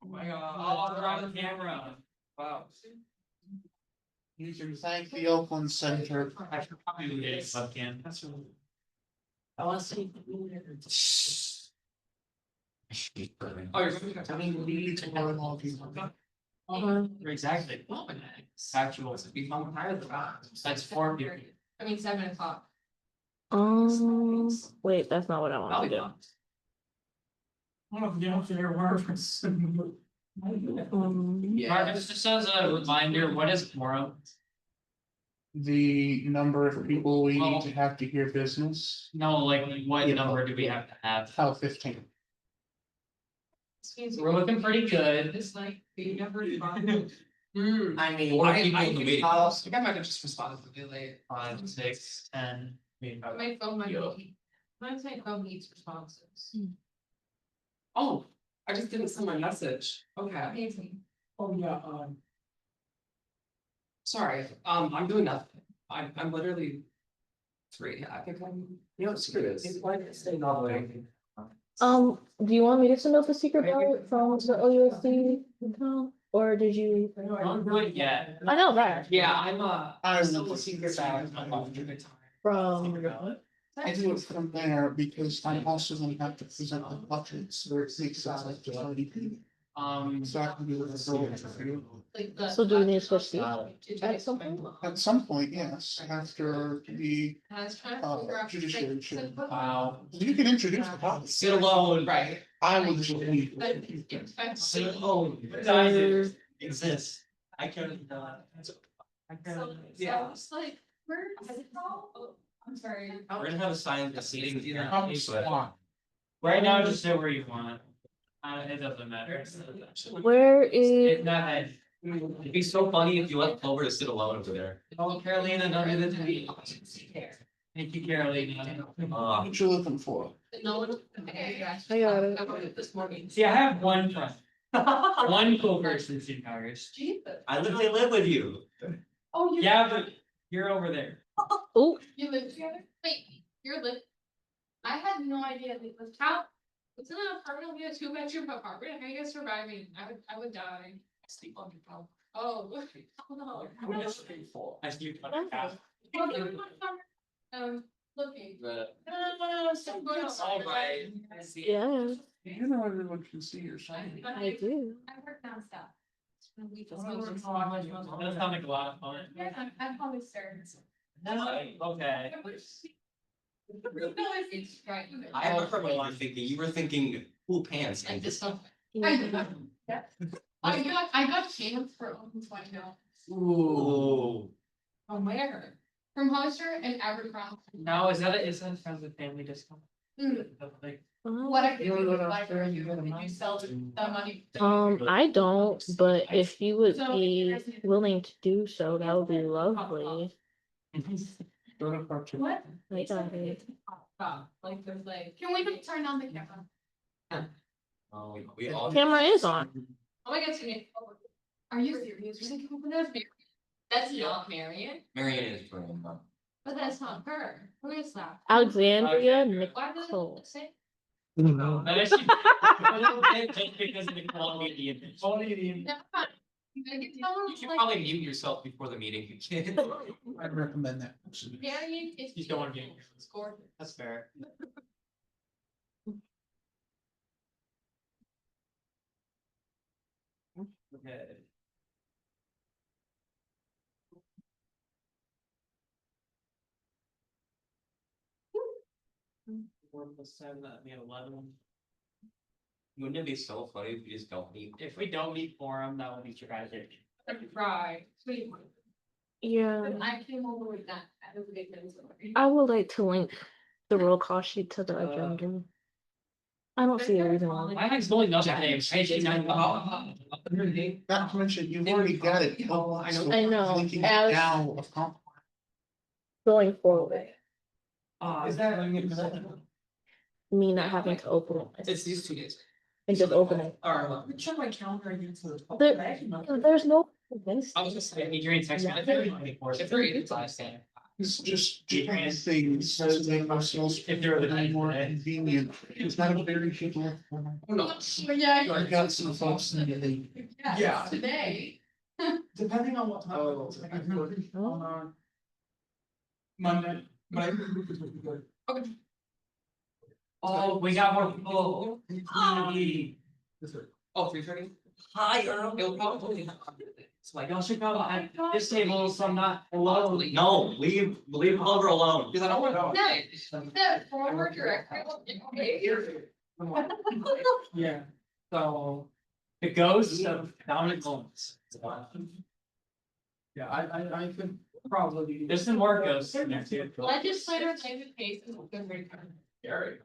Oh my god, oh, they're on the camera. Wow. You can thank the Oakland Center. I should probably do this webcam. That's really. I want to see. Oh, you're I mean, we need to learn all these. exactly. Actual. Become higher than that. That's 4 people. I mean, 7 o'clock. Wait, that's not what I want to do. I don't know if you don't figure words. Marcus, just as a reminder, what is quorum? The number of people we need to have to hear business. No, like what number do we have to have? How 15. Excuse me. We're looking pretty good. It's like the number of I mean, I think I might have just responded a bit late. 5, 6, 10. my phone might be. Sometimes my phone needs responses. Oh, I just didn't send my message. Okay, Amazing. Oh, yeah, sorry. I'm doing nothing. I'm literally free. I think screw this. Do you want me to send out the secret ballot from the OUSC account, or did you? don't do it yet. I know that Yeah, I'm still a secret ballot. from. I do it from there because I'm also gonna have to present the budgets or it takes us like 30 people. So I can do it. Like the. So do we need to switch seats Did at some point? At some point, yes, after the I was trying to figure out. judiciary should. Wow. You can introduce the policy. Sit alone. Right. I would just leave. Sit alone. Or- Exists. I can't. So it's like, where is it all? Oh, I'm sorry. We're gonna have a sign of seating. Come squat. Right now, just sit where you want. It doesn't matter. Where is? It's not that. It'd be so funny if you let Clover to sit alone over there. Oh, Carolina, don't do that to me. Thank you, Carolina. What you looking for? No one. I got it. I wrote it this morning. See, I have one friend. One cool person in ours. Jesus. I literally live with you. Oh, Yeah, but you're over there. Oh, You live together? Wait, you're live. I had no idea they lived how. It's in an apartment, we had a 2-bedroom apartment. How are you guys surviving? I would die. I sleep on your phone. Oh, oh no. I sleep on your couch. Looking. The- Alright. yeah, You know everyone can see your sign. I do. I work nonstop. That sounds like a lot of fun. Yeah, I'm probably serious. Okay. It's right. I remember what you were thinking. You were thinking cool pants Like and this stuff. Yeah. I got cans for almost $20. ooh. From where? From Hollister and Abercrombie. Now, is that a friends with family discount? Mm. Like, What I could You wanna do go with to library, Australia? did you sell the money? I don't, but if you would be willing to do so, that would be lovely. Go to Park. What? I got it. Like there's like, can we turn on the camera? Oh, we all. Camera is on. Oh my god, are you serious? You're thinking of that? That's not Marion, Marianne is brilliant. but that's not her. Who is that? Alexandria Why does Nicole. it say? but actually, just because of the quality of the image. Never mind. You gotta get someone You should like probably mute yourself before the meeting. I'd recommend that. Marion is. You don't wanna be- It's gorgeous. That's fair. Okay. 4 + 7, that'd be 11. Wouldn't it be so funny if you just don't meet? If we don't meet quorum, that would be tragic. Right. Sweet. Yeah, I came over with that. That was a big thing. I would like to link the roll call sheet to the agenda. I don't see a reason why. My head's going up today. Not to mention, you've already got it. I know. Linking it As- now of comp. Going forward, Is that? me not having to open it It's these 2 days. and just open it. Alright. Check my calendar again to the. There's no. I was just saying, Adrian text me. if they're 8 to 5, It's just doing things to make ourselves If they're the night more today. convenient. It's not a very people. No, Yeah. I got some folks in the. Yeah. Today. Depending on what time. Monday. Oh, we got more people. Oh, 3:30? Hi, Earl. It'll probably. It's like, y'all should come at this table, so I'm not alone. No, leave Oliver alone. Because I don't want to. No, the former director. Yeah. So, the ghost of Dominic Mullins. Yeah, I could probably. There's some more ghosts in there too. Legislator David Pace is good for Gary.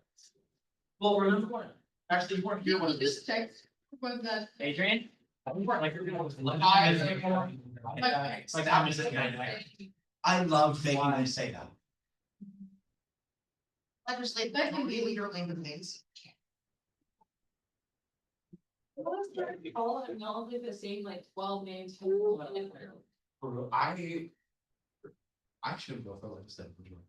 Well, remember, Actually, you weren't here when it was. Just checked. Was that? Adrian? We weren't like, you're gonna. Okay. Like, I'm just saying, anyway. I love making them say that. Legislative. That can be your language names. All of them, all do the same like 12 names. I should go for legislative majority.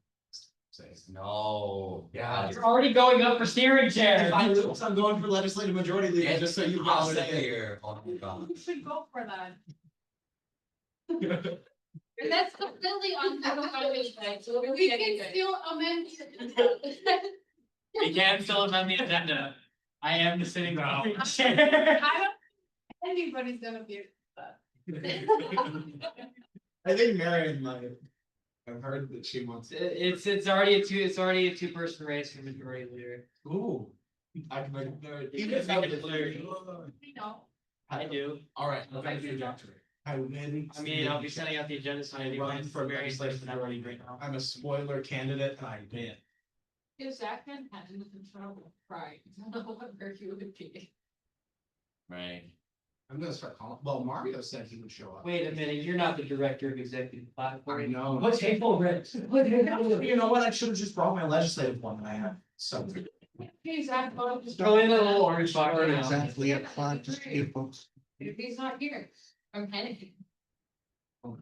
Say, No. Yeah. You're already going up for steering chair. if I lose, I'm going for legislative majority leader, just so you I'll guys stay say. here. Oh my god. You should go for that. And that's completely unconstitutional, right? So we can still amend. We can still amend the agenda. I am the sitting row. I don't, anybody's gonna be. I think Marion might. I've heard that she wants. It's already a two-person race for majority leader. Ooh. I can make. Even if I get clear. You know, I do. Alright, I'll make you doctor. I mean, I'll be sending out the agenda so anybody Run for various legislative places that already majority. right now. I'm a spoiler candidate and I win. if Zach Manhattan was in trouble, right, I don't know what where he would be. Right. I'm gonna start calling, well, Mario said he would show up. Wait a minute, you're not the director of executive platform. I know. What's hateful, Rich? You know what, I should have just brought my legislative one that I have, so. Hey, Zach, well, just Throw in a little orange box. Or right now. exactly at 5 to 8 folks. if he's not here, I'm panicking.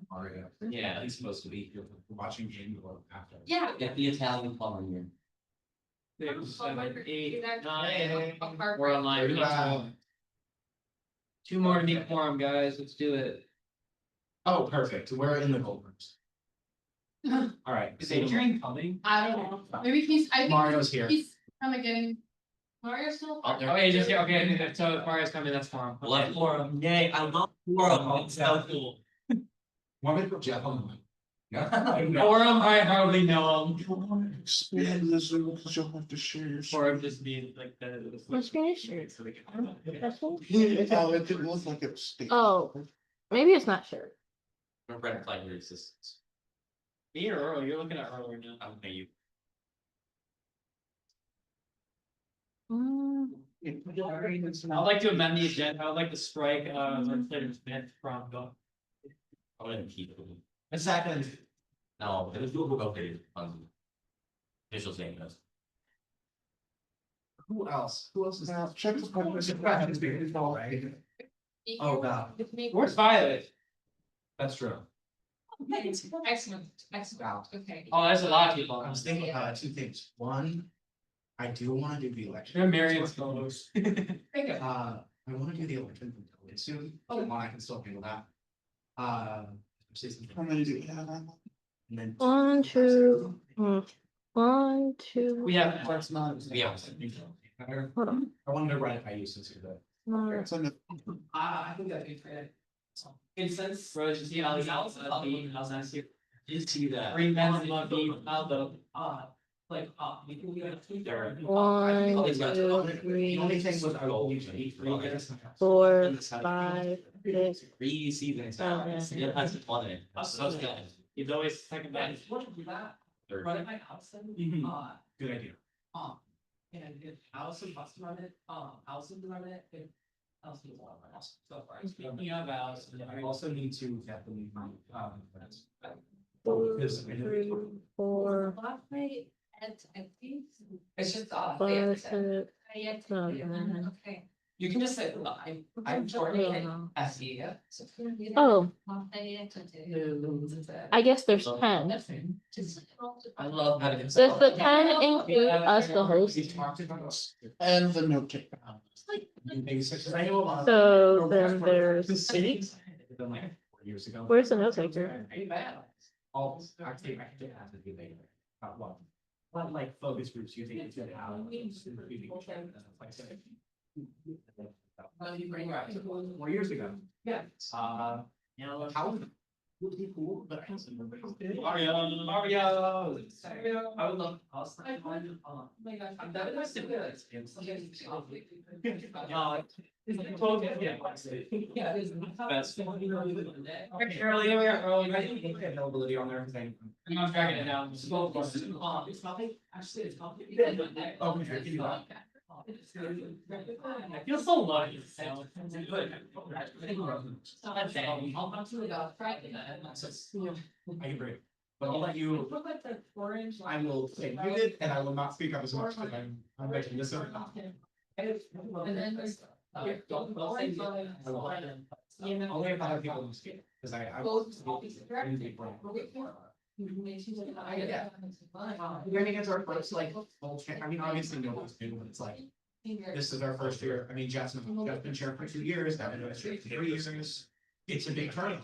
Mario, Yeah, he's supposed to be here. watching game or after. Yeah. Get the Italian plumber here. 6, 7, 8, Exactly. 9. We're online. Two more to meet quorum, guys. Let's do it. Oh, perfect, we're in the gold rooms. Alright. Is Adrian coming? I don't know, maybe I think Mario's here. he's kind of getting. Mario's still. Oh, there- Okay, just here. Okay, so if Mario's coming, that's quorum. Love quorum. Yay, I love quorum. It's so cool. Want me to put Jeff on the mic? Quorum, I hardly know him. You want to expand the Zoom because you'll have to share your. Quorum just means like the. What's your issue? So they can- That's all? Oh, it didn't look like it was. state. Oh. Maybe it's not sure. We're ratifying your existence. Me or Earl? You're looking at Earl right now. I'm paying you. Mm, I'd like to amend the agenda. I would like to strike legislative Smith from the. I wouldn't keep it. A second. No, it was Google okay on official name does. Who else? Who else is? Now, check the. Oh, God. It's me. Where's Violet? That's true. Excellent, excellent, okay. Oh, that's a lot of people. I was thinking two things. One, I do wanna do the election. They're Marion's photos. I wanna do the election from Tony soon. Oh, I can still handle that. Say something. How many do you have? And then. 1, 2. 1, 2. We have. That's not. Yeah. Hold on. I wanted to run it by you since you're the. No, It's on the. I think that'd be fair. Incense, Rose, you see how these how's nice here. Did see that. Bring them to love you, We can leave it there. 1, The 2, only 3, thing was I will use 4, 5, 6. 3 seasons now. It has fun in it. So good. He's always second best. What do that? Third. Run it by Allison, Good idea. and if Allison wants to run it, Allison can run it, if Allison doesn't want to run it, so far. Speaking of ours, I also need to definitely, that's. 4, Because- 3, 4, Last night at, It's just, 5, 6. Yes, No, no. okay. You can just say, look, I'm shortening SE. Oh, I guess there's 10. I love having. Does the 10 include us, the host? And the note taker. So then there's 8. Been like 4 years ago. Where's the note taker? All, actually, I could have to be later. Well, but like focus groups, you think it's gonna have. You bring right. 4 years ago. Yeah. How would be cool, but I don't remember. Mario. I would love. Oh my gosh. I'm that was similar. Yeah, it is. Best. Early, early. I think we have no ability on there. I'm not dragging it down. It's nothing, actually, it's complicated. Oh, okay, I can do that. I feel so lucky. I agree. But I'll let you, I will stay muted and I will not speak up as much because I'm making this up. And then there's. Only if I have people who speak, because I. We're gonna get to our first like full change. I mean, obviously nobody's new, but it's like, this is our first year. I mean, Jeff's been chair for 2 years, I've been chair for 3 years. It's a big turn.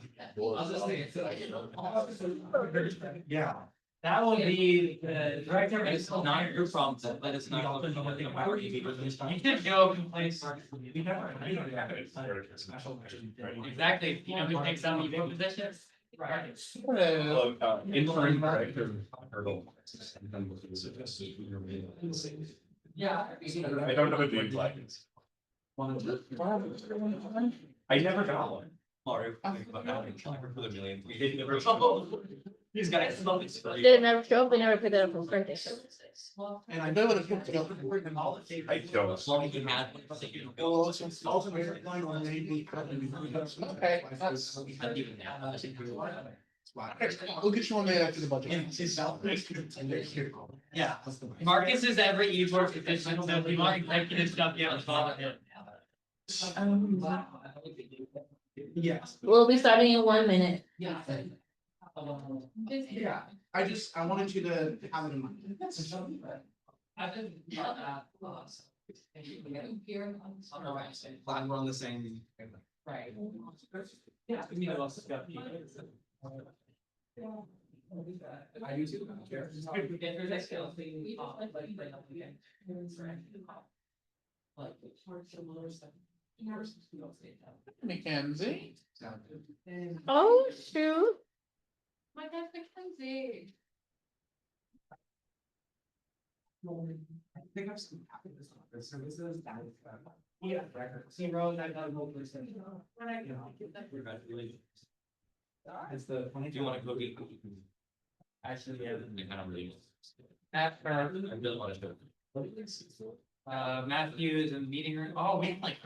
Yeah. That would be the director is not your problem, but it's not. You can't go complaints. Exactly, you know who takes on the positions? Right. Interim director. Yeah. I don't know what the like is. I never got one. Mario, for the million. We didn't never. He's got it. Did it never show up? They never picked it up from printing. And I They would have picked it up. I don't. As long as you had. Well, it's also very going on maybe. Okay, that's. We'll get you on there after the budget. Yeah. Marcus is every e-board position, so if you want executive stuff, you have to follow him. Yes. We'll be starting in 1 minute. Yeah. Yeah, I wanted you to have it in mind. I've been. Glad we're on the same. Right. Yeah. You know, lots of stuff. I do too. Mackenzie. Oh, shoot. My God, Mackenzie. I think I've seen this services that. Yeah. See, Rose, I've done more percent. It's the. Do you want to go get? Actually, yeah. I kind of really. After, I really want to. Matthews and meeting room, oh, we have like.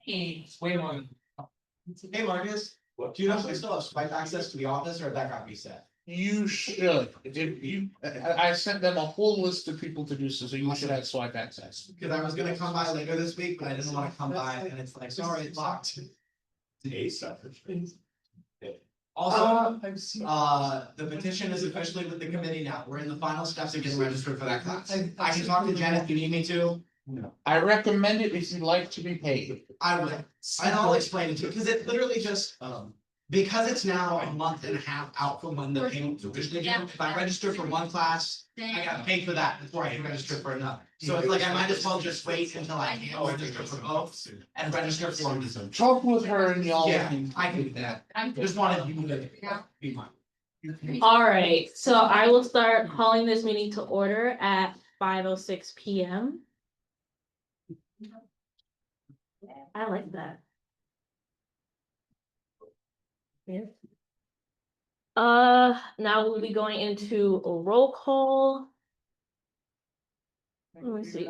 It's way more. Hey Marcus, do you know if we still have Skype access to the office or if that got reset? You should, if you, I sent them a whole list of people to do so you should have swipe access. Cause I was gonna come by later this week, but I didn't wanna come by and it's like, sorry, it's locked. Today's stuff. Also, the petition is officially with the committee now. We're in the final steps of getting registered for that class. I can talk to Jen if you need me to. I recommend it if you'd like to be paid. I will, and I'll explain it to you, because it literally just, because it's now a month and a half out from when the payment was officially due. If I register for one class, I gotta pay for that before I can register for another. So it's like I might as well just wait until I can register for both and register for them. Talk with her and y'all. Yeah, I can do that. Just wanted you to be mine. All right, so I will start calling this meeting to order at 5:06 p.m. I like that. Yeah. Now we'll be going into a roll call. Let me see.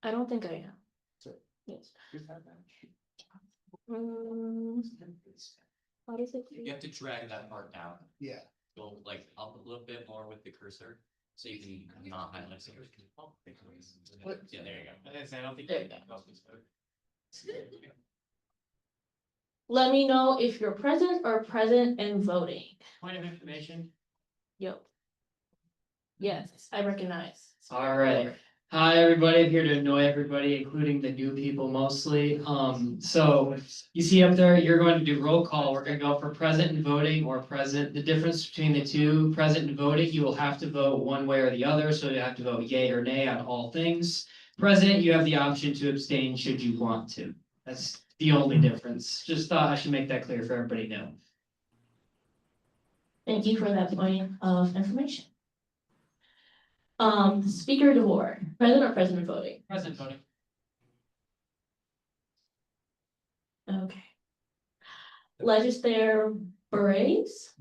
I don't think I am. Yes. How does it? You have to drag that part down. Yeah. Go like up a little bit more with the cursor, so you can not highlight. What? Yeah, there you go. I don't think. There you Let me know if you're present or present and voting. Point of information. Yep. Yes, I recognize. All right. Hi, everybody. I'm here to annoy everybody, including the new people mostly. So you see up there, you're going to do roll call. We're gonna go for present and voting or present. The difference between the two, present and voting, you will have to vote one way or the other. So you have to vote yay or nay on all things. Present, you have the option to abstain should you want to. That's the only difference. Just thought I should make that clear for everybody to know. Thank you for that point of information. Speaker DeVore, present or present and voting? Present voting. Okay. Legislator Brace?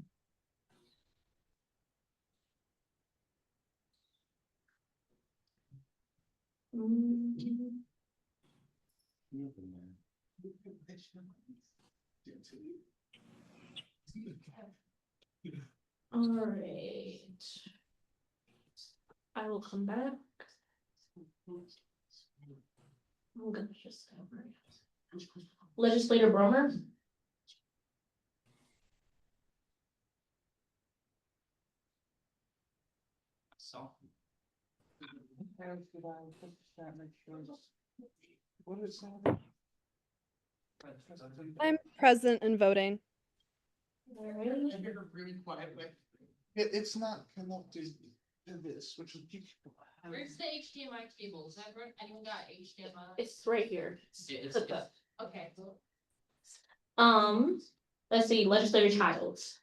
All right. I will come back. I'm gonna just. Legislator Bromer? So. What is that? I'm present and voting. All right. Really quietly. It's not connected to this, which is. Where's the HDMI cable? Is that right? Anyone got HDMI? It's right here. Hooked up. Okay. Let's see, Legislator Childs.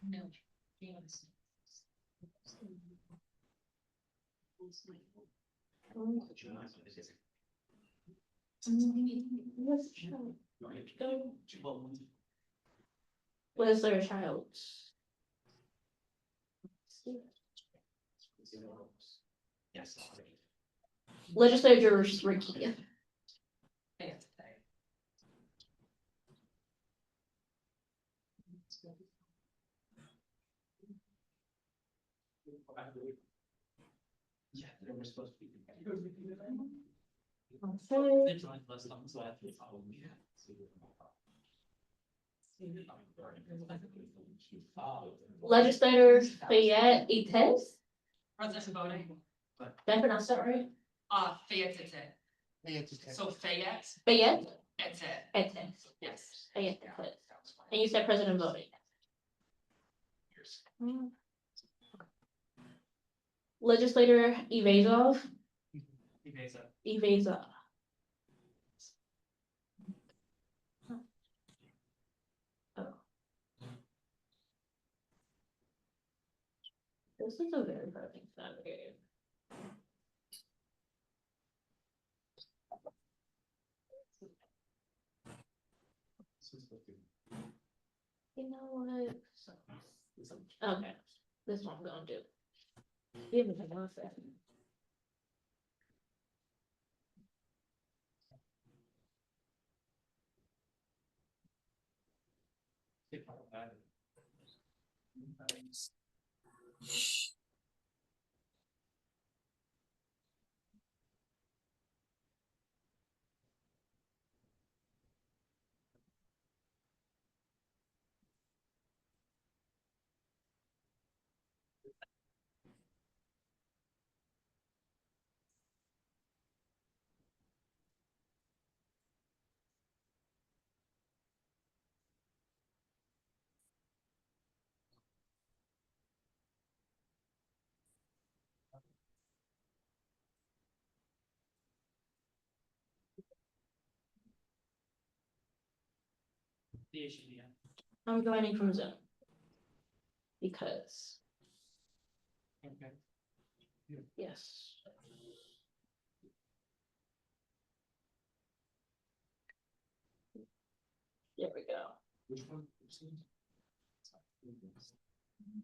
No. Legislator Childs. Yes. Legislator Ricky. Yeah, they were supposed to be. Okay. Legislator Fayette Ites. Present and voting. Did I pronounce that right? Fayette, it's it. So Fayette, Fayette it's it. Ites. Yes. Fayette Ites. And you said president voting. Legislator Evazov. Evazov. Oh. This is a very perfect Saturday. You know what? Okay, this one I'm gonna do. Give me 1 second. I'm joining from Zoom. Because, Okay. yes. There we go. Which one?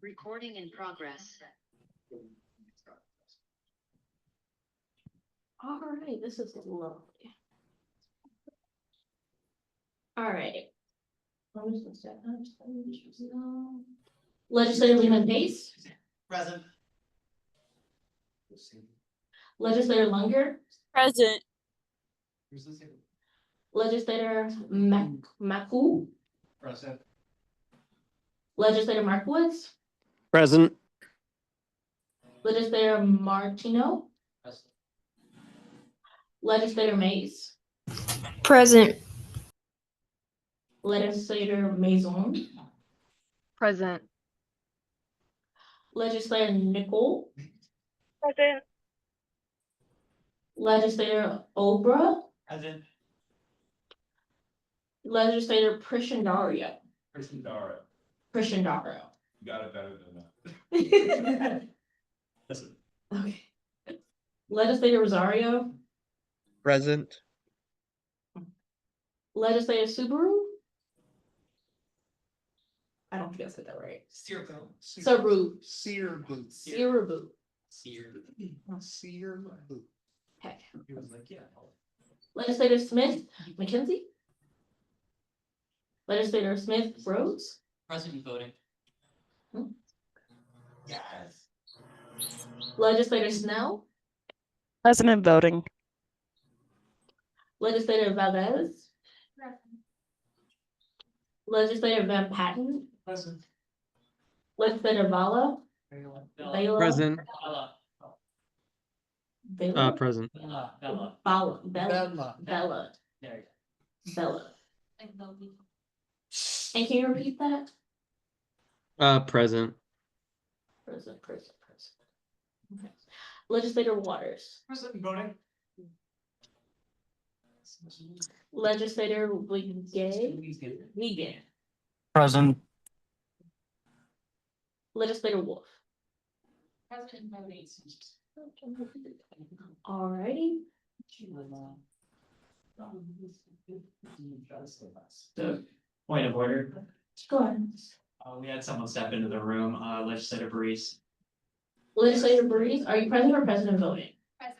Recording in progress. All right, this is lovely. All right. Legislator Lehman Pace. Present. Legislator Lunger, Present. Legislator Maku, Present. Legislator Markowitz, Present. Legislator Martino, Legislator Mays, Present. Legislator Maison, Present. Legislator Nicole, Present. Legislator Obra, Present. Legislator Prishandario. Dara, Prishandario. you got it better than that. Okay. Legislator Rosario, Present. Legislator Subaru. I don't think I said that right. Subaru. Sear boots. Subaru. Sear boot. Okay. He was like, yeah. Legislator Smith McKenzie. Legislator Smith Rhodes. Present and voting. Hmm. Yes. Legislator Snell. Present and voting. Legislator Valdez. Legislator Van Patten. Present. Legislator Vala. Vela. Present. Vela. Present. Bella. Bella. Bella. Bella. There you Bella. And can you repeat that? Present. Present. Okay. Legislator Waters. Present and voting. Legislator Wiegand. Present. Legislator Wolf. President voting. Alrighty. So, point of order. Go ahead. We had someone step into the room, Legislator Breeze. Legislator Breeze, are you present or present and voting? President.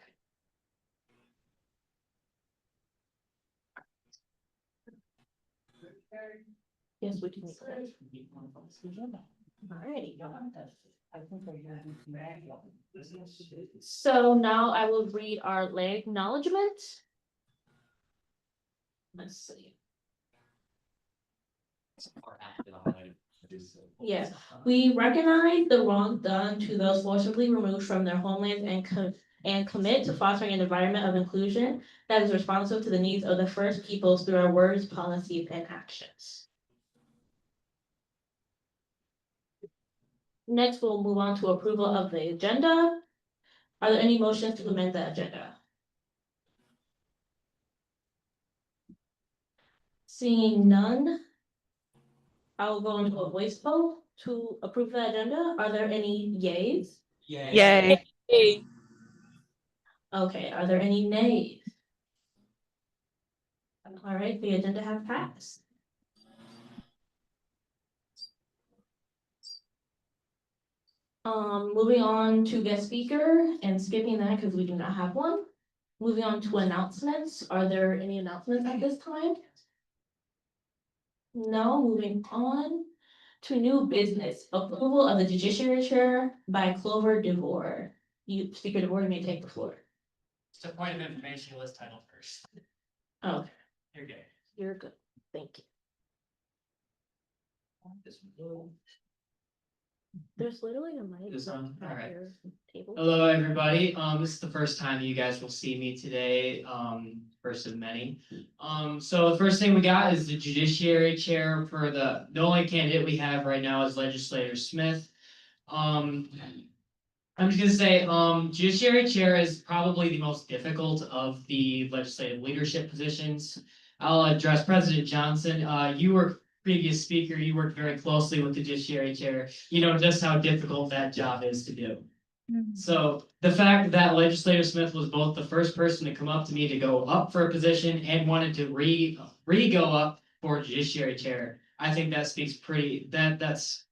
Yes, we can. Alrighty. So now I will read our land acknowledgement. Let's see. Yes, we recognize the wrong done to those forcibly removed from their homelands and commit to fostering an environment of inclusion that is responsive to the needs of the First Peoples through our words, policies, and actions. Next, we'll move on to approval of the agenda. Are there any motions to amend the agenda? Seeing none, I will go into a voice vote to approve the agenda. Are there any yays? Yay. Okay, are there any nays? All right, the agenda has passed. Moving on to guest speaker and skipping that because we do not have one. Moving on to announcements. Are there any announcements at this time? No, moving on to new business. Approval of the judiciary chair by Clover DeVore. You, Speaker DeVore, you may take the floor. Just a point of information, list title first. Oh, You're good. you're good. Thank you. There's literally a mic. This one? right Alright. here, table. Hello, everybody. This is the first time you guys will see me today, first of many. So the first thing we got is the judiciary chair for the only candidate we have right now is Legislator Smith. I'm just gonna say, judiciary chair is probably the most difficult of the legislative leadership positions. I'll address President Johnson. You were previous speaker, you worked very closely with the judiciary chair. You know just how difficult that job is to do. So the fact that Legislator Smith was both the first person to come up to me to go up for a position and wanted to go up for judiciary chair, I think that speaks that's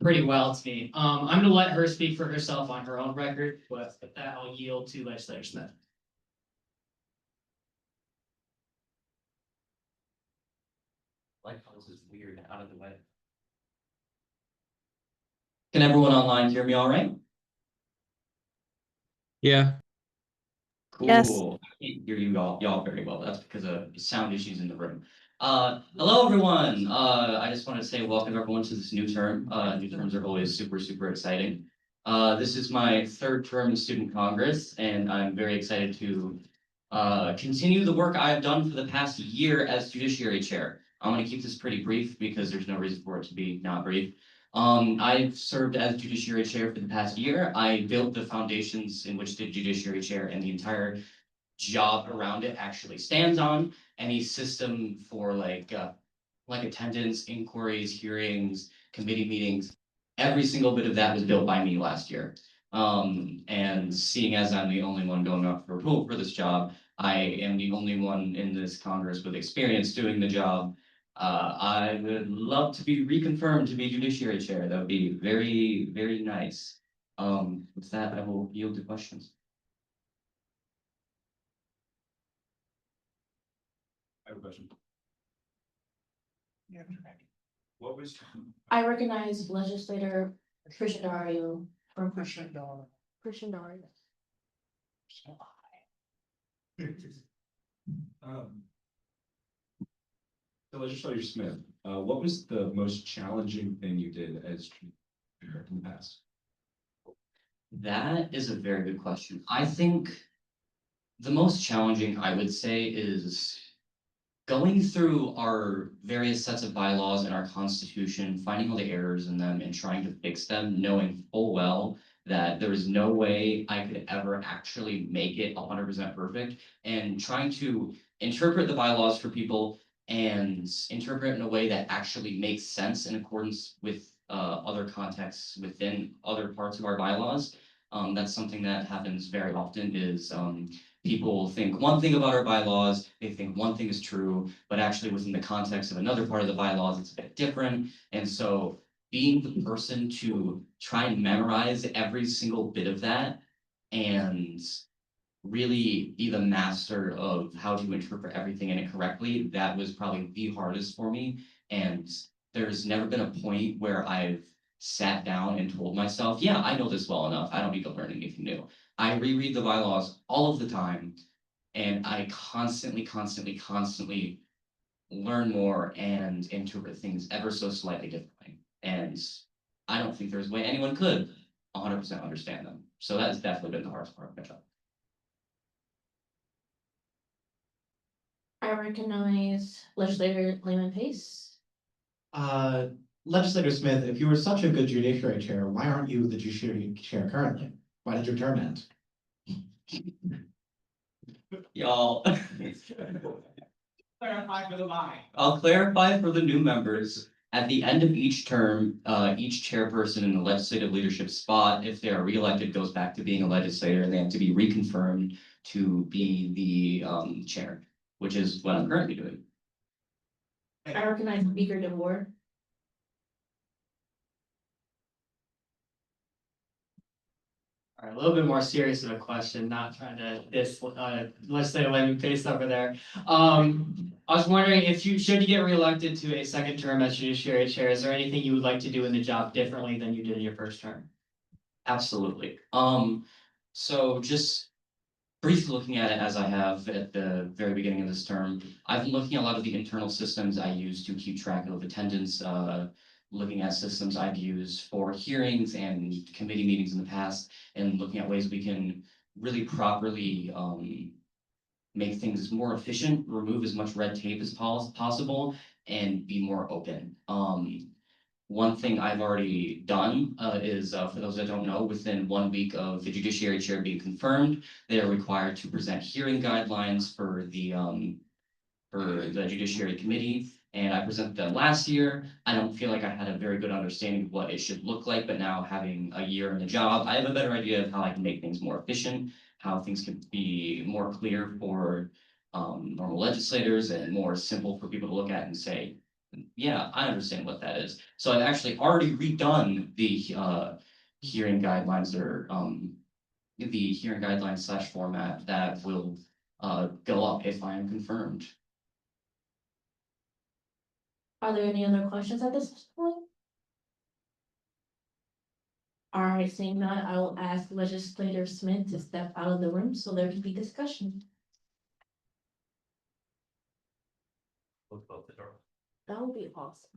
pretty well to me. I'm gonna let her speak for herself on her own record, but with that I'll yield to Legislator Smith. Lighthouse is weird out of the way. Can everyone online hear me all right? Yeah. Yes. Cool. I can't hear you y'all very well. That's because of sound issues in the room. Hello, everyone. I just wanted to say welcome everyone to this new term. New terms are always super, super exciting. This is my third term in Student Congress, and I'm very excited to continue the work I've done for the past year as Judiciary Chair. I'm going to keep this pretty brief because there's no reason for it to be not brief. I've served as Judiciary Chair for the past year. I built the foundations in which the Judiciary Chair and the entire job around it actually stands on. Any system for like attendance, inquiries, hearings, committee meetings, every single bit of that was built by me last year. And seeing as I'm the only one going up for approval for this job, I am the only one in this Congress with experience doing the job. I would love to be reconfirmed to be Judiciary Chair. That would be very, very nice. With that, I will yield to questions. I have a question. What was? I recognize legislator Christian Dario from Christian Dario. So Legislator Smith, what was the most challenging thing you did as chair in the past? That is a very good question. I think the most challenging, I would say, is going through our various sets of bylaws in our constitution, finding all the errors in them and trying to fix them, knowing full well that there is no way I could ever actually make it 100% perfect, and trying to interpret the bylaws for people and interpret it in a way that actually makes sense in accordance with other contexts within other parts of our bylaws. That's something that happens very often is people think one thing about our bylaws, they think one thing is true, but actually within the context of another part of the bylaws, it's a bit different. And so being the person to try and memorize every single bit of that and really be the master of how to interpret everything in it correctly, that was probably the hardest for me. And there's never been a point where I've sat down and told myself, yeah, I know this well enough. I don't need to learn anything new. I reread the bylaws all of the time, and I constantly learn more and interpret things ever so slightly differently. And I don't think there's a way anyone could 100% understand them. So that has definitely been the hardest part of my job. I recognize legislator Lehman Pace. Legislator Smith, if you were such a good judiciary chair, why aren't you the judiciary chair currently? Why did your term end? Y'all, Clarify for the mind. I'll clarify for the new members. At the end of each term, each chairperson in the legislative leadership spot, if they are reelected, goes back to being a legislator, and they have to be reconfirmed to be the chair, which is what I'm currently doing. I recognize Speaker DeVore. All right, a little bit more serious of a question, not trying to diss legislator Lehman Pace over there. I was wondering if should you get reelected to a second term as Judiciary Chair, is there anything you would like to do in the job differently than you did in your first term? Absolutely. So just briefly looking at it as I have at the very beginning of this term, I've been looking at a lot of the internal systems I use to keep track of attendance, looking at systems I've used for hearings and committee meetings in the past, and looking at ways we can really properly make things more efficient, remove as much red tape as possible, and be more open. One thing I've already done is, for those that don't know, within 1 week of the Judiciary Chair being confirmed, they are required to present hearing guidelines for the Judiciary Committee. And I presented them last year. I don't feel like I had a very good understanding of what it should look like, but now having a year in the job, I have a better idea of how I can make things more efficient, how things can be more clear for normal legislators and more simple for people to look at and say, yeah, I understand what that is. So I've actually already redone the hearing guidelines or the hearing guidelines / format that will go up if I am confirmed. Are there any other questions at this point? All right, seeing none, I will ask legislator Smith to step out of the room so there can be discussion. That would be awesome.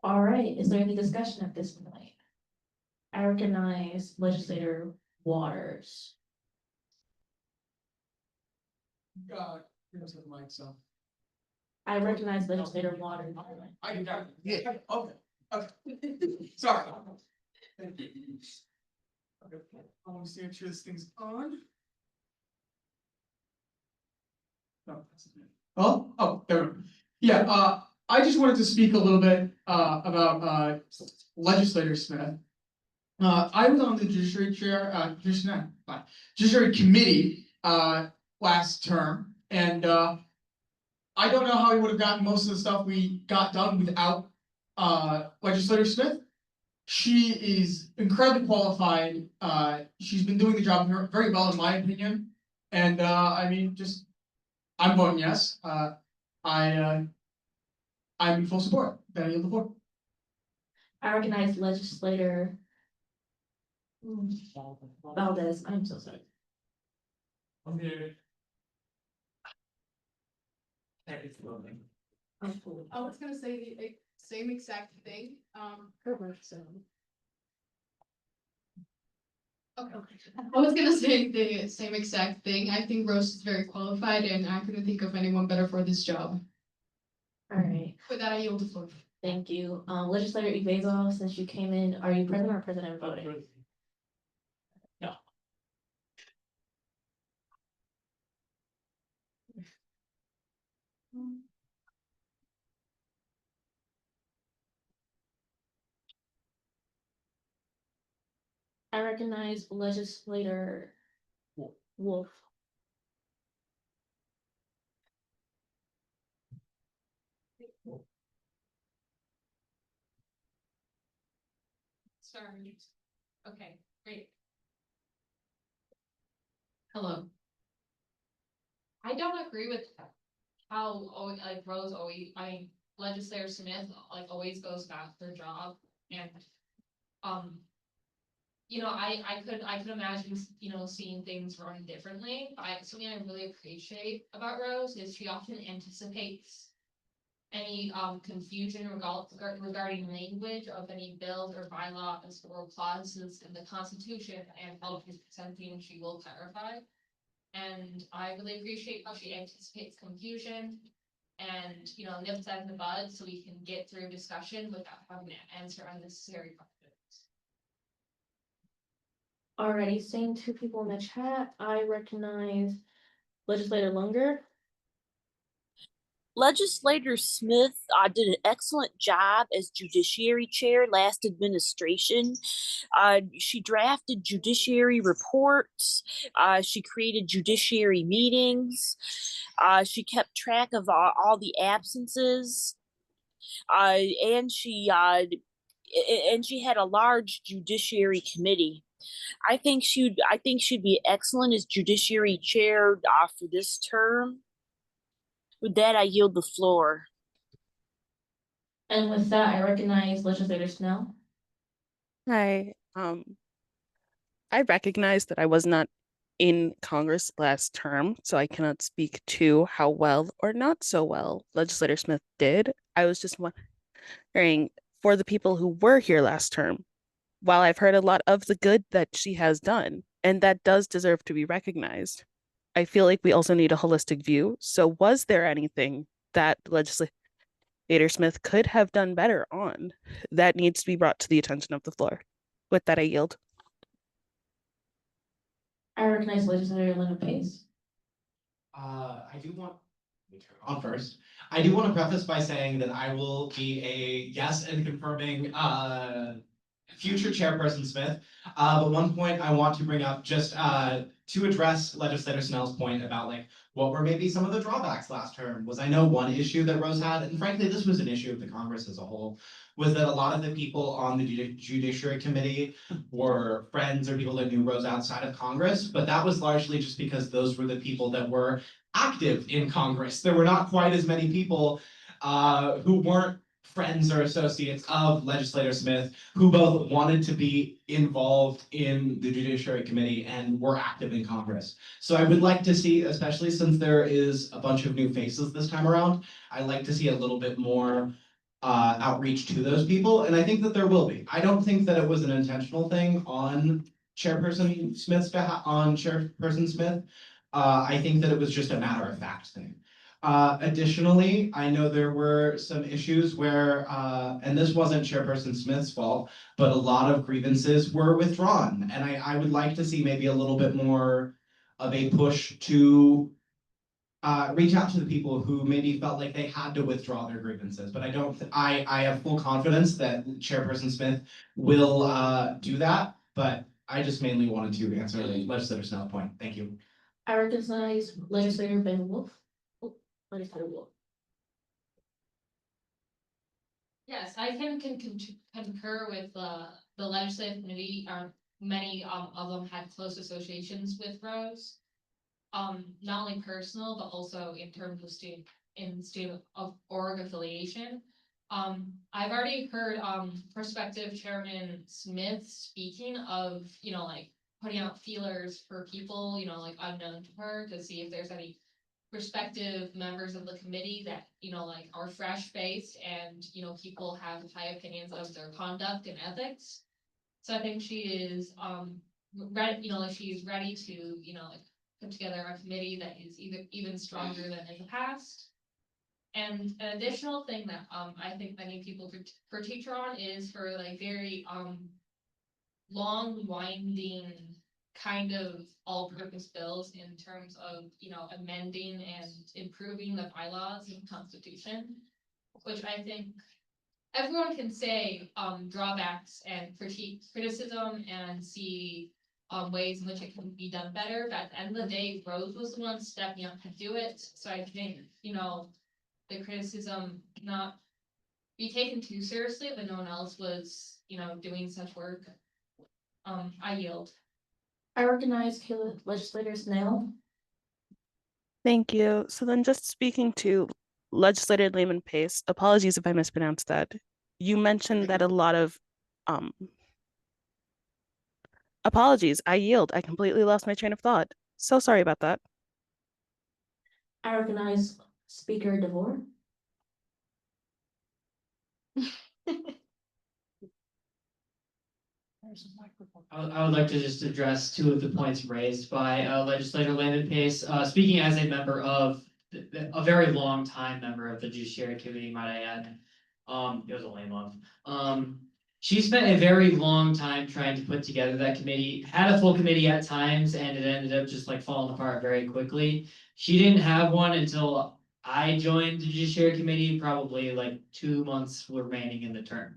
All right, is there any discussion at this point? I recognize legislator Waters. You don't have the mic, so. I recognize legislator Waters. I got it. Yeah, okay, okay. Sorry. Thank you. Okay, I want to see make sure this thing's on. No, that's not it. Oh, there we go. Yeah, I just wanted to speak a little bit, about, legislator Smith. I was on the judiciary chair, judiciary committee, last term, and, I don't know how we would have gotten most of the stuff we got done without legislator Smith. She is incredibly qualified. She's been doing the job very well, in my opinion. And I mean, just I'm voting yes. I'm in full support. Then I yield the floor. I recognize legislator Valdez. I'm so sorry. I'm here. I was gonna say the same exact thing, Okay. I was gonna say the same exact thing. I think Rose is very qualified and I couldn't think of anyone better for this job. All right, With that, I yield the floor. thank you. Legislator Ivezov, since you came in, are you present or president voting? No. I recognize legislator Wolf. Sorry. Okay, great. Hello. I don't agree with how like Rose always, I mean, legislator Smith like always goes about her job and you know, I could imagine, you know, seeing things run differently. Something I really appreciate about Rose is she often anticipates any confusion regarding language of any bills or bylaws or clauses in the Constitution, and while she's presenting, she will clarify. And I really appreciate how she anticipates confusion and, you know, nips that in the bud so we can get through discussion without having to answer unnecessary questions. Alrighty, seeing two people in the chat, I recognize legislator Lunger. Legislator Smith did an excellent job as judiciary chair last administration. She drafted judiciary reports. She created judiciary meetings. She kept track of all the absences. And she had a large judiciary committee. I think she'd be excellent as judiciary chair for this term. With that, I yield the floor. And with that, I recognize legislator Snell. Hi. I recognize that I was not in Congress last term, so I cannot speak to how well or not so well Legislator Smith did. I was just wondering, for the people who were here last term, while I've heard a lot of the good that she has done, and that does deserve to be recognized, I feel like we also need a holistic view. So was there anything that Legislator Smith could have done better on that needs to be brought to the attention of the floor? With that, I yield. I recognize legislator Linda Pace. I do want, let me turn it on first. I do want to preface by saying that I will be a yes and confirming future chairperson Smith. But one point I want to bring up just to address legislator Snell's point about like what were maybe some of the drawbacks last term? Was I know one issue that Rose had, and frankly, this was an issue of the Congress as a whole, was that a lot of the people on the Judiciary Committee were friends or people that knew Rose outside of Congress, but that was largely just because those were the people that were active in Congress. There were not quite as many people who weren't friends or associates of Legislator Smith who both wanted to be involved in the Judiciary Committee and were active in Congress. So I would like to see, especially since there is a bunch of new faces this time around, I'd like to see a little bit more outreach to those people, and I think that there will be. I don't think that it was an intentional thing on Chairperson Smith's Chairperson Smith. I think that it was just a matter of fact thing. Additionally, I know there were some issues where, and this wasn't Chairperson Smith's fault, but a lot of grievances were withdrawn. And I would like to see maybe a little bit more of a push to reach out to the people who maybe felt like they had to withdraw their grievances. But I have full confidence that Chairperson Smith will do that. But I just mainly wanted to answer Legislator Snell's point. Thank you. I recognize Legislator Ben Wolf. Oh, Legislator Wolf. Yes, I can concur with the legislative committee. Many of them had close associations with Rose. Not only personal, but also in terms of student of org affiliation. I've already heard prospective Chairman Smith speaking of, like putting out feelers for people, like unknown to her, to see if there's any prospective members of the committee that, like are fresh faced and, people have high opinions of their conduct and ethics. So I think she is ready, like she's ready to, like put together a committee that is even stronger than in the past. And an additional thing that I think many people critique her on is her like very long winding kind of all-purpose bills in terms of amending and improving the bylaws and constitution, which I think everyone can say drawbacks and criticism and see ways in which it can be done better. But at the end of the day, Rose was the one stepping up to do it. So I think, the criticism not be taken too seriously when no one else was, doing such work. I yield. I recognize Legislator Snell. Thank you. So then just speaking to Legislator Lehman Pace, apologies if I mispronounced that. You mentioned that a lot of apologies, I yield. I completely lost my train of thought. So sorry about that. I recognize Speaker DeVore. I would like to just address two of the points raised by Legislator Landon Pace. Speaking as a member of a very long time member of the Judiciary Committee, might I add. It was only a month. She spent a very long time trying to put together that committee, had a full committee at times, and it ended up just like falling apart very quickly. She didn't have one until I joined the Judiciary Committee, probably like 2 months remaining in the term.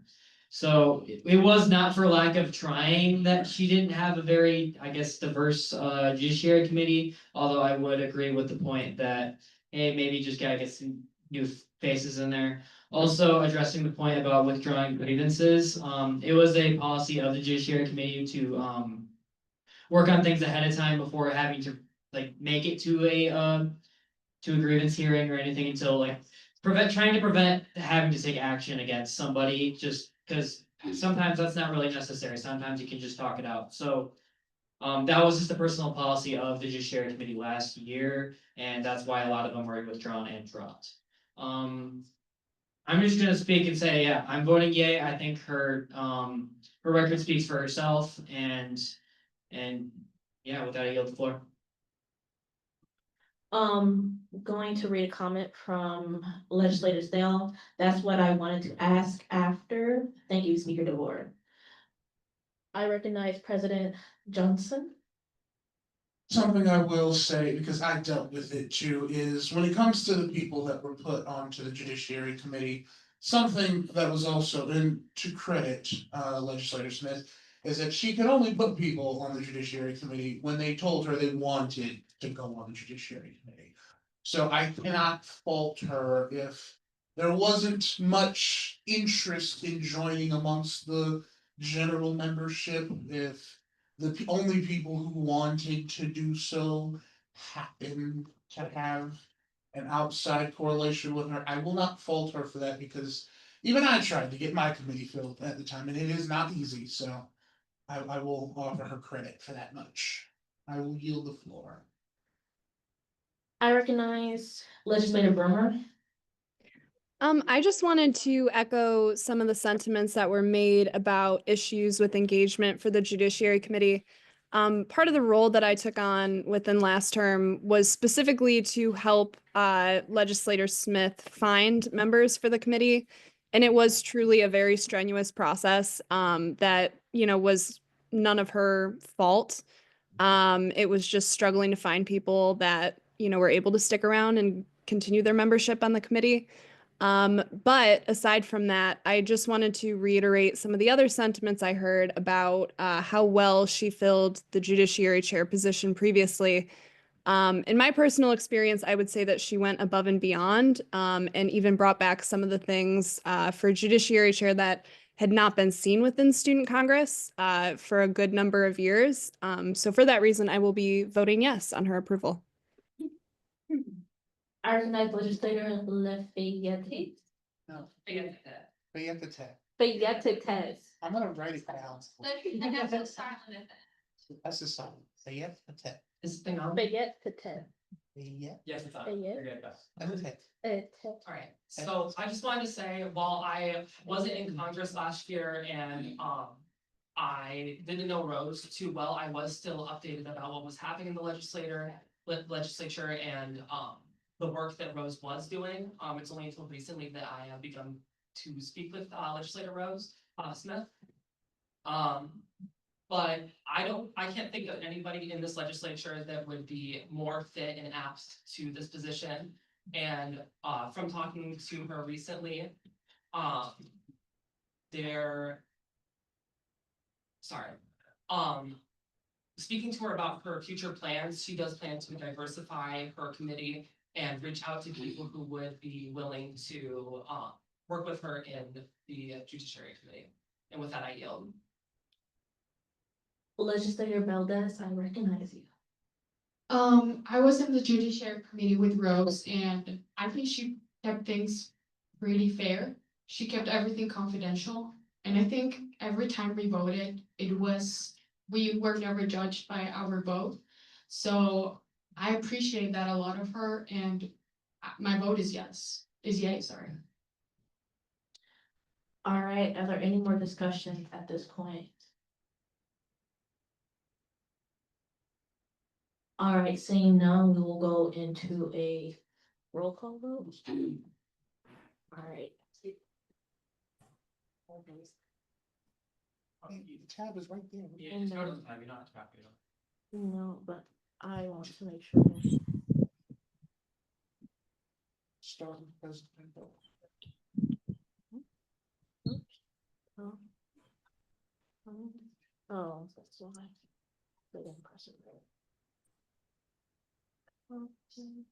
So it was not for lack of trying that she didn't have a very, I guess, diverse Judiciary Committee, although I would agree with the point that, hey, maybe just gotta get some new faces in there. Also addressing the point about withdrawing grievances, it was a policy of the Judiciary Committee to work on things ahead of time before having to like make it to a grievance hearing or anything until like trying to prevent having to take action against somebody, just because sometimes that's not really necessary. Sometimes you can just talk it out. So that was just a personal policy of the Judiciary Committee last year, and that's why a lot of them were withdrawn and dropped. I'm just gonna speak and say, yeah, I'm voting yay. I think her record speaks for herself, and yeah, with that, I yield the floor. Going to read a comment from Legislator Snell. That's what I wanted to ask after. Thank you, Speaker DeVore. I recognize President Johnson. Something I will say, because I dealt with it too, is when it comes to the people that were put onto the Judiciary Committee, something that was also, and to credit Legislator Smith, is that she could only put people on the Judiciary Committee when they told her they wanted to go on the Judiciary Committee. So I cannot fault her if there wasn't much interest in joining amongst the general membership, if the only people who wanted to do so happen to have an outside correlation with her. I will not fault her for that because even I tried to get my committee filled at the time, and it is not easy, so I will offer her credit for that much. I will yield the floor. I recognize legislator Bremer. I just wanted to echo some of the sentiments that were made about issues with engagement for the Judiciary Committee. Part of the role that I took on within last term was specifically to help Legislator Smith find members for the committee. And it was truly a very strenuous process that, was none of her fault. It was just struggling to find people that, were able to stick around and continue their membership on the committee. But aside from that, I just wanted to reiterate some of the other sentiments I heard about how well she filled the judiciary chair position previously. In my personal experience, I would say that she went above and beyond and even brought back some of the things for judiciary chair that had not been seen within Student Congress for a good number of years. So for that reason, I will be voting yes on her approval. I recognize legislator Lafayette. No. Fayette. Fayette. I'm gonna write it down. That's so silent. That's the song. Fayette. Is the thing on? Fayette. Fayette. Yes, it's on. Fayette. You're good, Beth. Alright, So I just wanted to say, while I wasn't in Congress last year and I didn't know Rose too well, I was still updated about what was happening in the legislature and the work that Rose was doing. It's only until recently that I have begun to speak with legislator Rose Smith. But I can't think of anybody in this legislature that would be more fit and apt to this position. And from talking to her recently, speaking to her about her future plans, she does plan to diversify her committee and reach out to people who would be willing to work with her in the Judiciary Committee. And with that, I yield. Legislator Valdez, I recognize you. I was in the Judiciary Committee with Rose, and I think she kept things pretty fair. She kept everything confidential, and I think every time we voted, we were never judged by our vote. So I appreciate that a lot of her, and my vote is yay, sorry. All right, are there any more discussions at this point? All right, seeing none, we will go into a roll call vote. All right. The tab is right there. Yeah, just go to the time, you're not tracking it. No, but I want to make sure. Start with President. Oh, that's why. They didn't press it right. Okay.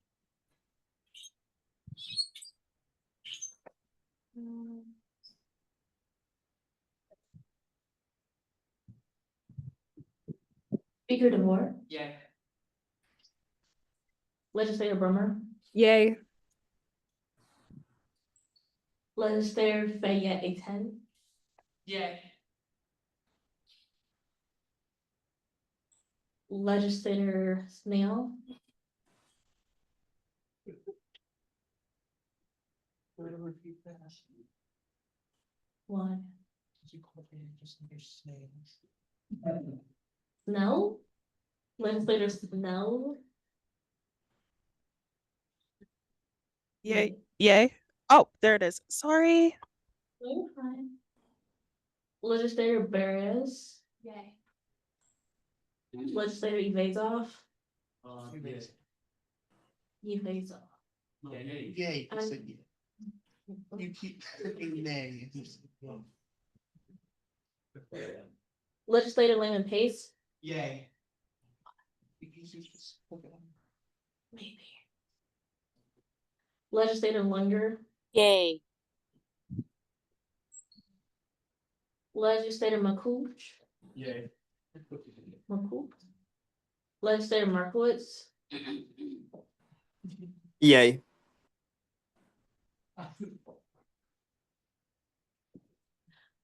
Speaker DeVore, Yeah. Legislator Brummer, Yay. Legislator Fayette A10, Yeah. Legislator Snail, Repeat that. why? You call me just your snails. Snell, Legislator Snell. Yay, yay. Oh, there it is. Sorry. No, you're fine. Legislator Beres, Yay. Legislator Evazov, Yeah. Evazov. Yay, I said yeah. You keep saying nay. Legislator Layman Pace, Yay. maybe. Legislator Lunger, Yay. Legislator McCooch, Yay. McCool, Legislator Markowitz, Yay.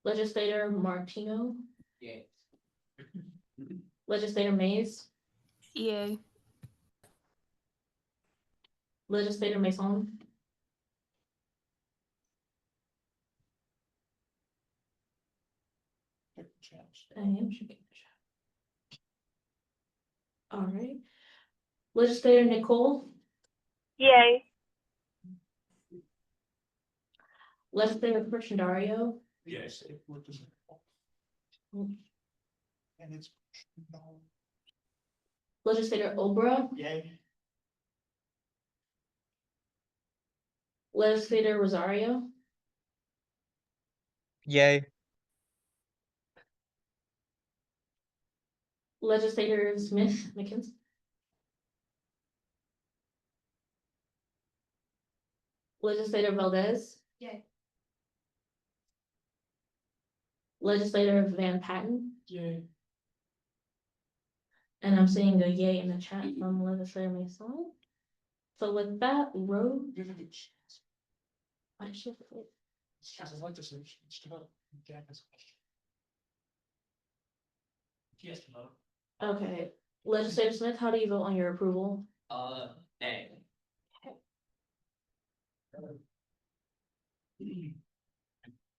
Legislator Martino, Yay. Legislator Mays, Yay. Legislator Mason, I am checking the chat. All right. Legislator Nicole, Yay. Legislator Dario, Yes. And it's. Legislator Obra, Yay. Legislator Rosario, Yay. Legislator Smith McKinsey, Legislator Valdez, Yay. Legislator Van Patten, Yay. and I'm seeing a yay in the chat from Legislator Mason. So with that, Rose. Why did she have to wait? Yes, no. Okay, Legislator Smith, how do you vote on your approval? A.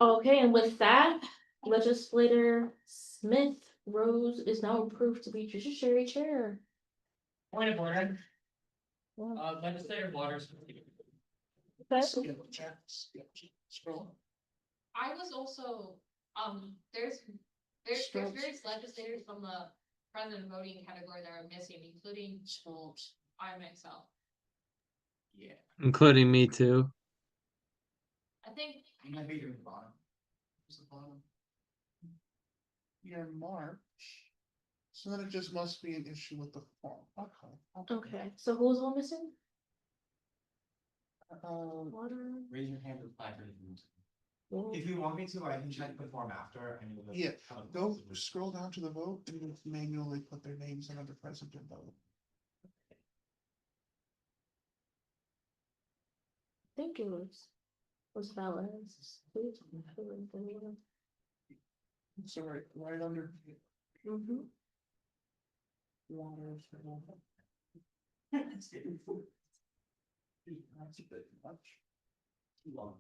Okay, and with that, Legislator Smith Rose is now approved to be Judiciary Chair. Point of order. Yeah. Legislator Waters. Okay. Scroll. I was also, there's various legislators from the president voting category that are missing, including I myself. Yeah. Including me too. I think You might be doing the bottom. Where's the bottom? You're in March. So then it just must be an issue with the form. Okay, so who's all missing? Water. Raise your hand or placard. If you want me to, I can check the form after. I know that- Yeah, go scroll down to the vote and manually put their names in under president vote. I think it was Valens. So right under. Mm-hmm. Water. That's a bit much. Too long.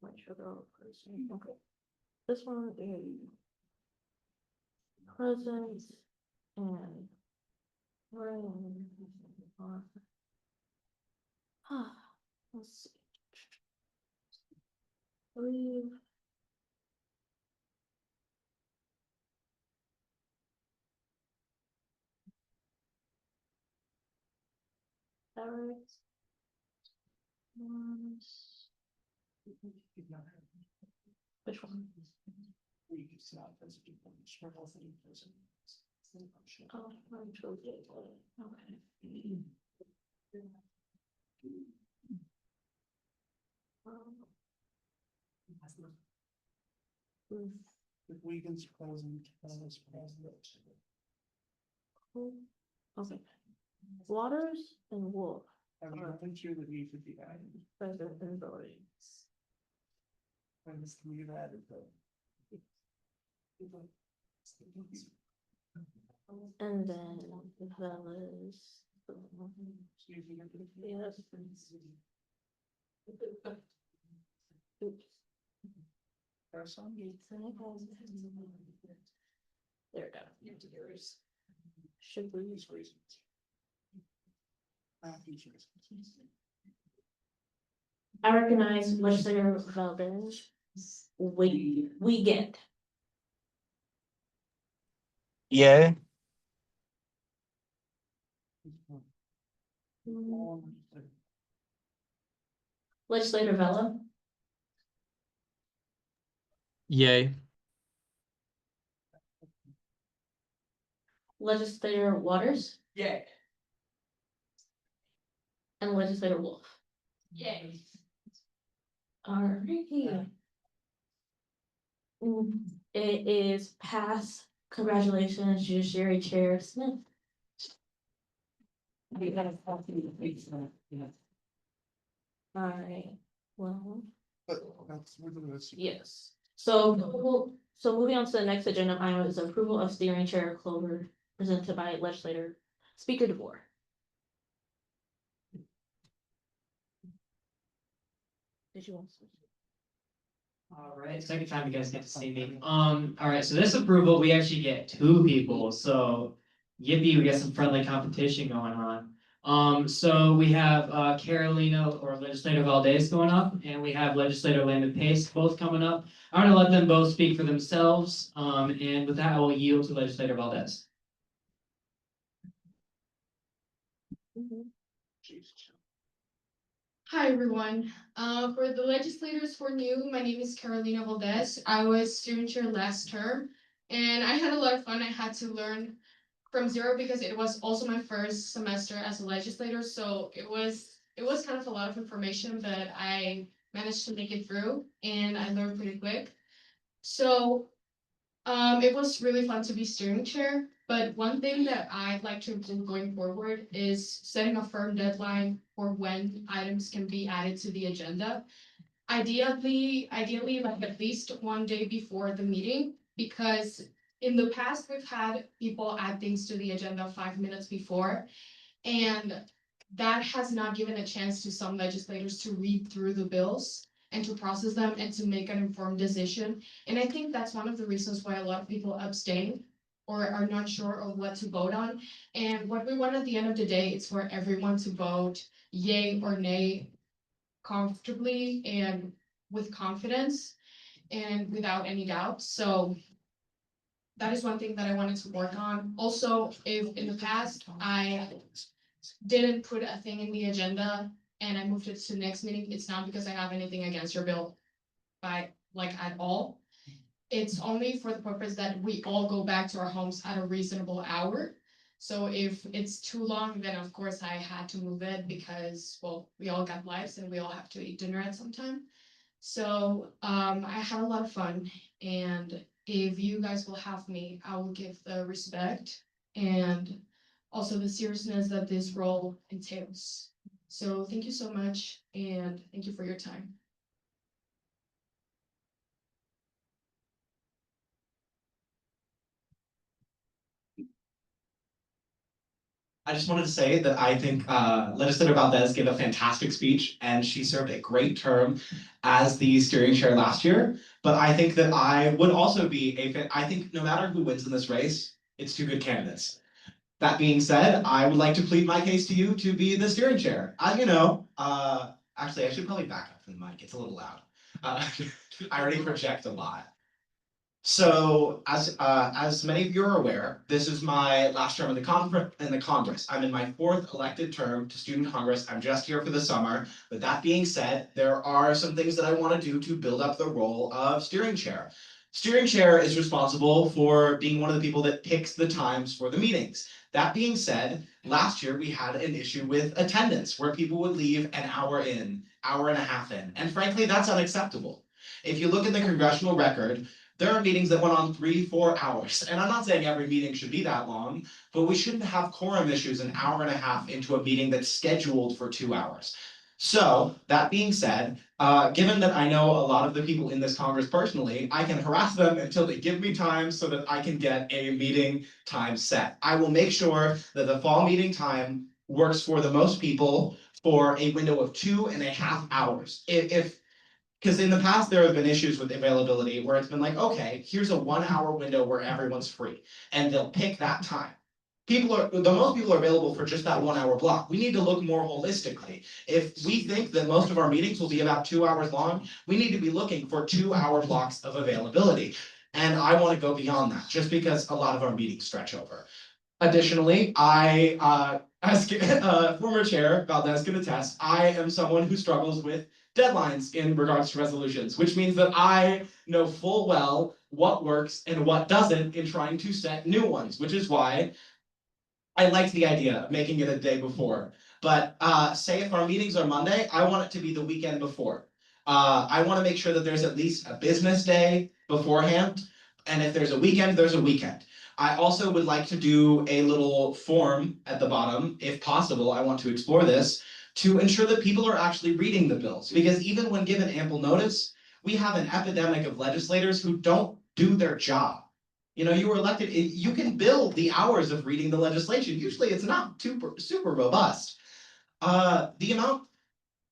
My sugar person. Okay. This one is present and let's see. Leave. Barrett. Which one? Oh, I'm totally okay. If Wiegand's present, as president. Okay. Waters and Wolf. I mean, I think you would need to be added. President and voting. And this can be added though. And then Velas. Yes. Oops. There it goes. Should we use reasons? I recognize Legislator Valdez. We get. Yay. Legislator Vella, Yay. Legislator Waters Yay. and Legislator Wolf. Yay. Alrighty. It is passed. Congratulations, Judiciary Chair Smith. Alright, well, yes. So moving on to the next agenda item is approval of steering chair Clover presented by legislator Speaker DeVore. Did you want to? All right, second time you guys get to see me. All right, so this approval, we actually get 2 people, so yippee, we got some friendly competition going on. So we have Carolina or Legislator Valdez going up, and we have Legislator Landon Pace both coming up. I'm gonna let them both speak for themselves, and with that, I will yield to Legislator Valdez. Hi, everyone. For the legislators who are new, my name is Carolina Valdez. I was student chair last term, and I had a lot of fun. I had to learn from zero because it was also my first semester as a legislator, so it was kind of a lot of information, but I managed to make it through, and I learned pretty quick. So it was really fun to be steering chair, but one thing that I'd like to improve going forward is setting a firm deadline for when items can be added to the agenda. Ideally, like at least one day before the meeting, because in the past, we've had people add things to the agenda 5 minutes before, and that has not given a chance to some legislators to read through the bills and to process them and to make an informed decision. And I think that's one of the reasons why a lot of people abstain or are not sure of what to vote on. And what we want at the end of the day is for everyone to vote yay or nay comfortably and with confidence and without any doubt. So that is one thing that I wanted to work on. Also, if in the past I didn't put a thing in the agenda and I moved it to the next meeting, it's not because I have anything against your bill at all. It's only for the purpose that we all go back to our homes at a reasonable hour. So if it's too long, then of course I had to move it because, well, we all got lives and we all have to eat dinner at some time. So I had a lot of fun, and if you guys will have me, I will give the respect and also the seriousness that this role entails. So thank you so much, and thank you for your time. I just wanted to say that I think Legislator Valdez gave a fantastic speech, and she served a great term as the steering chair last year. But I think that I would also be I think no matter who wins in this race, it's 2 good candidates. That being said, I would like to plead my case to you to be the steering chair. Actually, I should probably back up from the mic. It's a little loud. I already project a lot. So, as many of you are aware, this is my last term in the Congress. I'm in my 4th elected term to student Congress. I'm just here for the summer. But that being said, there are some things that I want to do to build up the role of steering chair. Steering chair is responsible for being one of the people that picks the times for the meetings. That being said, last year we had an issue with attendance where people would leave an hour in, hour and a half in. And frankly, that's unacceptable. If you look at the congressional record, there are meetings that went on 3-4 hours. And I'm not saying every meeting should be that long, but we shouldn't have quorum issues an hour and a half into a meeting that's scheduled for 2 hours. So, that being said, given that I know a lot of the people in this Congress personally, I can harass them until they give me time so that I can get a meeting time set. I will make sure that the fall meeting time works for the most people for a window of 2.5 hours. Because in the past, there have been issues with availability where it's been like, okay, here's a 1-hour window where everyone's free, and they'll pick that time. The most people are available for just that 1-hour block. We need to look more holistically. If we think that most of our meetings will be about 2 hours long, we need to be looking for 2-hour blocks of availability. And I want to go beyond that, just because a lot of our meetings stretch over. Additionally, as former chair Valdez can attest, I am someone who struggles with deadlines in regards to resolutions, which means that I know full well what works and what doesn't in trying to set new ones, which is why I liked the idea of making it a day before. But say if our meetings are Monday, I want it to be the weekend before. I want to make sure that there's at least a business day beforehand. And if there's a weekend, there's a weekend. I also would like to do a little form at the bottom, if possible. I want to explore this to ensure that people are actually reading the bills. Because even when given ample notice, we have an epidemic of legislators who don't do their job. You know, you were elected, you can bill the hours of reading the legislation. Usually it's not super robust. The amount,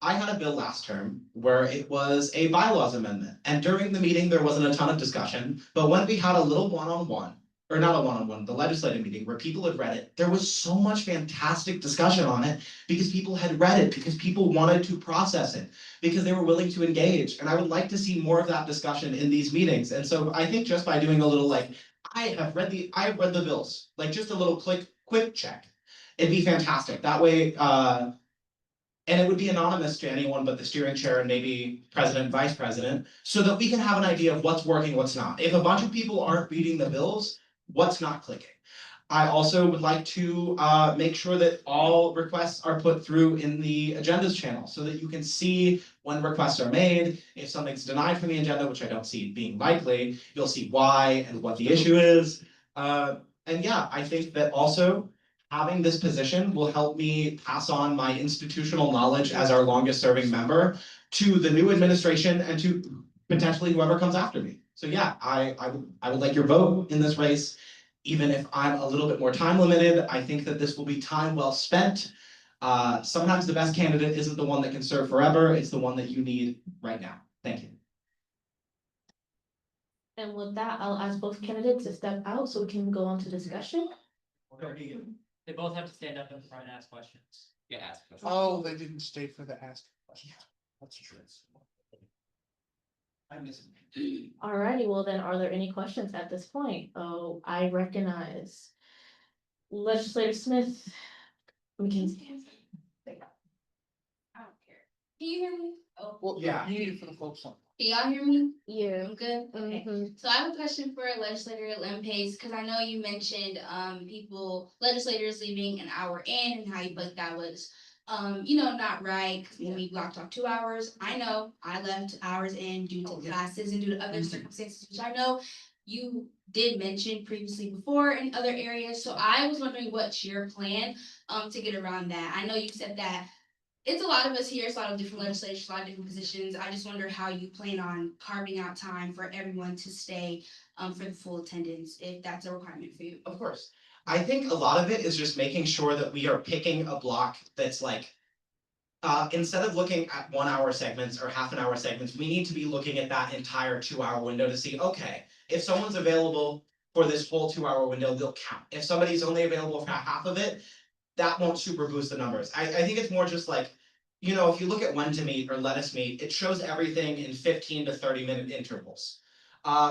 I had a bill last term where it was a bylaws amendment. And during the meeting, there wasn't a ton of discussion. But when we had a little one-on-one, or not a one-on-one, the legislative meeting where people had read it, there was so much fantastic discussion on it because people had read it, because people wanted to process it, because they were willing to engage. And I would like to see more of that discussion in these meetings. And so I think just by doing a little like, I have read the bills, like just a little quick check. It'd be fantastic. That way, and it would be anonymous to anyone but the steering chair and maybe president and vice president, so that we can have an idea of what's working, what's not. If a bunch of people aren't reading the bills, what's not clicking? I also would like to make sure that all requests are put through in the agendas channel so that you can see when requests are made. If something's denied from the agenda, which I don't see being likely, you'll see why and what the issue is. And yeah, I think that also having this position will help me pass on my institutional knowledge as our longest serving member to the new administration and to potentially whoever comes after me. So yeah, I would like your vote in this race. Even if I'm a little bit more time limited, I think that this will be time well spent. Sometimes the best candidate isn't the one that can serve forever, it's the one that you need right now. Thank you. And with that, I'll ask both candidates to step out so we can go on to discussion. They both have to stand up in front and ask questions. Yeah, ask. Oh, they didn't stay for the ask question. That's true. I miss it. Alrighty, well then, are there any questions at this point? Oh, I recognize Legislator Smith. McKinsey. I don't care. Can you hear me? Oh, Well, Yeah. you need it for the folks on. can y'all hear me? Yeah. I'm good? Okay. Mhm. So I have a question for Legislator Lempace, because I know you mentioned legislators leaving an hour in and how you felt that was not right, because when we blocked off 2 hours, I know I left hours in due to classes and due to other circumstances, which I know you did mention previously before in other areas. So I was wondering what's your plan to get around that. I know you said that it's a lot of us here, it's a lot of different legislators, a lot of different positions. I just wonder how you plan on carving out time for everyone to stay for the full attendance, if that's a requirement for you. Of course. I think a lot of it is just making sure that we are picking a block that's like, instead of looking at 1 hour segments or half an hour segments, we need to be looking at that entire 2 hour window to see, okay, if someone's available for this whole 2 hour window, they'll count. If somebody's only available for half of it, that won't super boost the numbers. I think it's more just like, if you look at when to meet or let us meet, it shows everything in 15 to 30-minute intervals.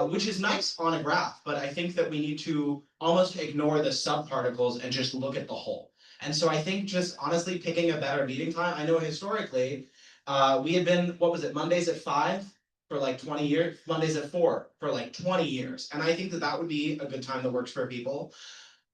Which is nice on a graph, but I think that we need to almost ignore the subparticles and just look at the whole. And so I think just honestly picking a better meeting time, I know historically, we had been, Mondays at 5 for like 20 years, Mondays at 4 for like 20 years. And I think that that would be a good time that works for people.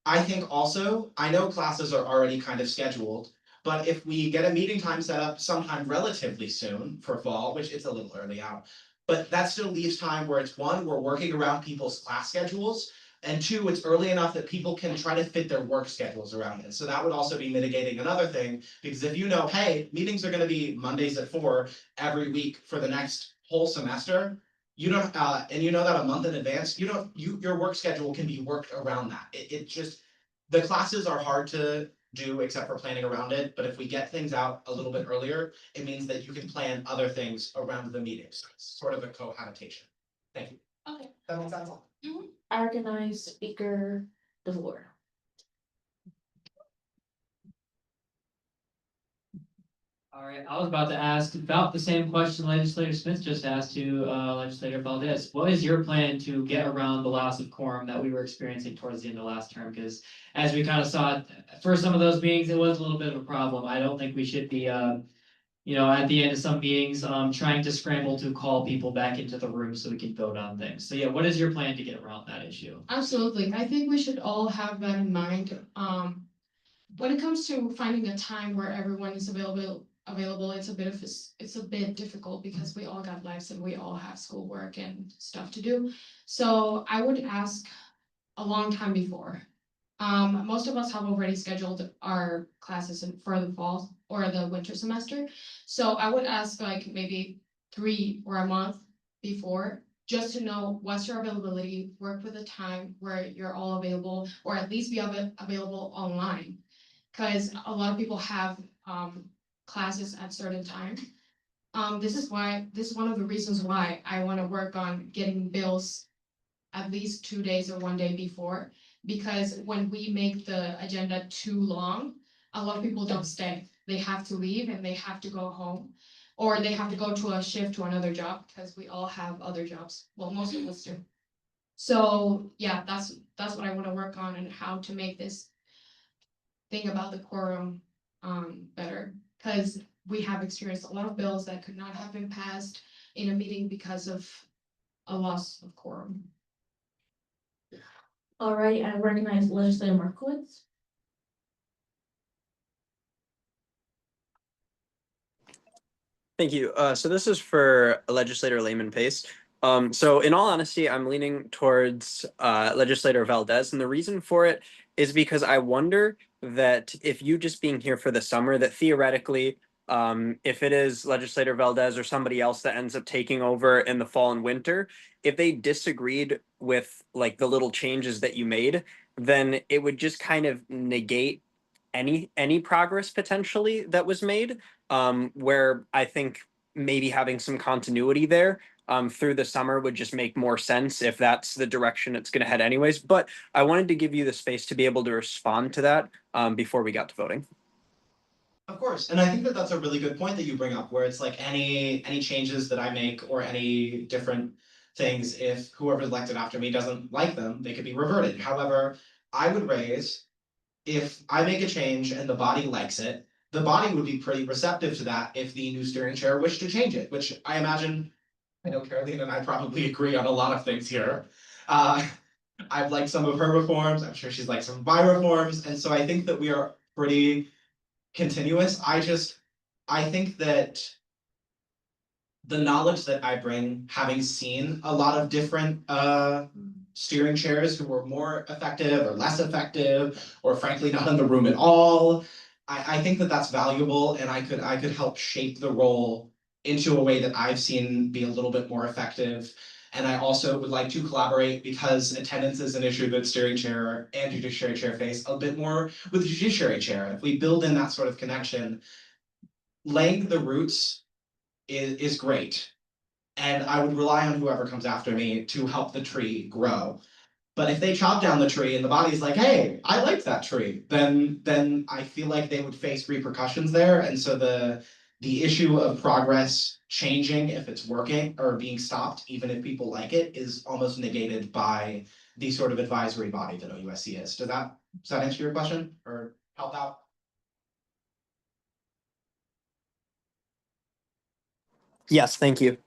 I think also, I know classes are already kind of scheduled, but if we get a meeting time set up sometime relatively soon for fall, which it's a little early out, but that still leaves time where it's one, we're working around people's class schedules, and two, it's early enough that people can try to fit their work schedules around it. So that would also be mitigating another thing, because if you know, hey, meetings are gonna be Mondays at 4 every week for the next whole semester, you don't, and you know that a month in advance, your work schedule can be worked around that. It just, the classes are hard to do except for planning around it, but if we get things out a little bit earlier, it means that you can plan other things around the meetings. So it's sort of a cohabitation. Thank you. Okay. That makes sense. I recognize Speaker DeVore. All right, I was about to ask about the same question Legislator Smith just asked to Legislator Valdez. What is your plan to get around the loss of quorum that we were experiencing towards the end of last term? Because as we kind of saw for some of those meetings, it was a little bit of a problem. I don't think we should be at the end of some meetings, trying to scramble to call people back into the room so we can vote on things. So yeah, what is your plan to get around that issue? Absolutely. I think we should all have that in mind. When it comes to finding a time where everyone is available, it's a bit difficult because we all got lives and we all have schoolwork and stuff to do. So I would ask a long time before. Most of us have already scheduled our classes for the fall or the winter semester. So I would ask like maybe 3 or a month before, just to know what's your availability, work with a time where you're all available, or at least be available online. Because a lot of people have classes at certain times. This is one of the reasons why I want to work on getting bills at least 2 days or 1 day before, because when we make the agenda too long, a lot of people don't stay. They have to leave and they have to go home, or they have to go to a shift to another job, because we all have other jobs. Well, most of us do. So yeah, that's what I want to work on, and how to make this thing about the quorum better, because we have experienced a lot of bills that could not have been passed in a meeting because of a loss of quorum. Alrighty, I recognize Legislator Markowitz. Thank you. So this is for Legislator Lehman Pace. So in all honesty, I'm leaning towards Legislator Valdez, and the reason for it is because I wonder that if you just being here for the summer, that theoretically, if it is Legislator Valdez or somebody else that ends up taking over in the fall and winter, if they disagreed with like the little changes that you made, then it would just kind of negate any progress potentially that was made. Where I think maybe having some continuity there through the summer would just make more sense if that's the direction it's going to head anyways. But I wanted to give you the space to be able to respond to that before we got to voting. Of course, and I think that that's a really good point that you bring up, where it's like any changes that I make or any different things, if whoever's elected after me doesn't like them, they could be reverted. However, I would raise, if I make a change and the body likes it, the body would be pretty receptive to that if the new steering chair wished to change it, which I imagine, I know Caroline and I probably agree on a lot of things here. I've liked some of her reforms, I'm sure she's liked some of my reforms, and so I think that we are pretty continuous. I think that the knowledge that I bring, having seen a lot of different steering chairs who were more effective or less effective, or frankly not in the room at all, I think that that's valuable, and I could help shape the role into a way that I've seen be a little bit more effective. And I also would like to collaborate, because attendance is an issue that steering chair and judiciary chair face a bit more with the judiciary chair. If we build in that sort of connection, laying the roots is great. And I would rely on whoever comes after me to help the tree grow. But if they chop down the tree and the body's like, hey, I liked that tree, then I feel like they would face repercussions there. And so the issue of progress changing, if it's working or being stopped, even if people like it, is almost negated by the sort of advisory body that OUSC is. Does that answer your question or help out? Yes, thank you.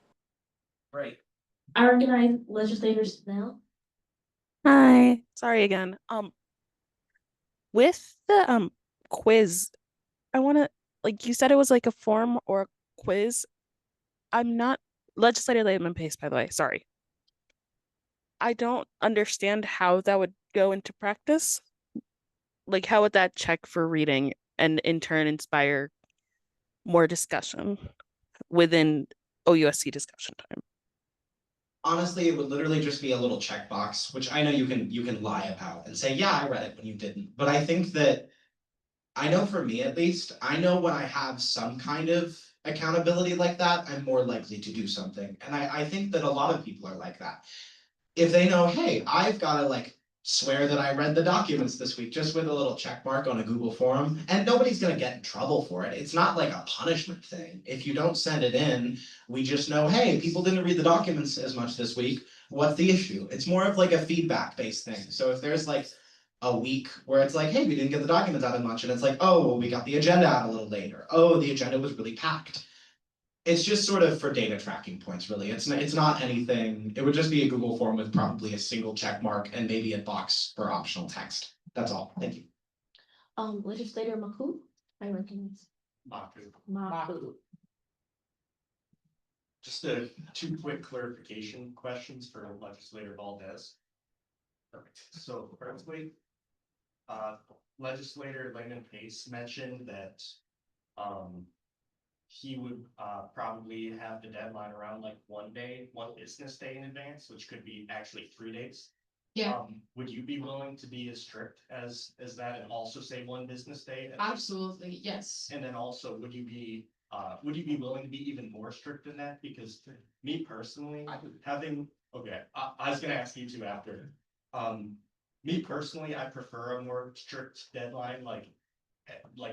Great. I recognize Legislator Snell. Hi, sorry again. With the quiz, I want to, like you said, it was like a form or a quiz. I'm not Legislator Layman Pace, by the way. Sorry. I don't understand how that would go into practice. Like, how would that check for reading and in turn inspire more discussion within OUSC discussion time? Honestly, it would literally just be a little checkbox, which I know you can lie about and say, yeah, I read it when you didn't. But I think that, I know for me at least, I know when I have some kind of accountability like that, I'm more likely to do something. And I think that a lot of people are like that. If they know, hey, I've got to like swear that I read the documents this week just with a little check mark on a Google form, and nobody's going to get in trouble for it. It's not like a punishment thing. If you don't send it in, we just know, hey, people didn't read the documents as much this week. What's the issue? It's more of like a feedback based thing. So if there's like a week where it's like, hey, we didn't get the documents out as much, and it's like, oh, well, we got the agenda out a little later. Oh, the agenda was really packed. It's just sort of for data tracking points, really. It's not anything, it would just be a Google form with probably a single check mark and maybe a box for optional text. That's all. Thank you. Legislator Maku, I recognize. Maku. Just two quick clarification questions for Legislator Valdez. Perfect. So firstly, Legislator Lehman Pace mentioned that he would probably have the deadline around like one business day in advance, which could be actually 3 days. Yeah, Would you be willing to be as strict as that and also say 1 business day? absolutely, yes. And then also, would you be willing to be even more strict than that? Because me personally, I was gonna ask you two after. Me personally, I prefer a more strict deadline, like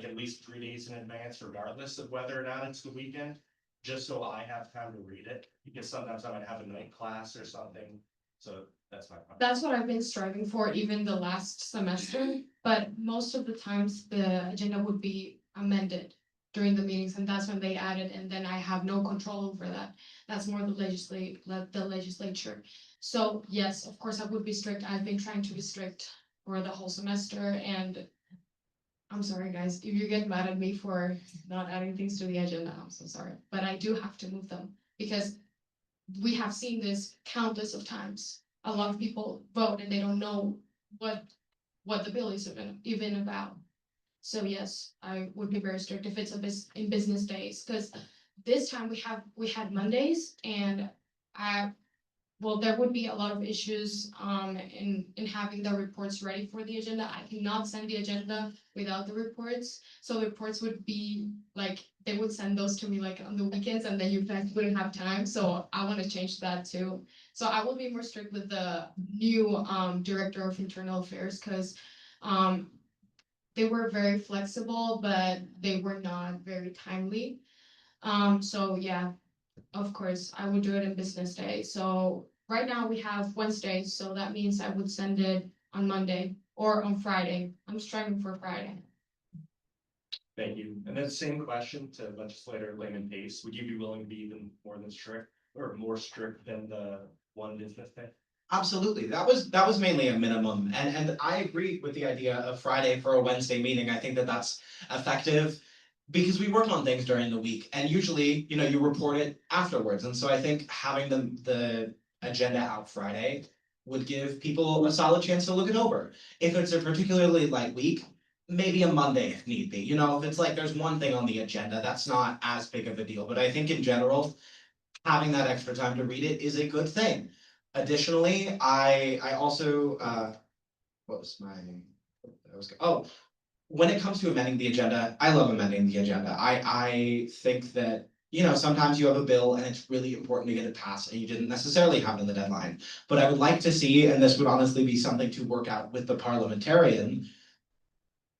at least 3 days in advance, regardless of whether or not it's the weekend, just so I have time to read it, because sometimes I might have a night class or something. So that's my point. That's what I've been striving for even the last semester, but most of the times the agenda would be amended during the meetings, and that's when they added, and then I have no control over that. That's more the legislature. So yes, of course I would be strict. I've been trying to be strict for the whole semester, and I'm sorry, guys, if you get mad at me for not adding things to the agenda, I'm so sorry, but I do have to move them because we have seen this countless of times. A lot of people vote and they don't know what the bill is even about. So yes, I would be very strict if it's in business days, because this time we had Mondays, and there would be a lot of issues in having the reports ready for the agenda. I cannot send the agenda without the reports. So the reports would be like, they would send those to me like on the weekends, and then you guys wouldn't have time. So I want to change that too. So I will be more strict with the new director of internal affairs, because they were very flexible, but they were not very timely. So yeah, of course, I would do it in business day. So right now we have Wednesday, so that means I would send it on Monday or on Friday. I'm striving for Friday. Thank you. And then same question to Legislator Lehman Pace. Would you be willing to be even more than strict or more strict than the 1 business day? Absolutely. That was mainly a minimum. And I agree with the idea of Friday for a Wednesday meeting. I think that that's effective because we work on things during the week, and usually, you report it afterwards. And so I think having the agenda out Friday would give people a solid chance to look it over. If it's a particularly light week, maybe a Monday if need be. If it's like there's one thing on the agenda, that's not as big of a deal. But I think in general, having that extra time to read it is a good thing. Additionally, I also when it comes to amending the agenda, I love amending the agenda. I think that sometimes you have a bill and it's really important to get it passed and you didn't necessarily have it in the deadline. But I would like to see, and this would honestly be something to work out with the parliamentarian,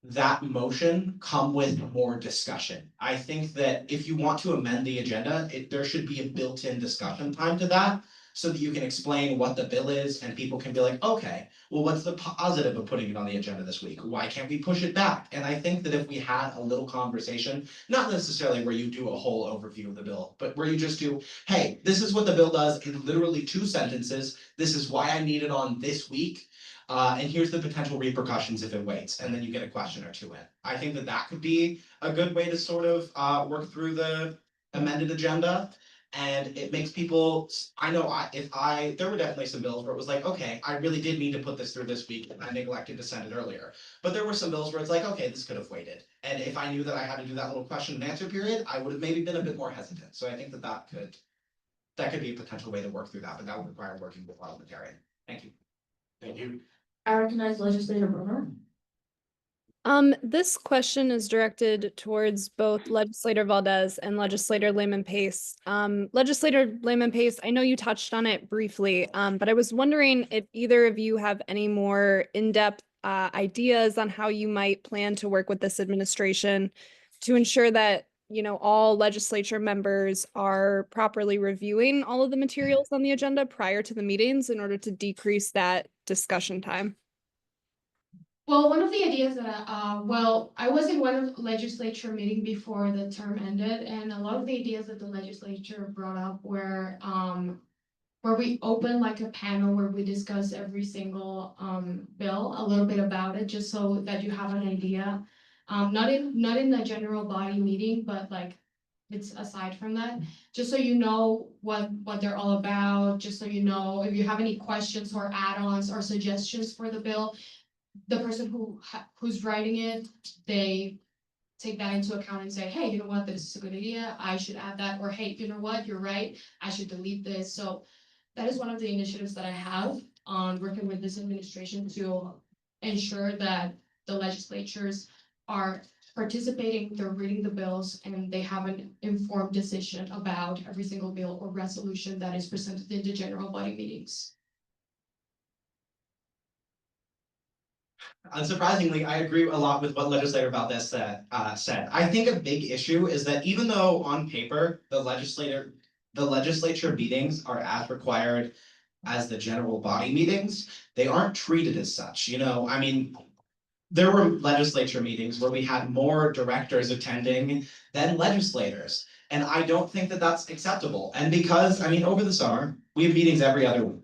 that motion come with more discussion. I think that if you want to amend the agenda, there should be a built-in discussion time to that, so that you can explain what the bill is and people can be like, okay, well, what's the positive of putting it on the agenda this week? Why can't we push it back? And I think that if we had a little conversation, not necessarily where you do a whole overview of the bill, but where you just do, hey, this is what the bill does in literally 2 sentences. This is why I need it on this week. And here's the potential repercussions if it waits, and then you get a question or two in. I think that could be a good way to sort of work through the amended agenda. And it makes people, I know there were definitely some bills where it was like, okay, I really did need to put this through this week and I neglected to send it earlier. But there were some bills where it's like, okay, this could have waited. And if I knew that I had to do that little question and answer period, I would have maybe been a bit more hesitant. So I think that could be a potential way to work through that, but that would require working with parliamentarian. Thank you. Thank you. I recognize Legislator Brunner. This question is directed towards both Legislator Valdez and Legislator Lehman Pace. Legislator Lehman Pace, I know you touched on it briefly, but I was wondering if either of you have any more in-depth ideas on how you might plan to work with this administration to ensure that, all legislature members are properly reviewing all of the materials on the agenda prior to the meetings in order to decrease that discussion time. Well, one of the ideas that, I was in one of the legislature meeting before the term ended, and a lot of the ideas that the legislature brought up were, where we open like a panel where we discuss every single, bill, a little bit about it, just so that you have an idea. Not in the general body meeting, but like, it's aside from that, just so you know what they're all about, just so you know if you have any questions or add-ons or suggestions for the bill. The person who's writing it, they take that into account and say, hey, you know what, this is a good idea, I should add that, or hey, you know what, you're right, I should delete this. So that is one of the initiatives that I have on working with this administration to ensure that the legislatures are participating, they're reading the bills, and they have an informed decision about every single bill or resolution that is presented in the general body meetings. Unsurprisingly, I agree a lot with what Legislator Valdez said. I think a big issue is that even though on paper the legislature meetings are as required as the general body meetings, they aren't treated as such. You know, I mean, there were legislature meetings where we had more directors attending than legislators, and I don't think that that's acceptable. And because, I mean, over the summer, we have meetings every other week.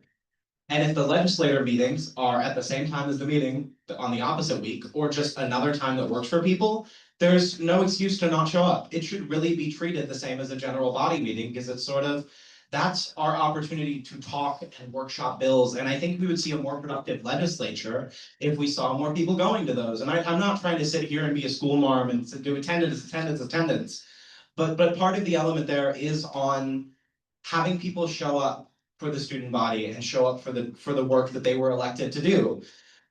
And if the legislator meetings are at the same time as the meeting on the opposite week, or just another time that works for people, there's no excuse to not show up. It should really be treated the same as a general body meeting, because it's sort of, that's our opportunity to talk and workshop bills. And I think we would see a more productive legislature if we saw more people going to those. And I'm not trying to sit here and be a school marm and do attendance. But part of the element there is on having people show up for the student body and show up for the work that they were elected to do.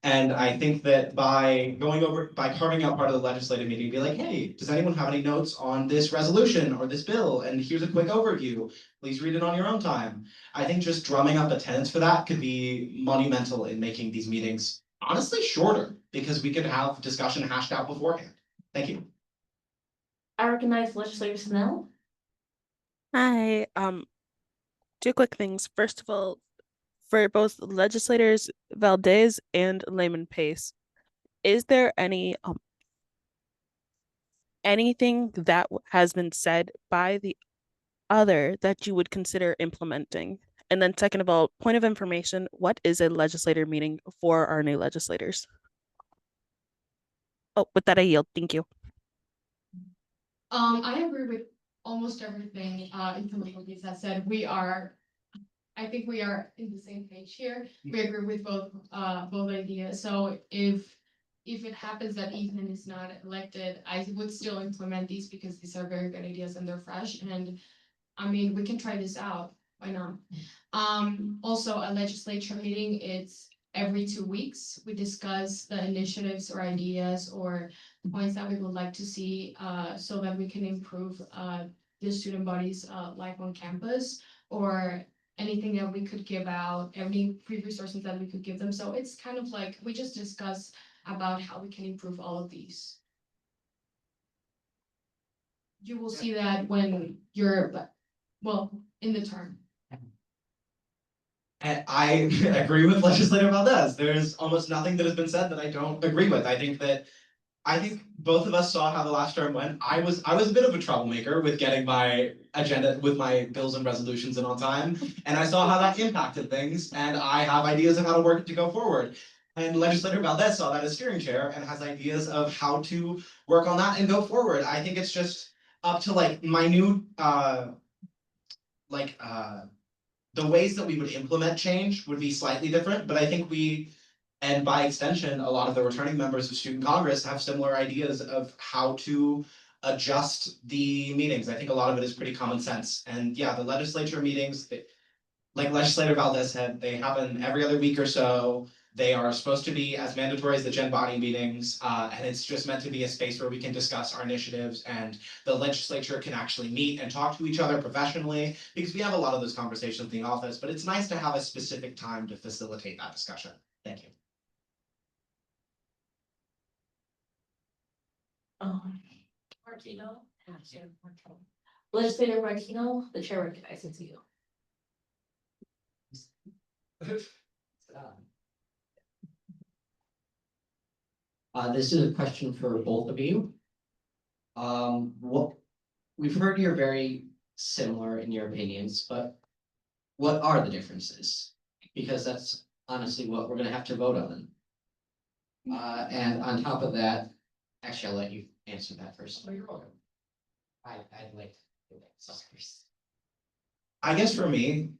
And I think that by carving out part of the legislative meeting, be like, hey, does anyone have any notes on this resolution or this bill? And here's a quick overview. Please read it on your own time. I think just drumming up attendance for that could be monumental in making these meetings honestly shorter, because we could have discussion hashed out beforehand. Thank you. I recognize Legislator Snell. Hi, two quick things. First of all, for both legislators Valdez and Layman Pace, is there anything that has been said by the other that you would consider implementing? And then second of all, point of information, what is a legislator meeting for our new legislators? Oh, with that I yield. Thank you. I agree with almost everything in Camille's that said. I think we are in the same page here. We agree with both ideas. So if it happens that Ethan is not elected, I would still implement these because these are very good ideas and they're fresh. And I mean, we can try this out. Why not? Also, a legislature meeting, it's every 2 weeks. We discuss the initiatives or ideas or points that we would like to see so that we can improve the student body's life on campus, or anything that we could give out, any free resources that we could give them. So it's kind of like we just discuss about how we can improve all of these. You will see that when you're, well, in the term. And I agree with Legislator Valdez. There's almost nothing that has been said that I don't agree with. I think both of us saw how the last term went. I was a bit of a troublemaker with getting my agenda with my bills and resolutions in on time, and I saw how that impacted things, and I have ideas of how to work it to go forward. And Legislator Valdez saw that as steering chair and has ideas of how to work on that and go forward. I think it's just up to like minute the ways that we would implement change would be slightly different, but I think we, and by extension, a lot of the returning members of Student Congress have similar ideas of how to adjust the meetings. I think a lot of it is pretty common sense. And yeah, the legislature meetings, like Legislator Valdez said, they happen every other week or so. They are supposed to be as mandatory as the Gen Body meetings, and it's just meant to be a space where we can discuss our initiatives and the legislature can actually meet and talk to each other professionally, because we have a lot of those conversations in the office, but it's nice to have a specific time to facilitate that discussion. Thank you. Martino. Legislator Martino, the chair recognizes you. This is a question for both of you. What, we've heard you're very similar in your opinions, but what are the differences? Because that's honestly what we're gonna have to vote on. And on top of that, actually, I'll let you answer that first. Oh, you're welcome. I'd like to. I guess for me,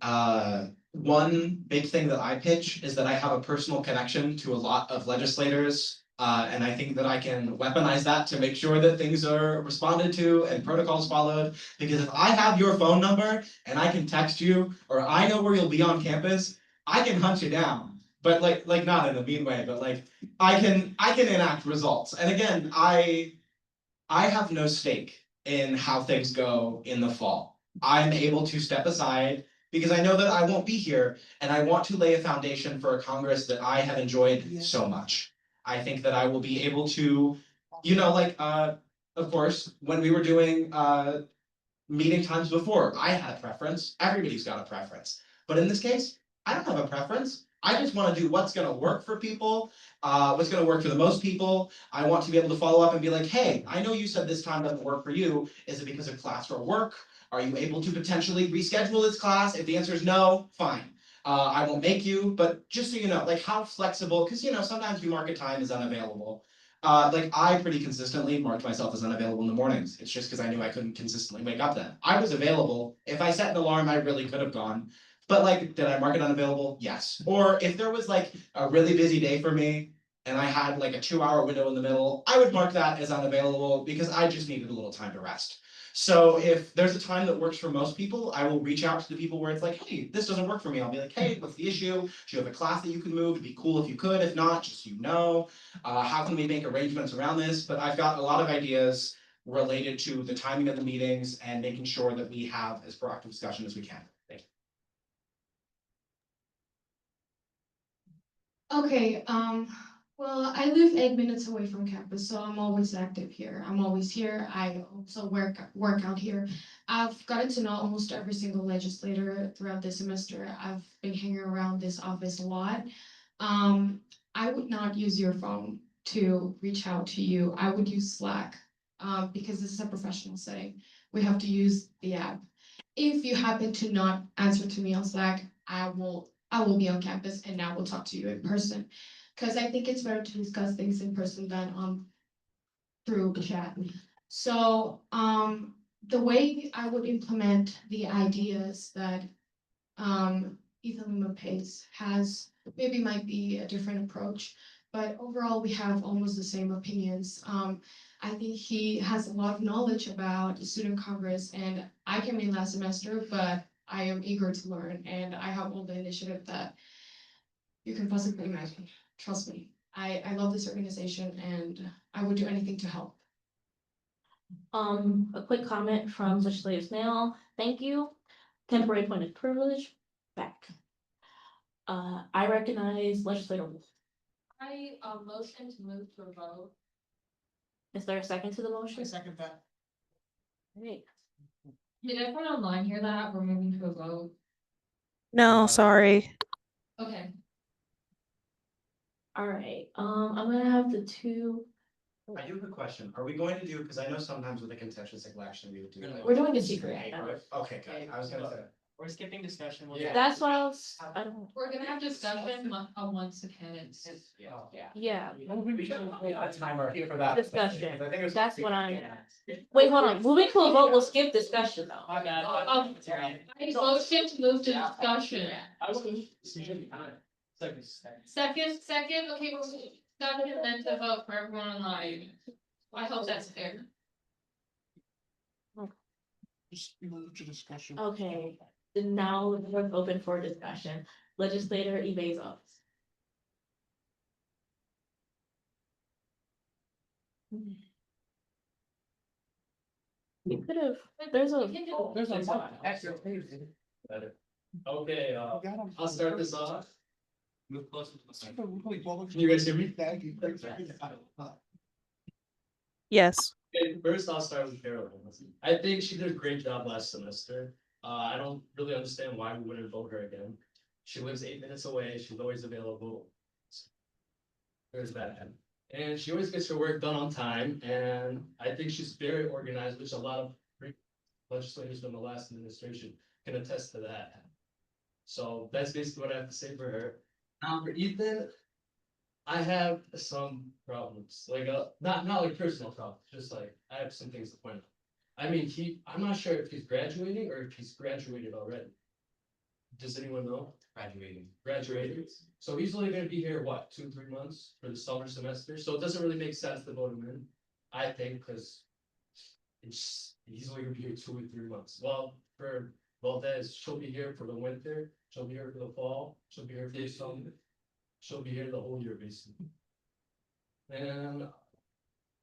one big thing that I pitch is that I have a personal connection to a lot of legislators. And I think that I can weaponize that to make sure that things are responded to and protocols followed. Because if I have your phone number and I can text you, or I know where you'll be on campus, I can hunt you down. But like not in a mean way, but like I can enact results. And again, I have no stake in how things go in the fall. I'm able to step aside because I know that I won't be here, and I want to lay a foundation for a Congress that I have enjoyed so much. I think that I will be able to, of course, when we were doing meeting times before, I had a preference. Everybody's got a preference. But in this case, I don't have a preference. I just want to do what's going to work for people, what's going to work for the most people. I want to be able to follow up and be like, hey, I know you said this time doesn't work for you. Is it because of class or work? Are you able to potentially reschedule this class? If the answer is no, fine. I won't make you, but just so you know, like how flexible, because sometimes you mark a time is unavailable. I pretty consistently marked myself as unavailable in the mornings. It's just because I knew I couldn't consistently wake up then. I was available. If I set an alarm, I really could have gone. But did I mark it unavailable? Yes. Or if there was a really busy day for me and I had a 2-hour window in the middle, I would mark that as unavailable because I just needed a little time to rest. So if there's a time that works for most people, I will reach out to the people where it's like, hey, this doesn't work for me. I'll be like, hey, what's the issue? Do you have a class that you can move? It'd be cool if you could. If not, just how can we make arrangements around this? But I've got a lot of ideas related to the timing of the meetings and making sure that we have as proactive discussion as we can. Thank you. Okay, well, I live 8 minutes away from campus, so I'm always active here. I'm always here. I also work out here. I've gotten to know almost every single legislator throughout the semester. I've been hanging around this office a lot. I would not use your phone to reach out to you. I would use Slack, because this is a professional setting. We have to use the app. If you happen to not answer to me on Slack, I will be on campus and I will talk to you in person. Because I think it's better to discuss things in person than through chat. So the way I would implement the ideas that Ethan Lima Pace has maybe might be a different approach, but overall we have almost the same opinions. I think he has a lot of knowledge about student congress, and I came in last semester, but I am eager to learn, and I have all the initiative that you can possibly imagine. Trust me, I love this organization, and I would do anything to help. A quick comment from legislative mail. Thank you. Temporary point of privilege. Back. I recognize legislator Wolf. I motion to move to a vote. Is there a second to the motion? I second that. Great. Did everyone online hear that? We're moving to a vote. No, sorry. Okay. All right. I'm gonna have the two. I do have a question. Are we going to do, because I know sometimes with a contentious election, we would do. We're doing a secret. Okay, good. I was gonna say. We're skipping discussion. Yeah. That's what I don't. We're gonna have discussion on once the candidates. Yeah. We should have a timer for that. Discussion. I think it was- That's what I'm. Wait, hold on. Moving to a vote, we'll skip discussion though. I motion to move to discussion. Second, okay, we're discussion and then to vote for everyone online. I hope that's fair. Just move to discussion. Okay, then now we're open for discussion. Legislator Ivezov. We could have, there's a. Okay, I'll start this off. Move closer to the mic. Can you guys hear me? Yes. Okay, first I'll start with Carolyn. I think she did a great job last semester. I don't really understand why we wouldn't vote her again. She lives 8 minutes away. She's always available. There's that. And she always gets her work done on time, and I think she's very organized, which a lot of legislators from the last administration can attest to that. So that's basically what I have to say for her. Now for Ethan, I have some problems, like not like personal problems, just like I have some things to point out. I mean, I'm not sure if he's graduating or if he's graduated already. Does anyone know? Graduating. So he's only gonna be here, what, 2, 3 months for the summer semester? So it doesn't really make sense to vote him in, I think, because he's only gonna be here 2 or 3 months. Well, for Valdez, she'll be here for the winter, she'll be here for the fall, she'll be here for the summer. She'll be here the whole year, basically. And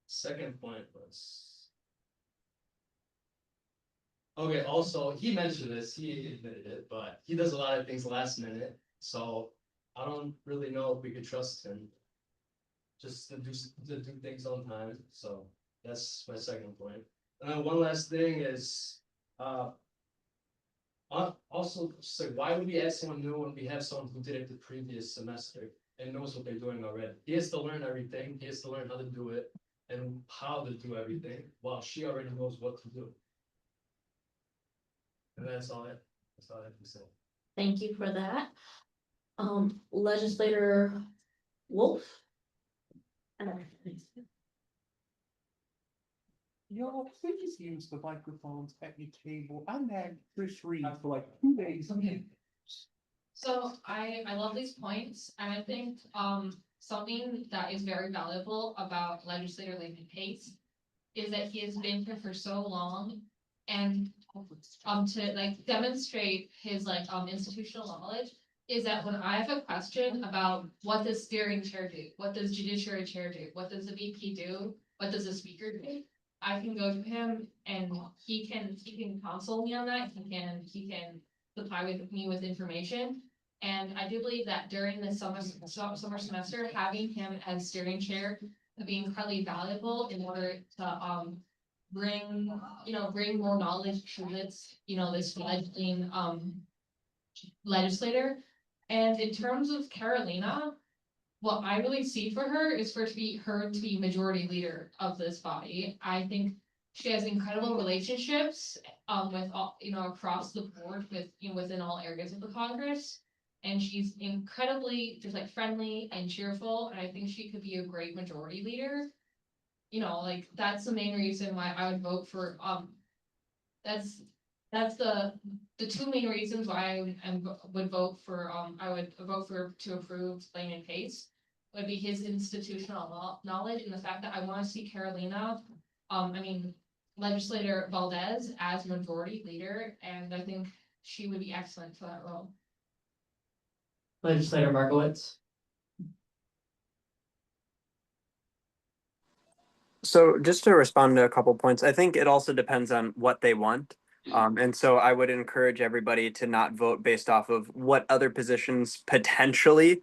second point was. Okay, also, he mentioned this, he admitted it, but he does a lot of things last minute, so I don't really know if we could trust him. Just to do things on time, so that's my second point. And then one last thing is, also, just like, why would we add someone new when we have someone who did it the previous semester and knows what they're doing already? He has to learn everything, he has to learn how to do it and how to do everything, while she already knows what to do. And that's all I have to say. Thank you for that. Legislator Wolf? Y'all, please use the microphones at your table. I nagged Chris Reed for like 2 days. So I love these points, and I think something that is very valuable about legislator Latham Pace is that he has been here for so long, and to like demonstrate his like institutional knowledge is that when I have a question about what does steering chair do, what does judiciary chair do, what does the VP do, what does the speaker do, I can go to him and he can console me on that. He can supply with me with information. And I do believe that during the summer semester, having him as steering chair would be incredibly valuable in order to bring more knowledge to this fledgling legislator. And in terms of Carolina, what I really see for her is for her to be majority leader of this body. I think she has incredible relationships with all, across the board within all areas of the Congress. And she's incredibly just like friendly and cheerful. And I think she could be a great majority leader. Like that's the main reason why I would vote for that's the two main reasons why would vote for I would vote for to approve Layman Pace would be his institutional knowledge and the fact that I want to see Carolina, legislator Valdez as majority leader, and I think she would be excellent for that role. Legislator Markowitz. So just to respond to a couple points, I think it also depends on what they want. And so I would encourage everybody to not vote based off of what other positions potentially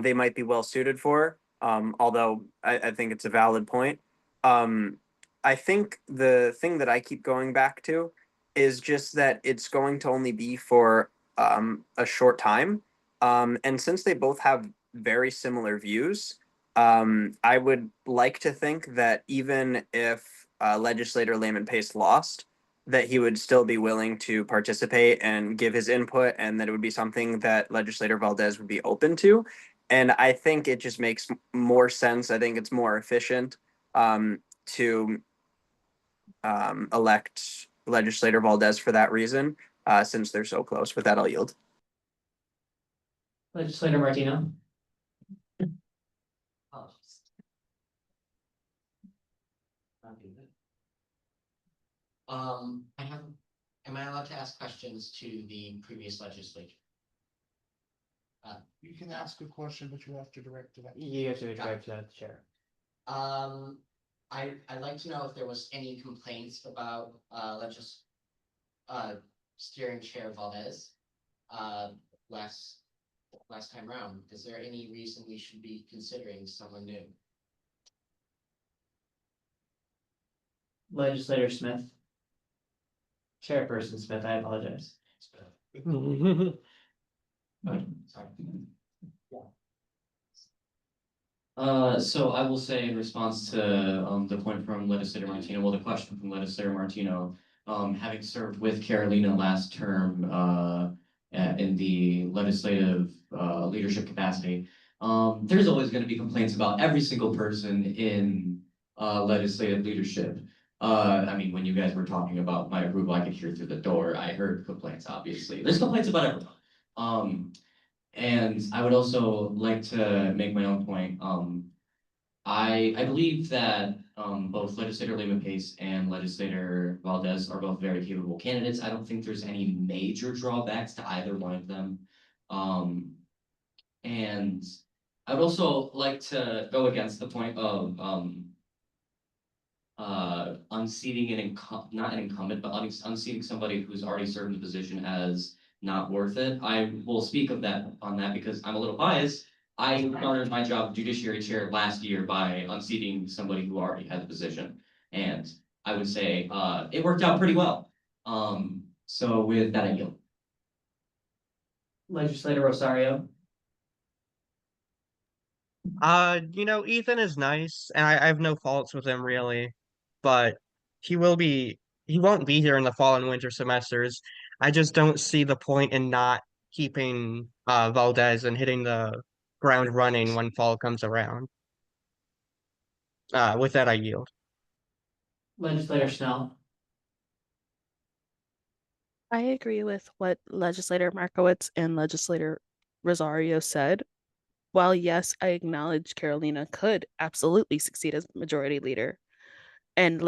they might be well suited for. Although I think it's a valid point. I think the thing that I keep going back to is just that it's going to only be for a short time. And since they both have very similar views, I would like to think that even if legislator Layman Pace lost, that he would still be willing to participate and give his input, and that it would be something that legislator Valdez would be open to. And I think it just makes more sense. I think it's more efficient to elect legislator Valdez for that reason, since they're so close. With that, I'll yield. Legislator Martino. Am I allowed to ask questions to the previous legislature? You can ask a question, but you have to direct it. You have to direct that chair. I'd like to know if there was any complaints about steering chair Valdez last time around. Is there any reason we should be considering someone new? Legislator Smith. Chairperson Smith, I apologize. Sorry. So I will say in response to the point from Legislator Martino, well, the question from Legislator Martino, having served with Carolina last term in the legislative leadership capacity, there's always going to be complaints about every single person in legislative leadership. I mean, when you guys were talking about my approval, I could hear through the door. I heard complaints, obviously. There's complaints about everyone. And I would also like to make my own point. I believe that both Legislator Lehman Pace and Legislator Valdez are both very capable candidates. I don't think there's any major drawbacks to either one of them. And I would also like to go against the point of unseating not an incumbent, but unseating somebody who's already served in the position as not worth it. I will speak of that on that because I'm a little biased. I garnered my job of judiciary chair last year by unseating somebody who already had the position. And I would say it worked out pretty well. So with that, I yield. Legislator Rosario. Ethan is nice, and I have no faults with him really, but he won't be here in the fall and winter semesters. I just don't see the point in not keeping Valdez and hitting the ground running when fall comes around. With that, I yield. Legislator Snell. I agree with what Legislator Markowitz and Legislator Rosario said. While yes, I acknowledge Carolina could absolutely succeed as majority leader, and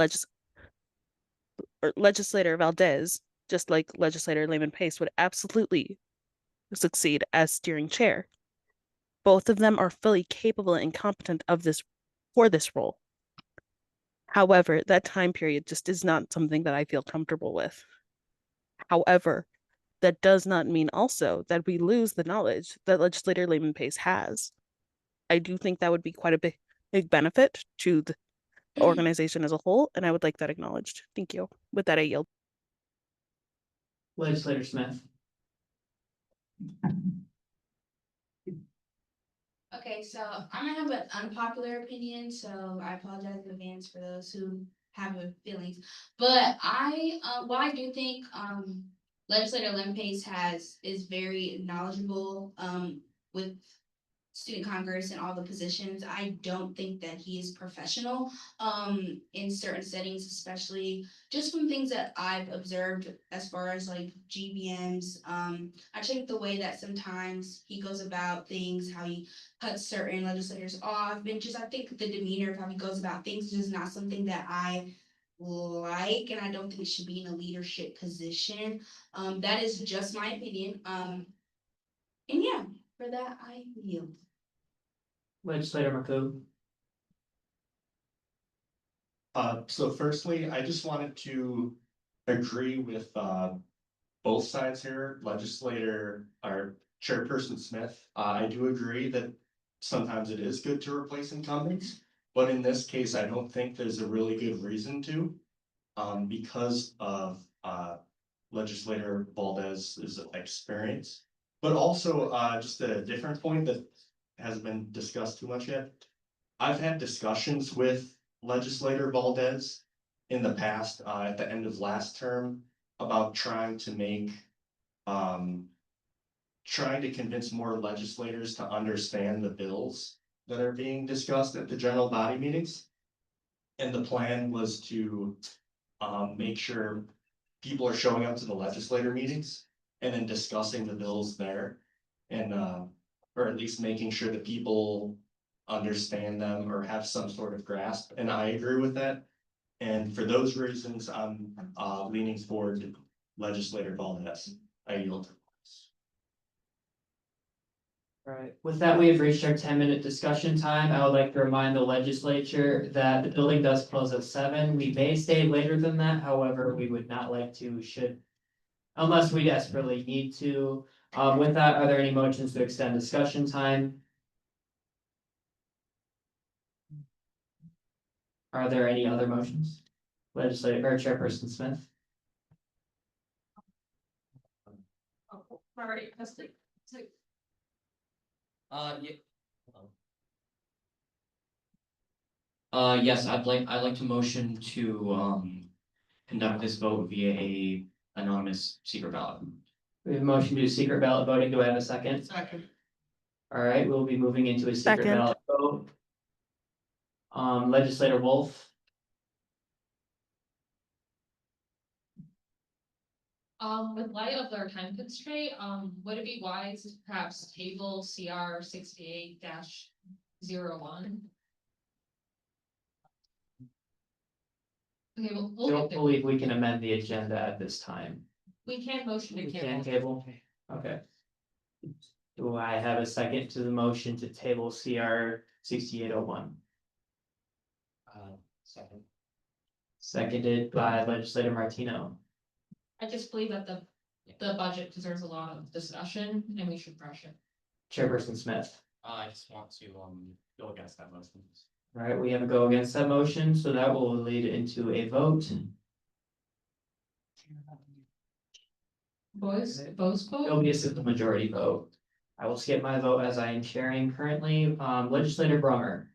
Legislator Valdez, just like Legislator Lehman Pace, would absolutely succeed as steering chair. Both of them are fully capable and competent for this role. However, that time period just is not something that I feel comfortable with. However, that does not mean also that we lose the knowledge that Legislator Lehman Pace has. I do think that would be quite a big benefit to the organization as a whole, and I would like that acknowledged. Thank you. With that, I yield. Legislator Smith. Okay, so I'm gonna have an unpopular opinion, so I apologize in advance for those who have feelings. But while I do think Legislator Lim Pace is very knowledgeable with student congress and all the positions, I don't think that he is professional in certain settings, especially just from things that I've observed as far as like GBMs. I think the way that sometimes he goes about things, how he cuts certain legislators off, and just I think the demeanor of how he goes about things is just not something that I like, and I don't think it should be in a leadership position. That is just my opinion. And yeah, for that I yield. Legislator McCoo. So firstly, I just wanted to agree with both sides here, legislator or Chairperson Smith. I do agree that sometimes it is good to replace incumbents, but in this case, I don't think there's a really good reason to, because of legislator Valdez's experience. But also, just a different point that hasn't been discussed too much yet. I've had discussions with legislator Valdez in the past, at the end of last term, about trying to convince more legislators to understand the bills that are being discussed at the general body meetings. And the plan was to make sure people are showing up to the legislator meetings and then discussing the bills there. And or at least making sure that people understand them or have some sort of grasp. And I agree with that. And for those reasons, I'm leaning toward legislator Valdez. I yield. All right, with that, we have reached our 10-minute discussion time. I would like to remind the legislature that the building does close at 7. We may stay later than that, however, we would not like to, unless we desperately need to. With that, are there any motions to extend discussion time? Are there any other motions? Legislator or Chairperson Smith? All right, that's Yeah. Yes, I'd like to motion to, conduct this vote via a anonymous secret ballot. We have a motion to do secret ballot voting. Do I have a second? Second. All right, we'll be moving into a secret Second. ballot vote. Legislator Wolf, With light of our time constraint, would it be wise to perhaps table CR 68-01? Okay, we'll don't get there. believe we can amend the agenda at this time. We can motion to We table. can table, okay. Do I have a second to the motion to table CR 6801? Second. Seconded by legislator Martino. I just believe that the budget deserves a lot of discussion and we should brush it. Chairperson Smith. I just want to, go against that motion. All right, we have a go against that motion, so that will lead into a vote. Voice It'll vote? be a simple majority vote. I will skip my vote as I am chairing currently. Legislator Brummer.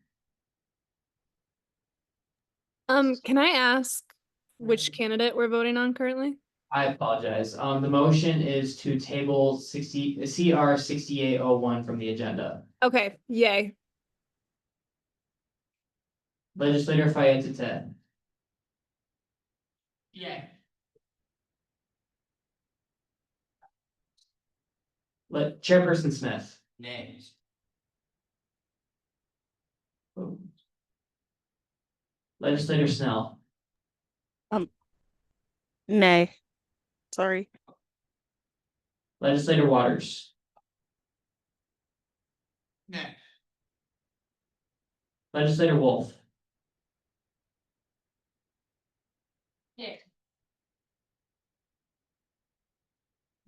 Can I ask which candidate we're voting on currently? I apologize. The motion is to table CR 6801 from the agenda. Okay, yay. Legislator Fayette. Yeah. Chairperson Smith. Nay. Legislator Snell. Nay. Sorry. Legislator Waters. Nay. Legislator Wolf. Yeah.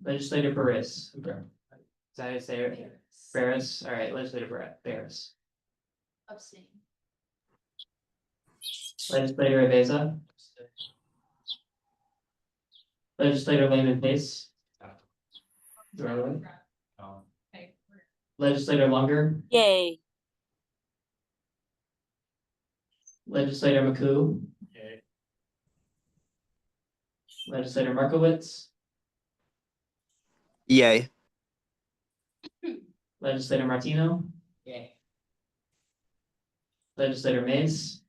Legislator Barris. Did I say it? Barris? All right, Legislator Barris. Abstain. Legislator Aveza. Legislator Lehman Pace. Legislator Lunger. Yay. Legislator McCoo. Yay. Legislator Markowitz. Yay. Legislator Martino. Yay. Legislator Mays.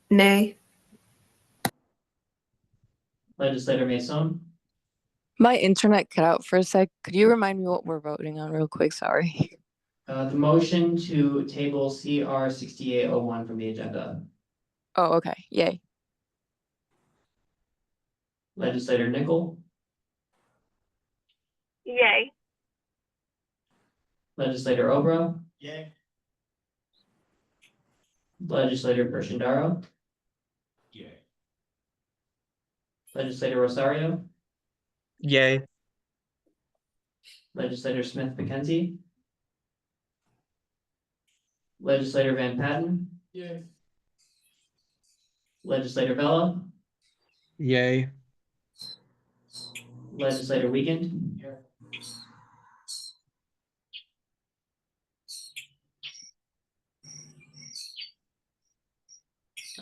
Nay. Legislator Mason. My internet cut out for a sec. Could you remind me what we're voting on real quick? Sorry. The motion to table CR 6801 from the agenda. Oh, okay. Yay. Legislator Nickel. Yay. Legislator Obra. Yay. Legislator Pershandaro. Yay. Legislator Rosario. Yay. Legislator Smith McKenzie. Legislator Van Patten. Yay. Legislator Bella. Yay. Legislator Wiegand.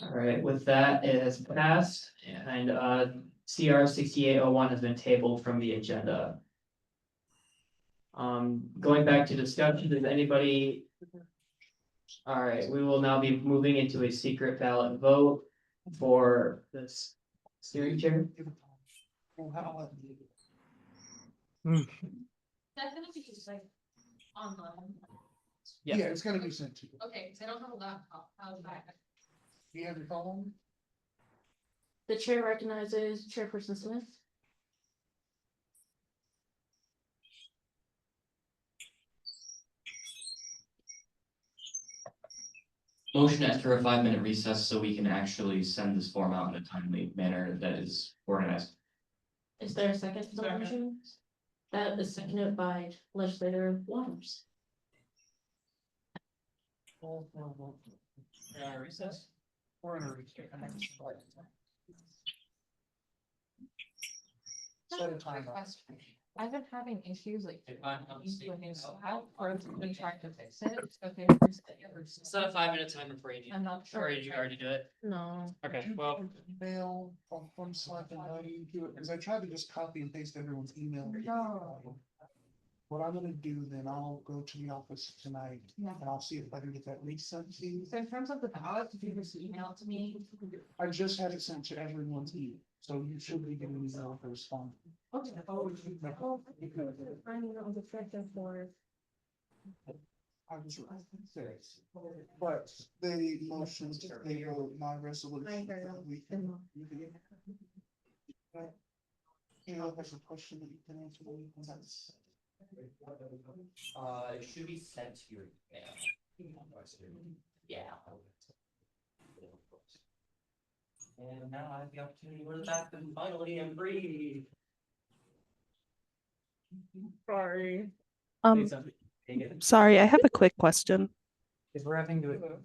All right, with that, it has passed and CR 6801 has been tabled from the agenda. Going back to discussion, does anybody? All right, we will now be moving into a secret ballot vote for this steering chair. That's gonna be just like online. Yeah, it's gonna be sent to you. Okay, because I don't have a laptop. How's that? Do you have your phone? The chair recognizes Chairperson Smith. Motion to enter a 5-minute recess so we can actually send this form out in a timely manner that is organized. Is there a second to the Second. motion? That is seconded by Legislator Waters. Recess. We're in a recess. Set a timer. I've been having issues like with his style, or I've been trying to fix it. Okay. Set a 5 minute timer for you. I'm not Or sure. did you already do it? No. Okay, well, Email from Slack and how do you do it? Because I tried to just copy and paste everyone's email. No. What I'm gonna do then, I'll go to the office tonight and I'll see if I can get that resent to you. So in terms of the ballot, if you just email it to me. I just had it sent to everyone's email, so you should be getting an email to respond. Okay. I mean, it was a second for. I was right. But they motioned, they wrote my resolution. You know, there's a question that you can answer. That's. It should be sent to your email. Yeah. And now I have the opportunity to go to the bathroom. Finally, I'm free. Sorry. Please don't Sorry, I have a quick question. If we're having to.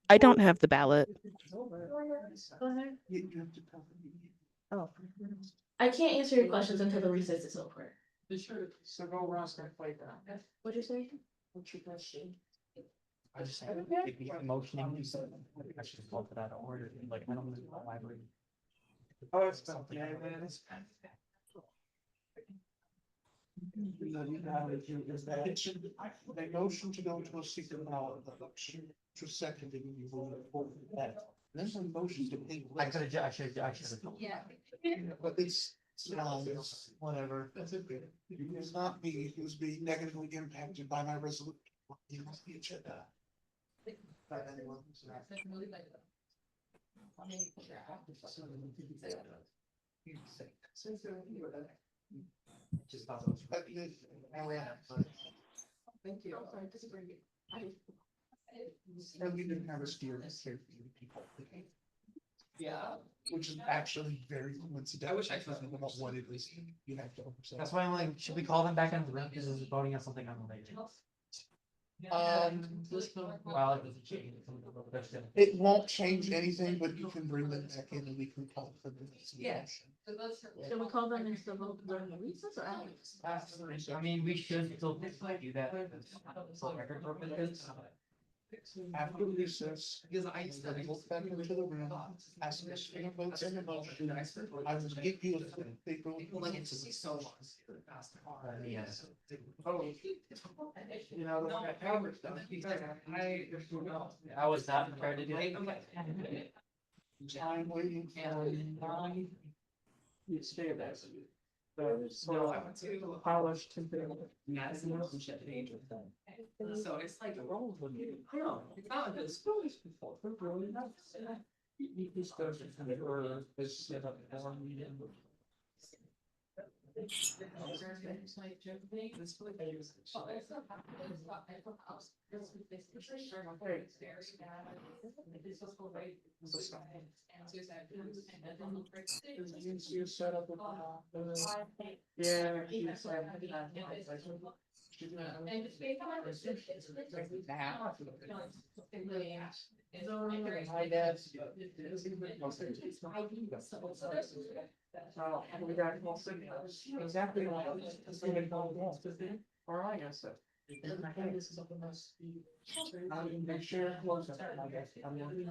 I don't have the ballot. Go ahead. Oh. I can't answer your questions until the recess is over. So go around and play that. What'd you say? What's your question? I just said, if you motioning, you said, I should have called for that order, like, I don't know the library. Oh, it's something, yeah, man, it's. They motion to go to a secret ballot, to second it, you will that. Then some motion to pay. I should have. Yeah. But it's whatever. That's okay. It's not me who's being negatively impacted by my resolution. You must be a check. By anyone who's not. Just thought it was. Thank you. I'm sorry, disagree. And we didn't have a steer here for you people. Yeah. Which is actually very coincidental. I wish I could. About what it is you have to oversee. That's why I'm like, should we call them back into the room, because it's voting on something unrelated? Well, it doesn't change. it won't change anything, but you can bring them back in and we can call for the next Yes. motion. Should we call them into the vote during the recess or after? I mean, we should still do that. For record purposes. After recess, because I go back into the room, ask us for the votes and the motion. I will give you a paper. People like it to see so long. Yes. Oh, you know, I was not prepared to do it. I'm waiting for. You stay there. The soil polished to be. So it's like a roll with you. No, it's not this. This goes for this set up for me. You set up yeah. My dad's. We got exactly like. Or I guess so. Make sure it close up, I guess. I'm looking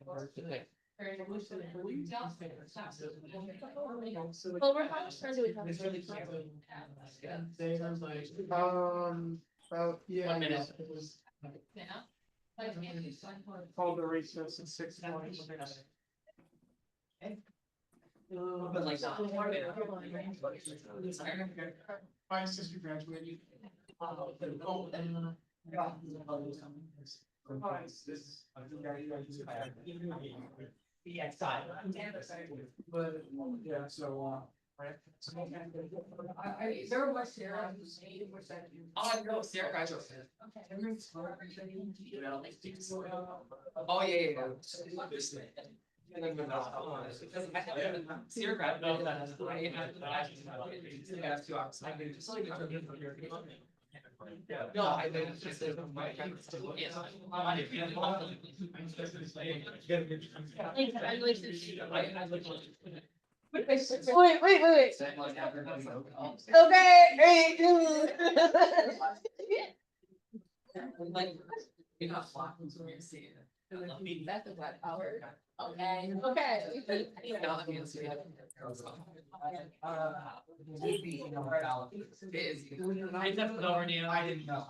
for today. Well, how much time do we have? About, yeah. 1 minute. Call the recess in 6 months. But like that. My sister graduated. Yeah, side. But, yeah, so, right. There was Sarah. Oh, no, Sarah graduated. Oh, yeah. Sarah graduated. I have 2 hours. No, I didn't. Just my yes. Wait. Okay, You're not flocking to see it. That's a black power. Okay. I definitely already know. I didn't know.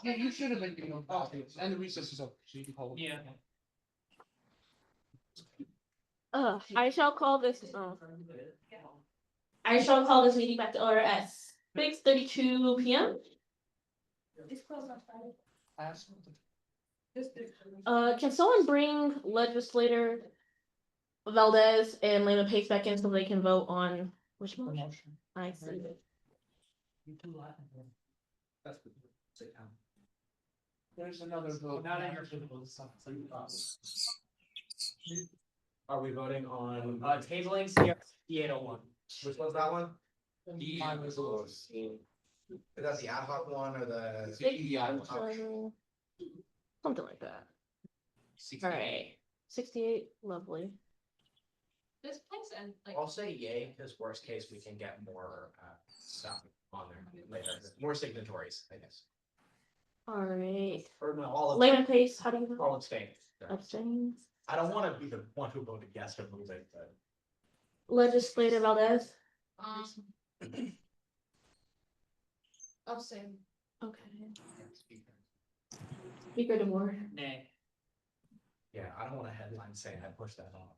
Yeah, you should have been doing and the recess is over, so you can hold. Yeah. I shall call this. I shall call this meeting back to order at 6:32 p.m. Can someone bring legislator Valdez and Lehman Pace back in so they can vote on which motion? I see. There's another vote. Are we voting on? Tabling CRC 801. Which one's that one? Mine was a little. Is that the ad hoc one or the? Something like that. All right, 68, lovely. This place and like. I'll say yay, because worst case, we can get more stuff on there later, more signatories, I guess. All right. Or no, all of. Lehman Pace, how do you vote? All abstain. Abstain. I don't want to be the one who voted yes or moving, but. Legislator Valdez. Abstain. Okay. Speaker DeMore. Nay. Yeah, I don't want a headline saying I pushed that off.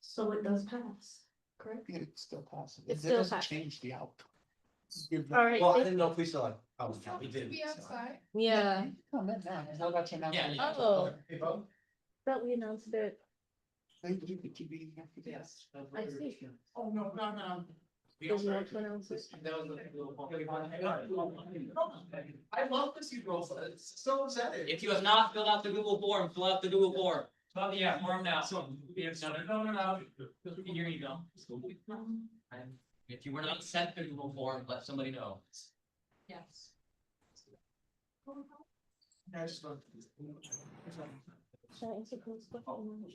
So it does pass, correct? Yeah, it's still possible. It's It still doesn't passing. change the outcome. All right. Well, I didn't know if we still like, oh, we did. Be outside. Yeah. Come in now. How about you now? Yeah. Oh, Hey, vote. thought we announced it. Thank you for keeping. Yes. I see. Oh, no. Did you want to announce it? I love this, you girls, it's so upsetting. If you have not filled out the Google form, fill out the Google form. Well, yeah, form now. No. In your email. And if you were not sent the Google form, let somebody know. Yes. Should I answer Cole's question?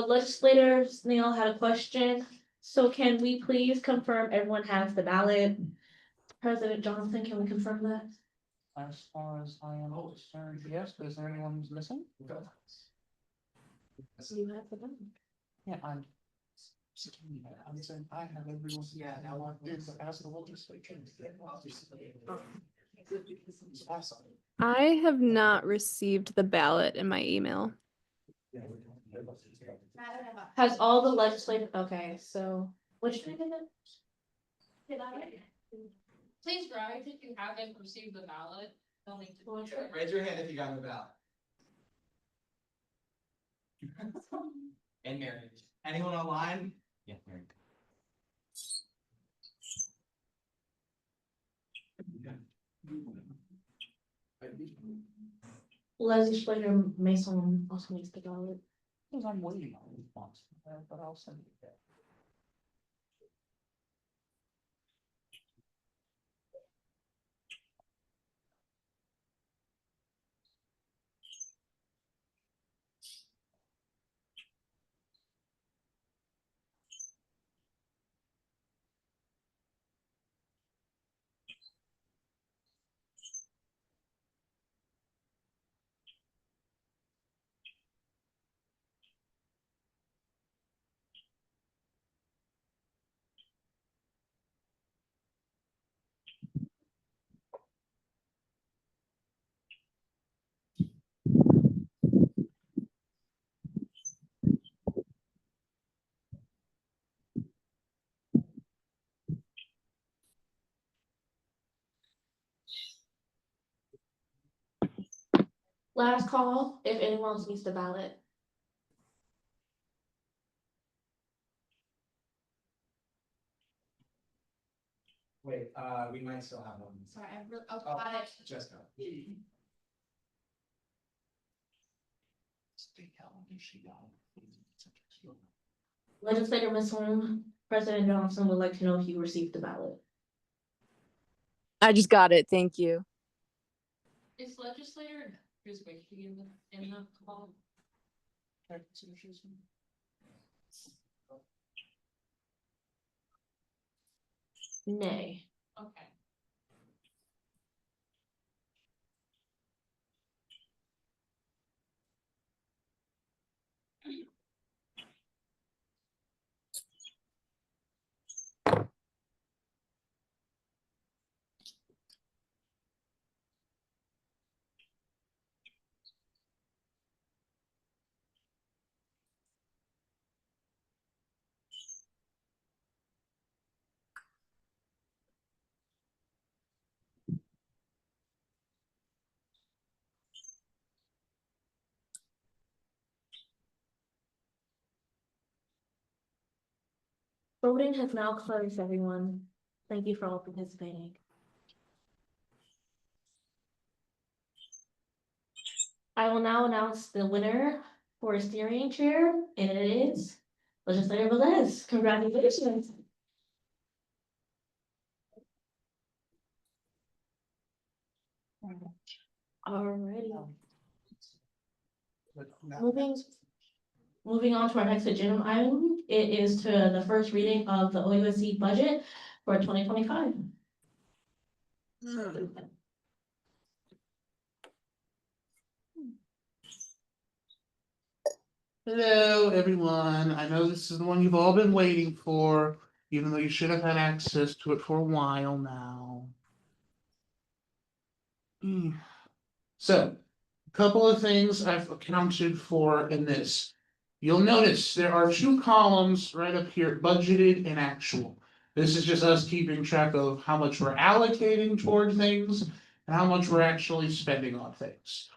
Legislator Snail had a question. So can we please confirm everyone has the ballot? President Johnson, can we confirm that? As far as I am concerned, yes, but is there anyone who's missing? You have the ballot. Yeah, I'm saying I have everyone. Yeah, now I'm doing the ask the legislature. Awesome. I have not received the ballot in my email. Has all the legislative, okay, so, which one is it? Please write if you haven't received the ballot. Don't need to. Raise your hand if you got the ballot. And Mary. Anyone online? Yeah, Mary. Legislator Mason also needs the ballot. Because I'm waiting on a response, but I'll send it back. Last call, if anyone else needs the ballot. Wait, we might still have one. Sorry, I really, got it. Jessica. Legislator Ms. Holm, President Johnson would like to know if you received the ballot. I just got it. Thank you. Is legislator just waiting in the call? Nay. Okay. Voting has now closed, everyone. Thank you for all participating. I will now announce the winner for steering chair, and it is Legislator Velez. Congratulations. Alrighty. Moving on to our next agenda item, it is to the first reading of the OUSC budget for 2025. Hello, everyone. I know this is the one you've all been waiting for, even though you should have had access to it for a while now. So, a couple of things I've accounted for in this. You'll notice there are two columns right up here, budgeted and actual. This is just us keeping track of how much we're allocating toward things and how much we're actually spending on things.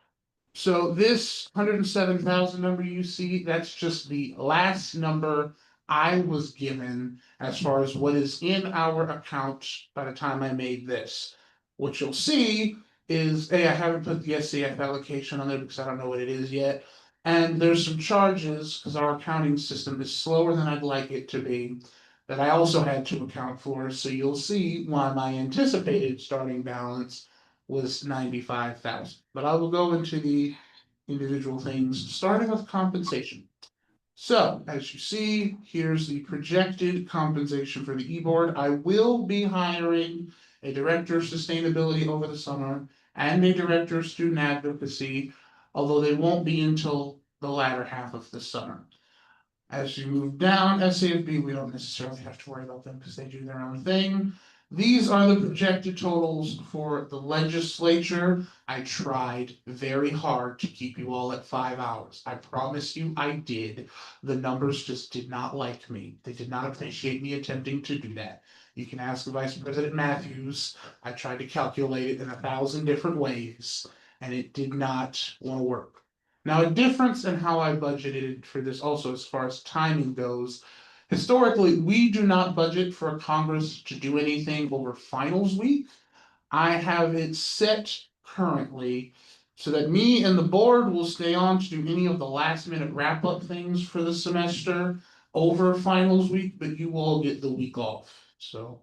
So this 107,000 number you see, that's just the last number I was given as far as what is in our account by the time I made this. What you'll see is, hey, I haven't put the SCF allocation on there because I don't know what it is yet. And there's some charges because our accounting system is slower than I'd like it to be that I also had to account for. So you'll see why my anticipated starting balance was 95,000. But I will go into the individual things, starting with compensation. So, as you see, here's the projected compensation for the e-board. I will be hiring a director of sustainability over the summer and a director of student advocacy, although they won't be until the latter half of the summer. As you move down, SAFB, we don't necessarily have to worry about them because they do their own thing. These are the projected totals for the legislature. I tried very hard to keep you all at 5 hours. I promise you I did. The numbers just did not like me. They did not appreciate me attempting to do that. You can ask Vice President Matthews. I tried to calculate it in 1,000 different ways, and it did not want to work. Now, a difference in how I budgeted for this also as far as timing goes, historically, we do not budget for Congress to do anything over finals week. I have it set currently so that me and the board will stay on to do any of the last minute wrap up things for the semester over finals week, but you all get the week off. So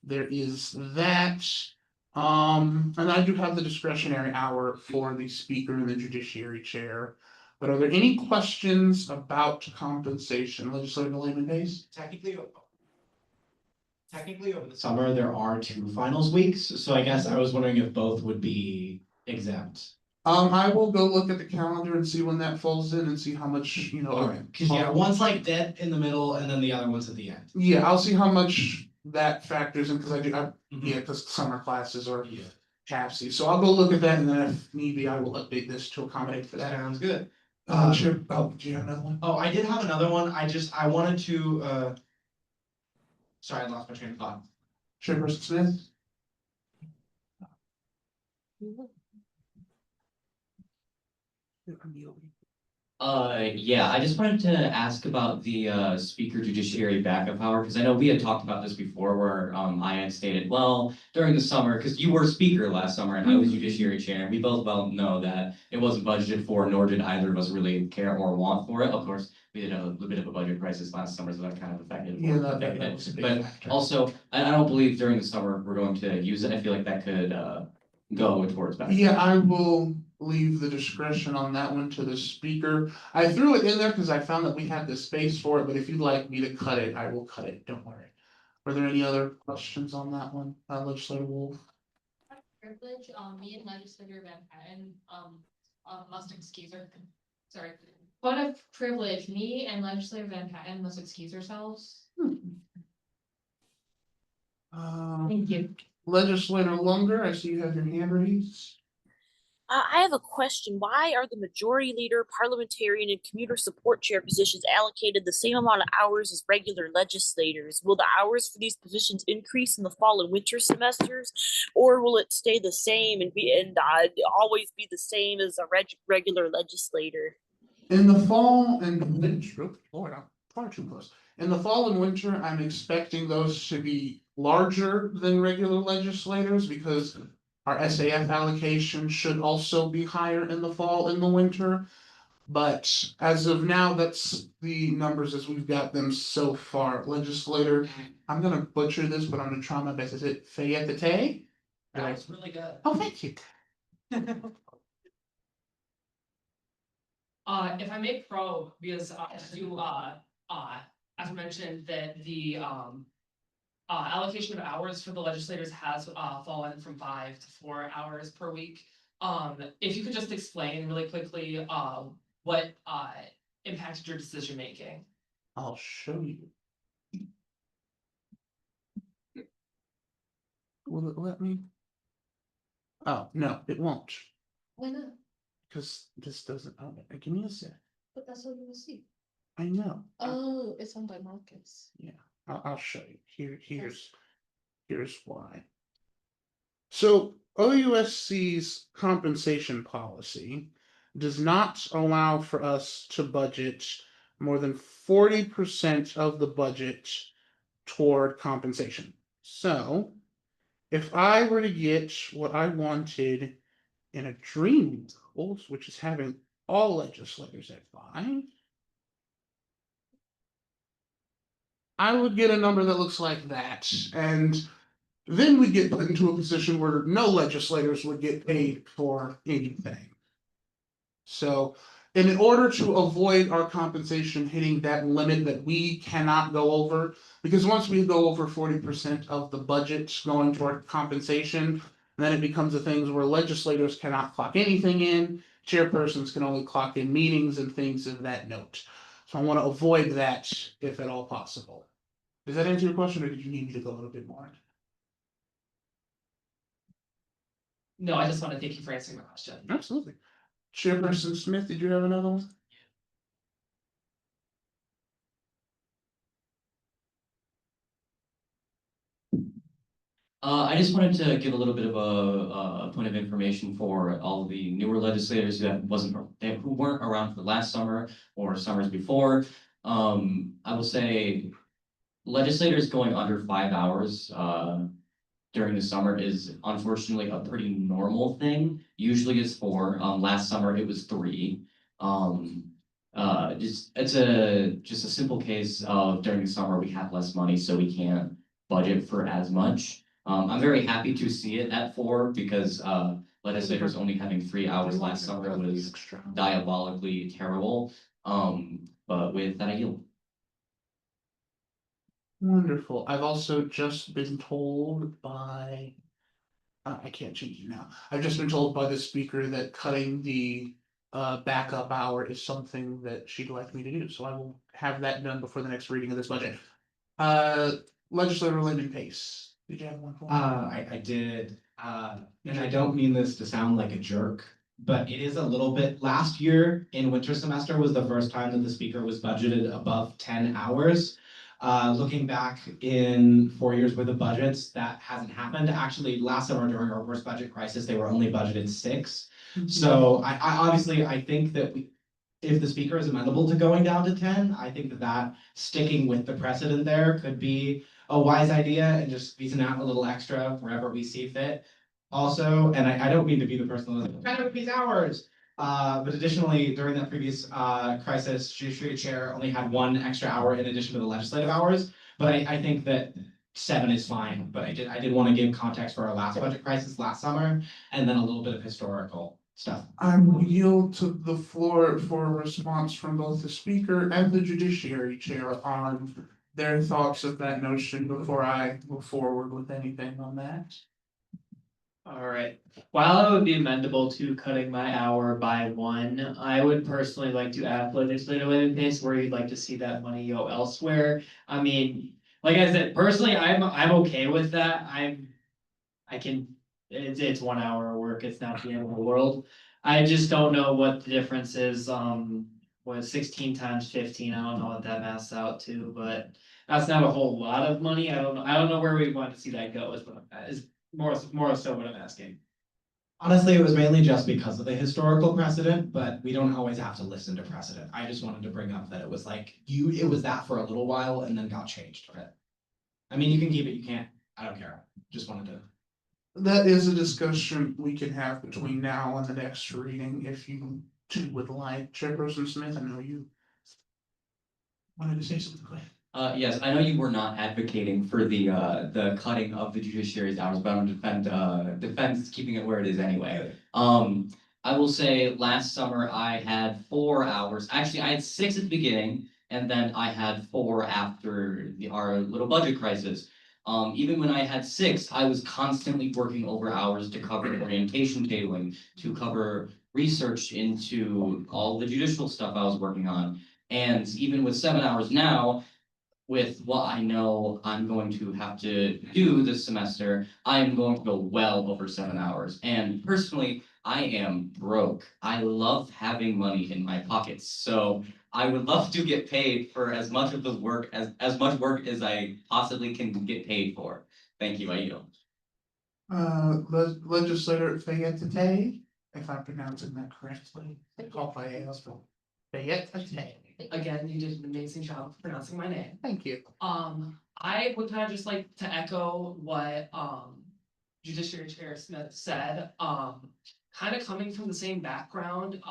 there is that. And I do have the discretionary hour for the speaker and the judiciary chair. But are there any questions about compensation, Legislator Lehman Days? Technically over the summer, there are 2 finals weeks, so I guess I was wondering if both would be exempt. I will go look at the calendar and see when that falls in and see how much, you know. Alright, cause yeah, one's like dead in the middle and then the other one's at the end. Yeah, I'll see how much that factors in, because yeah, because summer classes are CAPSy. So I'll go look at that, and then if need be, I will update this to accommodate for that. Sounds good. Sure. Oh, do you have another one? Oh, I did have another one, I wanted to, sorry, I lost my train of thought. Chairperson Smith? Yeah, I just wanted to ask about the speaker judiciary backup power, because I know we had talked about this before where I had stated, well, during the summer, because you were speaker last summer and I was judiciary chair, and we both well know that it wasn't budgeted for, nor did either of us really care or want for it. Of course, we did have a little bit of a budget crisis last summer, so that kind of affected Yeah, that it. was a big But factor. also, I don't believe during the summer we're going to use it. I feel like that could go towards that. Yeah, I will leave the discretion on that one to the speaker. I threw it in there because I found that we had the space for it, but if you'd like me to cut it, I will cut it, don't worry. Were there any other questions on that one, Legislator Wolf? Privilege, me and legislator Van Patten, must excuse her, sorry. What a privilege, me and legislator Van Patten must excuse ourselves. Thank you. Legislator Lunger, I see you have your hand raised. I have a question. Why are the majority leader, parliamentarian, and commuter support chair positions allocated the same amount of hours as regular legislators? Will the hours for these positions increase in the fall and winter semesters, or will it stay the same and always be the same as a regular legislator? In the fall and winter, Lord, I'm far too close. In the fall and winter, I'm expecting those to be larger than regular legislators because our SAF allocation should also be higher in the fall and the winter. But as of now, that's the numbers as we've got them so far. Legislator, I'm gonna butcher this, but I'm gonna try my best. Is it Fayette? That's really good. Oh, thank you. If I may probe, because as mentioned, that the allocation of hours for the legislators has fallen from 5 to 4 hours per week. If you could just explain really quickly what impacted your decision making. I'll show you. Will it let me? Oh, no, it won't. Why not? Because this doesn't, oh, give me a sec. But that's what you will see. I know. Oh, it's on by Marcus. Yeah, I'll show you. Here's why. So OUSC's compensation policy does not allow for us to budget more than 40% of the budget toward compensation. So if I were to get what I wanted in a dream world, which is having all legislators at 5, I would get a number that looks like that. And then we get put into a position where no legislators would get paid for anything. So, in order to avoid our compensation hitting that limit that we cannot go over, because once we go over 40% of the budget going toward compensation, then it becomes a thing where legislators cannot clock anything in, chairpersons can only clock in meetings and things of that note. So I want to avoid that if at all possible. Does that answer your question, or did you need me to go a little bit more? No, I just want to thank you for answering my question. Absolutely. Chairperson Smith, did you have another one? I just wanted to give a little bit of a point of information for all the newer legislators who weren't around for last summer or summers before. I will say legislators going under 5 hours during the summer is unfortunately a pretty normal thing. Usually it's 4. Last summer it was 3. It's just a simple case of during the summer we have less money, so we can't budget for as much. I'm very happy to see it at 4 because legislators only having 3 hours last summer was diabolically terrible. But with that, I yield. Wonderful. I've also just been told by, I can't change it now. I've just been told by the speaker that cutting the backup hour is something that she'd like me to do. So I will have that done before the next reading of this budget. Legislator Lyndon Pace, did you have one for me? I did, and I don't mean this to sound like a jerk, but it is a little bit, last year in winter semester was the first time that the speaker was budgeted above 10 hours. Looking back in 4 years worth of budgets, that hasn't happened. Actually, last summer during our worst budget crisis, they were only budgeted 6. So I obviously, I think that if the speaker is amenable to going down to 10, I think that sticking with the precedent there could be a wise idea and just squeezing out a little extra wherever we see fit. Also, and I don't mean to be the person that's like, kind of these hours. But additionally, during that previous crisis, Judiciary Chair only had 1 extra hour in addition to the legislative hours. But I think that 7 is fine. But I did want to give context for our last budget crisis last summer, and then a little bit of historical. stuff. I will yield to the floor for a response from both the speaker and the judiciary chair on their thoughts of that notion before I move forward with anything on that. All right. While I would be amendable to cutting my hour by 1, I would personally like to add legislative living pace where you'd like to see that money go elsewhere. I mean, like I said, personally, I'm okay with that. It's 1 hour of work. It's not the end of the world. I just don't know what the difference is. Was 16 times 15. I don't know what that maths out to, but that's not a whole lot of money. I don't know. I don't know where we want to see that go. Is more so what I'm asking. Honestly, it was mainly just because of the historical precedent, but we don't always have to listen to precedent. I just wanted to bring up that it was like it was that for a little while and then got changed. But I mean, you can keep it, you can't. I don't care. Just wanted to. That is a discussion we can have between now and the next reading, if you two would like. Chairperson Smith, I know you wanted to say something. Go ahead. Yes, I know you were not advocating for the cutting of the judiciary's hours, but I'm gonna defend keeping it where it is anyway. I will say last summer I had 4 hours. Actually, I had 6 at the beginning, and then I had 4 after our little budget crisis. Even when I had 6, I was constantly working over hours to cover orientation tabling, to cover research into all the judicial stuff I was working on. And even with 7 hours now, with what I know I'm going to have to do this semester, I am going to go well over 7 hours. And personally, I am broke. I love having money in my pockets. So I would love to get paid for as much of the work as much work as I possibly can get paid for. Thank you, I yield. Legislator Fayette, if I'm pronouncing that correctly. Call by Fayette. Again, you did an amazing job of pronouncing my name. Thank you. I would kind of just like to echo what Judiciary Chair Smith said. Kind of coming from the same background,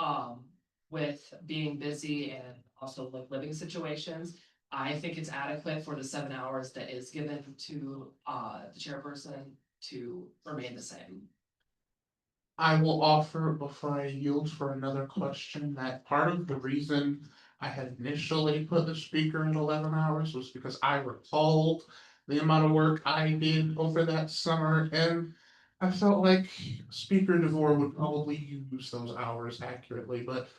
with being busy and also like living situations. I think it's adequate for the 7 hours that is given to the chairperson to remain the same. I will offer before I yield for another question that part of the reason I had initially put the speaker at 11 hours was because I recalled the amount of work I did over that summer, and I felt like Speaker DeVore would probably use those hours accurately, but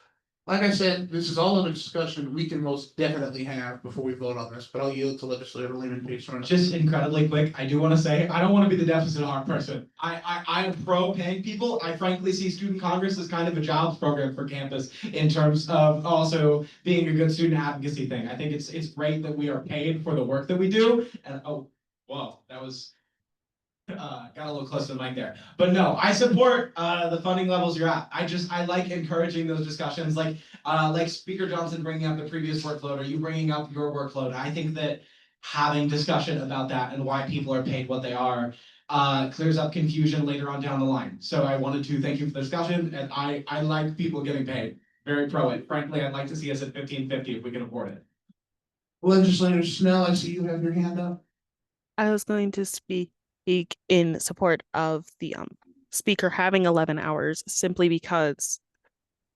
like I said, this is all a discussion we can most definitely have before we vote on this, but I'll yield to Legislator Lehman Pace. Just incredibly quick, I do want to say, I don't want to be the deficit harm person. I am pro paying people. I frankly see Student Congress as kind of a jobs program for campus in terms of also being a good student advocacy thing. I think it's great that we are paid for the work that we do. And oh, whoa, that was got a little close to the mic there. But no, I support the funding levels you're at. I like encouraging those discussions, like Speaker Johnson bringing up the previous workload, or you bringing up your workload. I think that having discussion about that and why people are paid what they are clears up confusion later on down the line. So I wanted to thank you for the discussion, and I like people getting paid. Very pro it. Frankly, I'd like to see us at 1550 if we can afford it. Legislator Snell, I see you have your hand up. I was going to speak in support of the speaker having 11 hours simply because,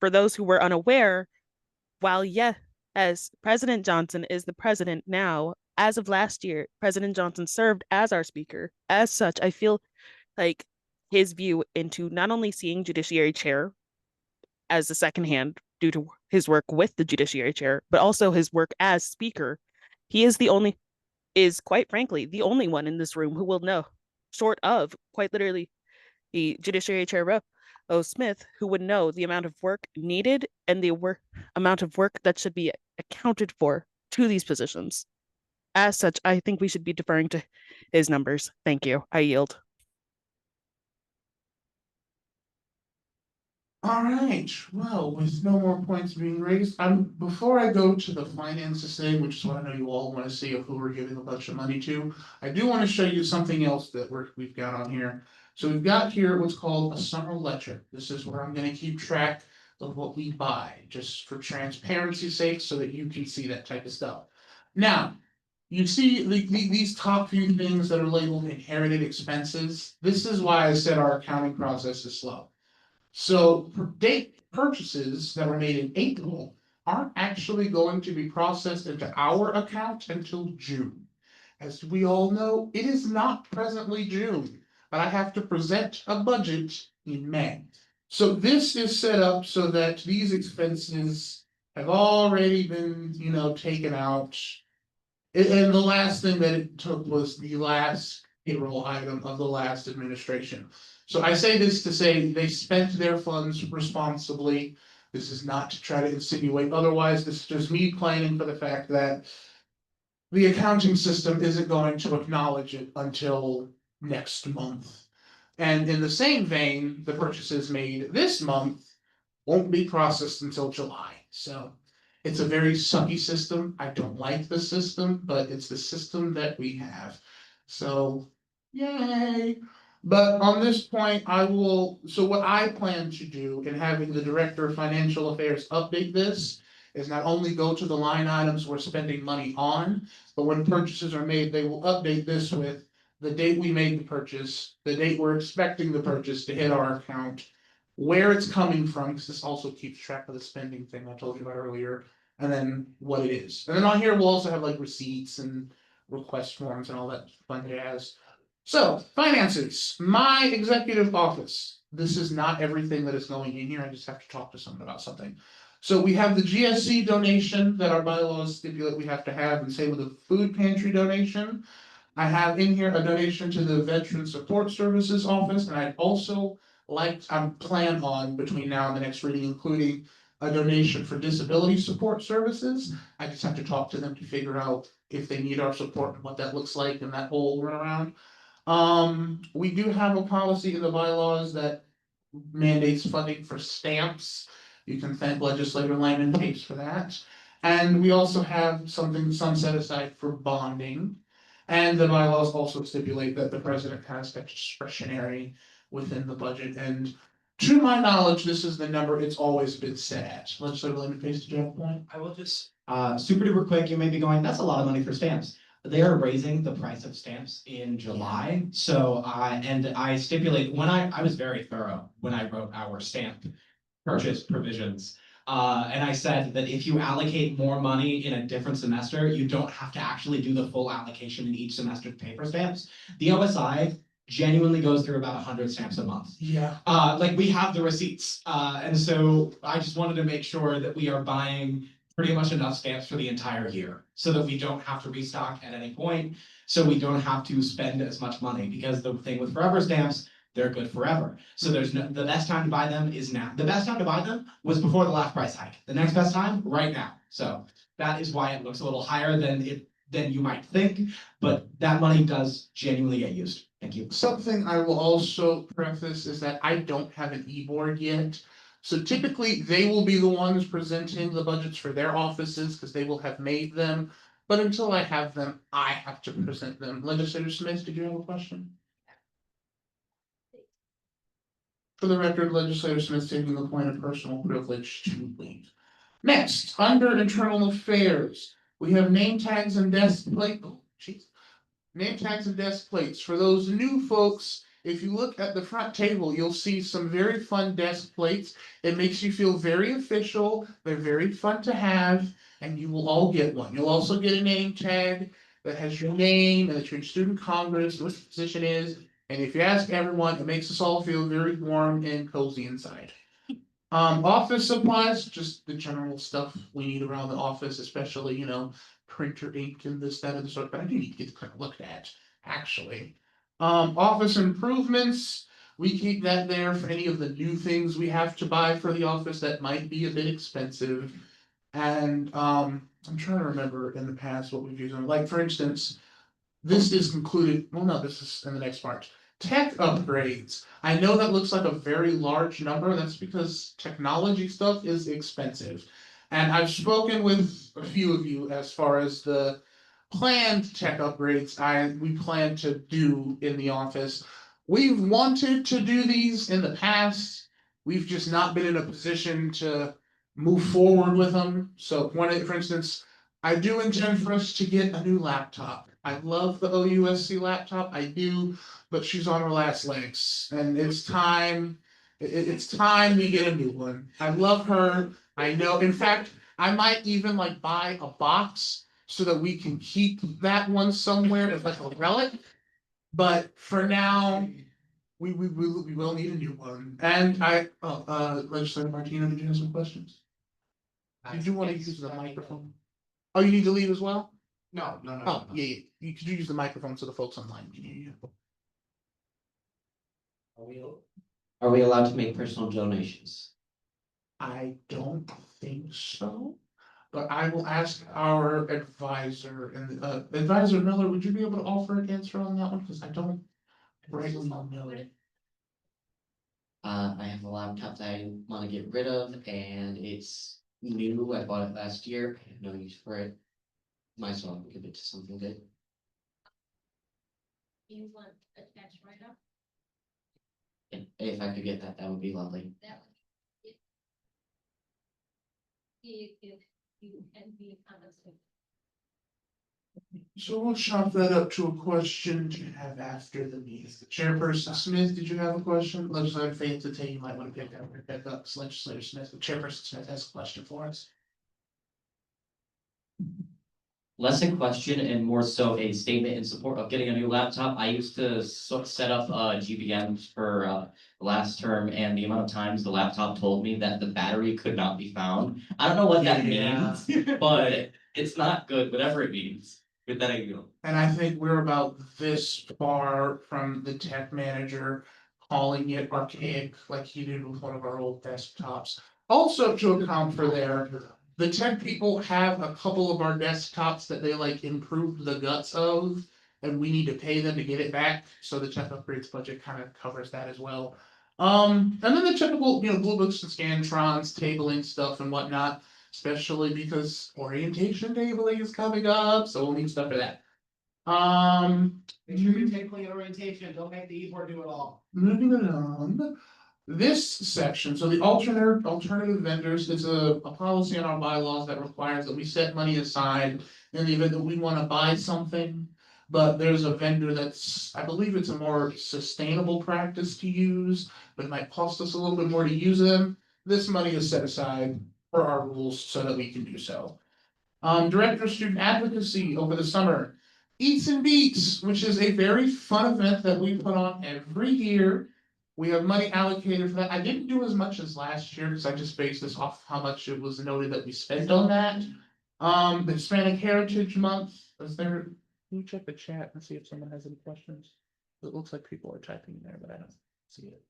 for those who were unaware, while as President Johnson is the president now, as of last year, President Johnson served as our speaker. As such, I feel like his view into not only seeing Judiciary Chair as a second hand due to his work with the Judiciary Chair, but also his work as speaker, he is quite frankly the only one in this room who will know, short of quite literally the Judiciary Chair O. Smith, who would know the amount of work needed and the amount of work that should be accounted for to these positions. As such, I think we should be deferring to his numbers. Thank you. I yield. All right, well, with no more points being raised, before I go to the finances today, which is what I know you all want to see of who we're giving a bunch of money to, I do want to show you something else that we've got on here. So we've got here what's called a summer ledger. This is where I'm going to keep track of what we buy, just for transparency's sake, so that you can see that type of stuff. Now, you see these top few things that are labeled inherited expenses. This is why I said our accounting process is slow. So date purchases that were made in April aren't actually going to be processed into our account until June. As we all know, it is not presently June, but I have to present a budget in May. So this is set up so that these expenses have already been, taken out. And the last thing that it took was the last payroll item of the last administration. So I say this to say they spent their funds responsibly. This is not to try to insinuate otherwise. This is just me planning for the fact that the accounting system isn't going to acknowledge it until next month. And in the same vein, the purchases made this month won't be processed until July. So it's a very sucky system. I don't like the system, but it's the system that we have. So yay. But on this point, so what I plan to do in having the Director of Financial Affairs update this is not only go to the line items we're spending money on, but when purchases are made, they will update this with the date we made the purchase, the date we're expecting the purchase to hit our account, where it's coming from, because this also keeps track of the spending thing I told you about earlier, and then what it is. And then on here, we'll also have like receipts and request forms and all that fun jazz. So, finances, my executive office. This is not everything that is going in here. I just have to talk to someone about something. So we have the GSC donation that our bylaws stipulate we have to have, and same with the food pantry donation. I have in here a donation to the Veteran Support Services Office, and I'd also I'm plan on between now and the next reading, including a donation for disability support services. I just have to talk to them to figure out if they need our support and what that looks like and that whole runaround. We do have a policy in the bylaws that mandates funding for stamps. You can thank legislator Lyman Pace for that. And we also have some set aside for bonding. And the bylaws also stipulate that the president has discretionary within the budget. And to my knowledge, this is the number it's always been set at. Legislator Lyman Pace, did you have a point? I will just, super duper quick, you may be going, that's a lot of money for stamps. They are raising the price of stamps in July, so I stipulate, I was very thorough when I wrote our stamp purchase provisions. And I said that if you allocate more money in a different semester, you don't have to actually do the full allocation in each semester to paper stamps. The OSI genuinely goes through about 100 stamps a month. Yeah. Like we have the receipts, and so I just wanted to make sure that we are buying pretty much enough stamps for the entire year, so that we don't have to restock at any point, so we don't have to spend as much money, because the thing with forever stamps, they're good forever. So the best time to buy them is now. The best time to buy them was before the last price hike. The next best time, right now. So that is why it looks a little higher than you might think, but that money does genuinely get used. Thank you. Something I will also preface is that I don't have an e-board yet. So typically, they will be the ones presenting the budgets for their offices because they will have made them. But until I have them, I have to present them. Legislator Smith, did you have a question? For the record, Legislator Smith taking the point of personal privilege to leave. Next, under internal affairs, we have name tags and desk plate. Oh, jeez. Name tags and desk plates. For those new folks, if you look at the front table, you'll see some very fun desk plates. It makes you feel very official. They're very fun to have, and you will all get one. You'll also get a name tag that has your name and that you're in student congress, what the position is. And if you ask everyone, it makes us all feel very warm and cozy inside. Office supplies, just the general stuff we need around the office, especially, printer ink and this, that, and the sort, but I do need to get kind of looked at, actually. Office improvements, we keep that there for any of the new things we have to buy for the office that might be a bit expensive. And I'm trying to remember in the past what we've used, like for instance, this is included, well, no, this is in the next part. Tech upgrades. I know that looks like a very large number. That's because technology stuff is expensive. And I've spoken with a few of you as far as the planned tech upgrades we plan to do in the office. We've wanted to do these in the past. We've just not been in a position to move forward with them. So for instance, I do intend for us to get a new laptop. I love the OUSC laptop, I do, but she's on her last legs, and it's time It's time we get a new one. I love her. I know, in fact, I might even like buy a box so that we can keep that one somewhere as like a relic. But for now, we will need a new one. And Legislator Martino, did you have some questions? Did you want to use the microphone? Oh, you need to leave as well? No, no, no. Oh, yeah. Could you use the microphone so the folks online can hear you? Are we allowed to make personal donations? I don't think so, but I will ask our advisor and Advisor Miller, would you be able to offer an answer on that one? Because I don't rightly know it. I have a laptop that I want to get rid of, and it's new. I bought it last year. I have no use for it. Might as well give it to something good. You want attached right now? If I could get that, that would be lovely. That would. If you can be honest with. So we'll chop that up to a question to have after the meeting. Chairperson Smith, did you have a question? Legislator Faith to you might want to pick up Legislator Smith. Chairperson Smith has a question for us. Less a question and more so a statement in support of getting a new laptop. I used to set up GBMs for last term, and the amount of times the laptop told me that the battery could not be found. I don't know what that means, but it's not good, whatever it means. With that, I go. And I think we're about this far from the tech manager calling it archaic like he did with one of our old desktops. Also to account for there, the tech people have a couple of our desktops that they like improved the guts of, and we need to pay them to get it back. So the tech upgrades budget kind of covers that as well. And then the typical, Blue Books and Scantrons, tabling stuff and whatnot, especially because orientation tabling is coming up, so we'll need stuff for that. Make sure you're tabling and orientation, don't make the e-board do it all. Moving along. This section, so the alternative vendors is a policy in our bylaws that requires that we set money aside in the event that we want to buy something. But there's a vendor that's, I believe it's a more sustainable practice to use, but it might cost us a little bit more to use them. This money is set aside for our rules so that we can do so. Director of Student Advocacy over the summer. Eats and Beats, which is a very fun event that we put on every year. We have money allocated for that. I didn't do as much as last year because I just based this off how much it was noted that we spent on that. The Hispanic Heritage Month, can you check the chat and see if someone has any questions? It looks like people are typing in there, but I don't see it.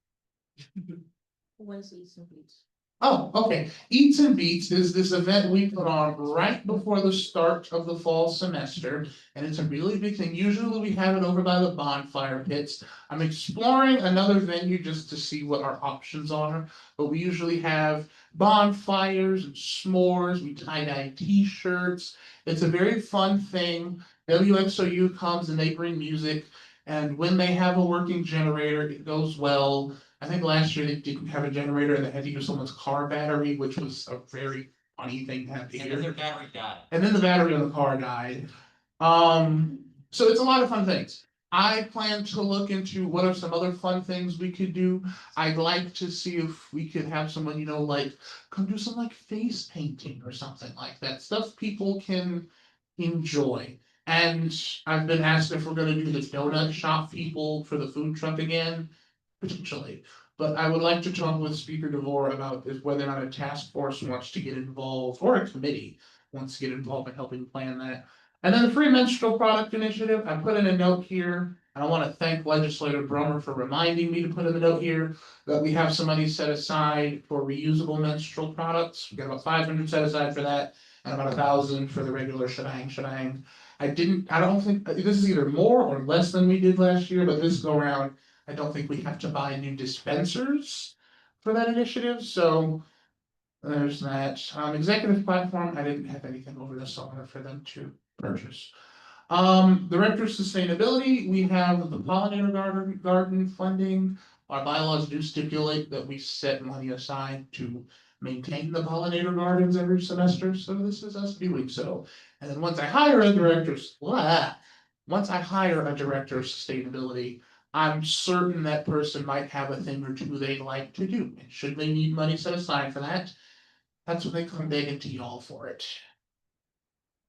What is Eats and Beats? Oh, okay. Eats and Beats is this event we put on right before the start of the fall semester, and it's a really big thing. Usually we have it over by the bonfire pits. I'm exploring another venue just to see what our options are, but we usually have bonfires and s'mores, we tie-dye t-shirts. It's a very fun thing. WXOU comes and they bring music, and when they have a working generator, it goes well. I think last year they didn't have a generator and they had to use someone's car battery, which was a very funny thing to have to hear. And then their battery died. And then the battery on the car died. So it's a lot of fun things. I plan to look into what are some other fun things we could do. I'd like to see if we could have someone, like come do some like face painting or something like that. Stuff people can enjoy. And I've been asked if we're gonna do the donut shop people for the food truck again. Potentially, but I would like to talk with Speaker DeVore about whether or not a task force wants to get involved, or a committee wants to get involved in helping plan that. And then the Free Menstrual Product Initiative, I put in a note here, and I want to thank Legislator Brummer for reminding me to put in the note here that we have some money set aside for reusable menstrual products. We got about 500 set aside for that, and about 1,000 for the regular shebang. I don't think, this is either more or less than we did last year, but this go around, I don't think we have to buy new dispensers for that initiative, so there's that. Executive platform, I didn't have anything over the summer for them to purchase. Director of Sustainability, we have the pollinator garden funding. Our bylaws do stipulate that we set money aside to maintain the pollinator gardens every semester, so this is us doing so. And then once I hire a director of sustainability, I'm certain that person might have a thing or two they'd like to do. And should they need money set aside for that, that's when they come begging to y'all for it.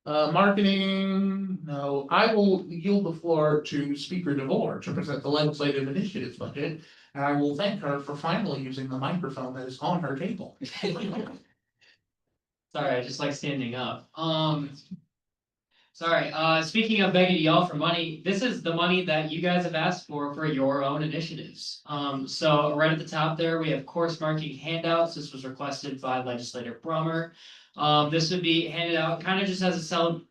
Marketing, no, I will yield the floor to Speaker DeVore to present the legislative initiatives budget. And I will thank her for finally using the microphone that is on her table. Sorry, I just like standing up. Sorry, speaking of begging y'all for money, this is the money that you guys have asked for your own initiatives. So right at the top there, we have course marking handouts. This was requested by Legislator Brummer. This would be handed out kind of just as a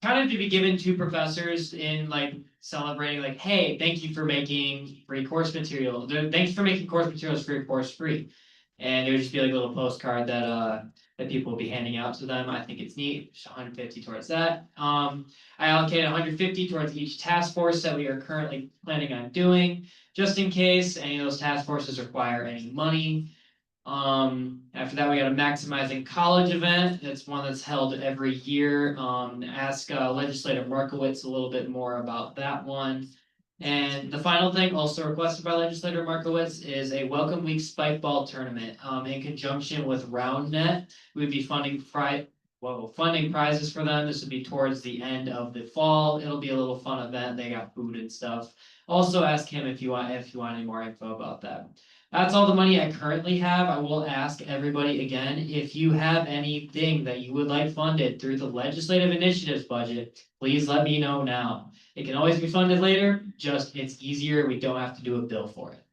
kind of to be given to professors in like celebrating like, hey, thank you for making free course material. Thank you for making course materials for your course free. And it would just be like a little postcard that people will be handing out to them. I think it's neat. Just 150 towards that. I allocated 150 towards each task force that we are currently planning on doing, just in case any of those task forces require any money. After that, we got a maximizing college event. It's one that's held every year. Ask Legislator Markowitz a little bit more about that one. And the final thing, also requested by Legislator Markowitz, is a Welcome Week Spike Ball tournament. In conjunction with RoundNet, we'd be funding prizes for them. This would be towards the end of the fall. It'll be a little fun event. They got food and stuff. Also, ask him if you want any more info about that. That's all the money I currently have. I will ask everybody again, if you have anything that you would like funded through the legislative initiatives budget, please let me know now. It can always be funded later, just it's easier. We don't have to do a bill for it.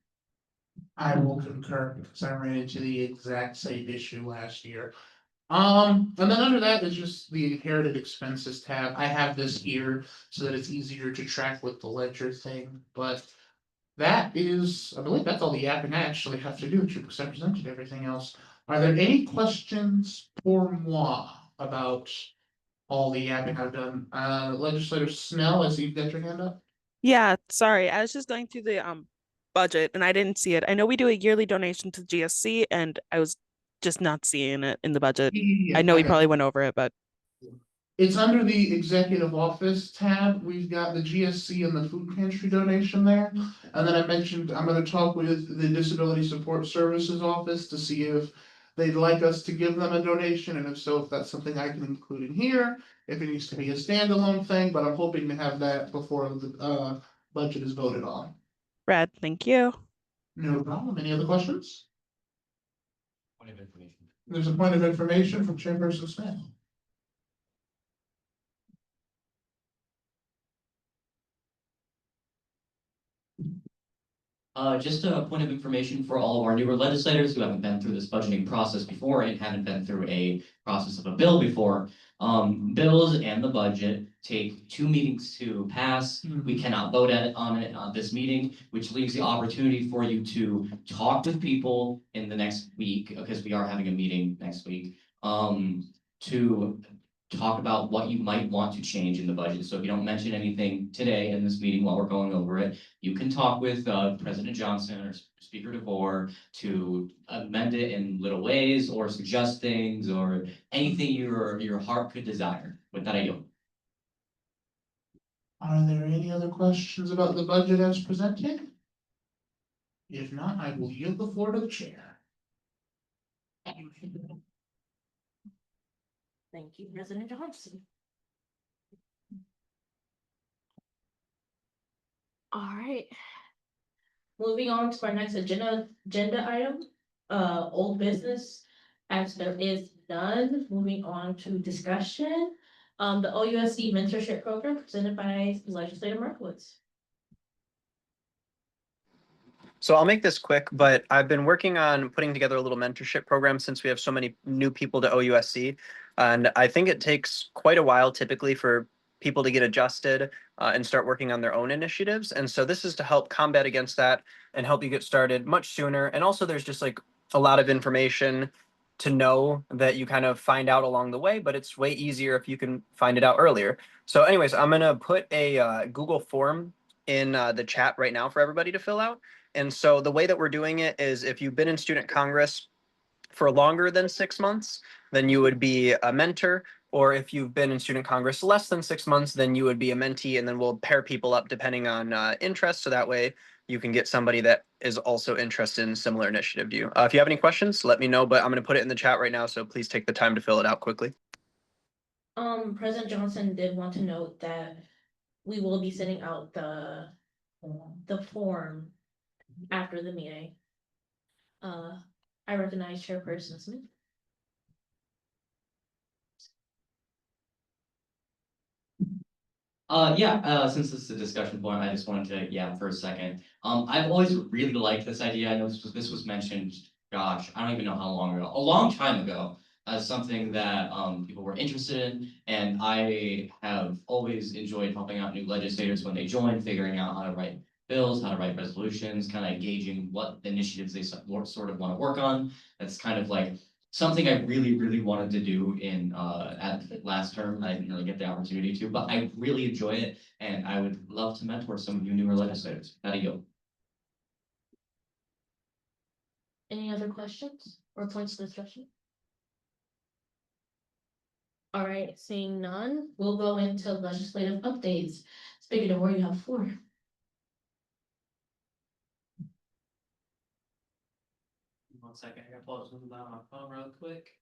I will concur because I ran into the exact same issue last year. And then under that is just the inherited expenses tab. I have this here so that it's easier to track with the ledger thing, but that is, I believe that's all the yapping I actually have to do because I presented everything else. Are there any questions for moi about all the yapping I've done? Legislator Snell, I see you've got your hand up. Yeah, sorry. I was just going through the budget and I didn't see it. I know we do a yearly donation to GSC and I was just not seeing it in the budget. Yeah, I know we got probably it. went over it, but It's under the executive office tab. We've got the GSC and the food pantry donation there. And then I mentioned I'm gonna talk with the Disability Support Services office to see if they'd like us to give them a donation, and if so, if that's something I can include in here, if it needs to be a standalone thing, but I'm hoping to have that before the budget is voted on. Brad, thank you. No problem. Any other questions? Point of information. There's a point of information from Chairperson Smith. Just a point of information for all of our newer legislators who haven't been through this budgeting process before and haven't been through a process of a bill before. Bills and the budget take 2 meetings to pass. We cannot vote on it on this meeting, which leaves the opportunity for you to talk with people in the next week, because we are having a meeting next week, to talk about what you might want to change in the budget. So if you don't mention anything today in this meeting while we're going over it, you can talk with President Johnson or Speaker DeVore to amend it in little ways or suggest things or anything your heart could desire. With that, I yield. Are there any other questions about the budget as presented? If not, I will yield the floor to the chair. Thank you, President Johnson. All right. Moving on to our next agenda item, old business. As there is none, moving on to discussion. The OUSC mentorship program presented by Legislator Markowitz. So I'll make this quick, but I've been working on putting together a little mentorship program since we have so many new people to OUSC. And I think it takes quite a while typically for people to get adjusted and start working on their own initiatives. And so this is to help combat against that and help you get started much sooner. And also there's just like a lot of information to know that you kind of find out along the way, but it's way easier if you can find it out earlier. So anyways, I'm going to put a Google form in the chat right now for everybody to fill out. And so the way that we're doing it is if you've been in Student Congress for longer than 6 months, then you would be a mentor. Or if you've been in student congress less than 6 months, then you would be a mentee, and then we'll pair people up depending on interest. So that way you can get somebody that is also interested in similar initiative to you. If you have any questions, let me know, but I'm going to put it in the chat right now. So please take the time to fill it out quickly. President Johnson did want to note that we will be sending out the form after the meeting. I recognize Chairperson Smith. Since this is a discussion point, I just wanted to, for a second. I've always really liked this idea. I know this was mentioned, gosh, I don't even know how long ago, a long time ago, as something that people were interested in. And I have always enjoyed helping out new legislators when they join, figuring out how to write bills, how to write resolutions, kind of gauging what initiatives they sort of want to work on. That's kind of like something I really, really wanted to do in at last term. I didn't really get the opportunity to, but I really enjoy it, and I would love to mentor some of you newer legislators. How do you go? Any other questions or points of discussion? All right, seeing none, we'll go into legislative updates. Speaking of where you have floor. One second, I gotta pull something down on my phone real quick.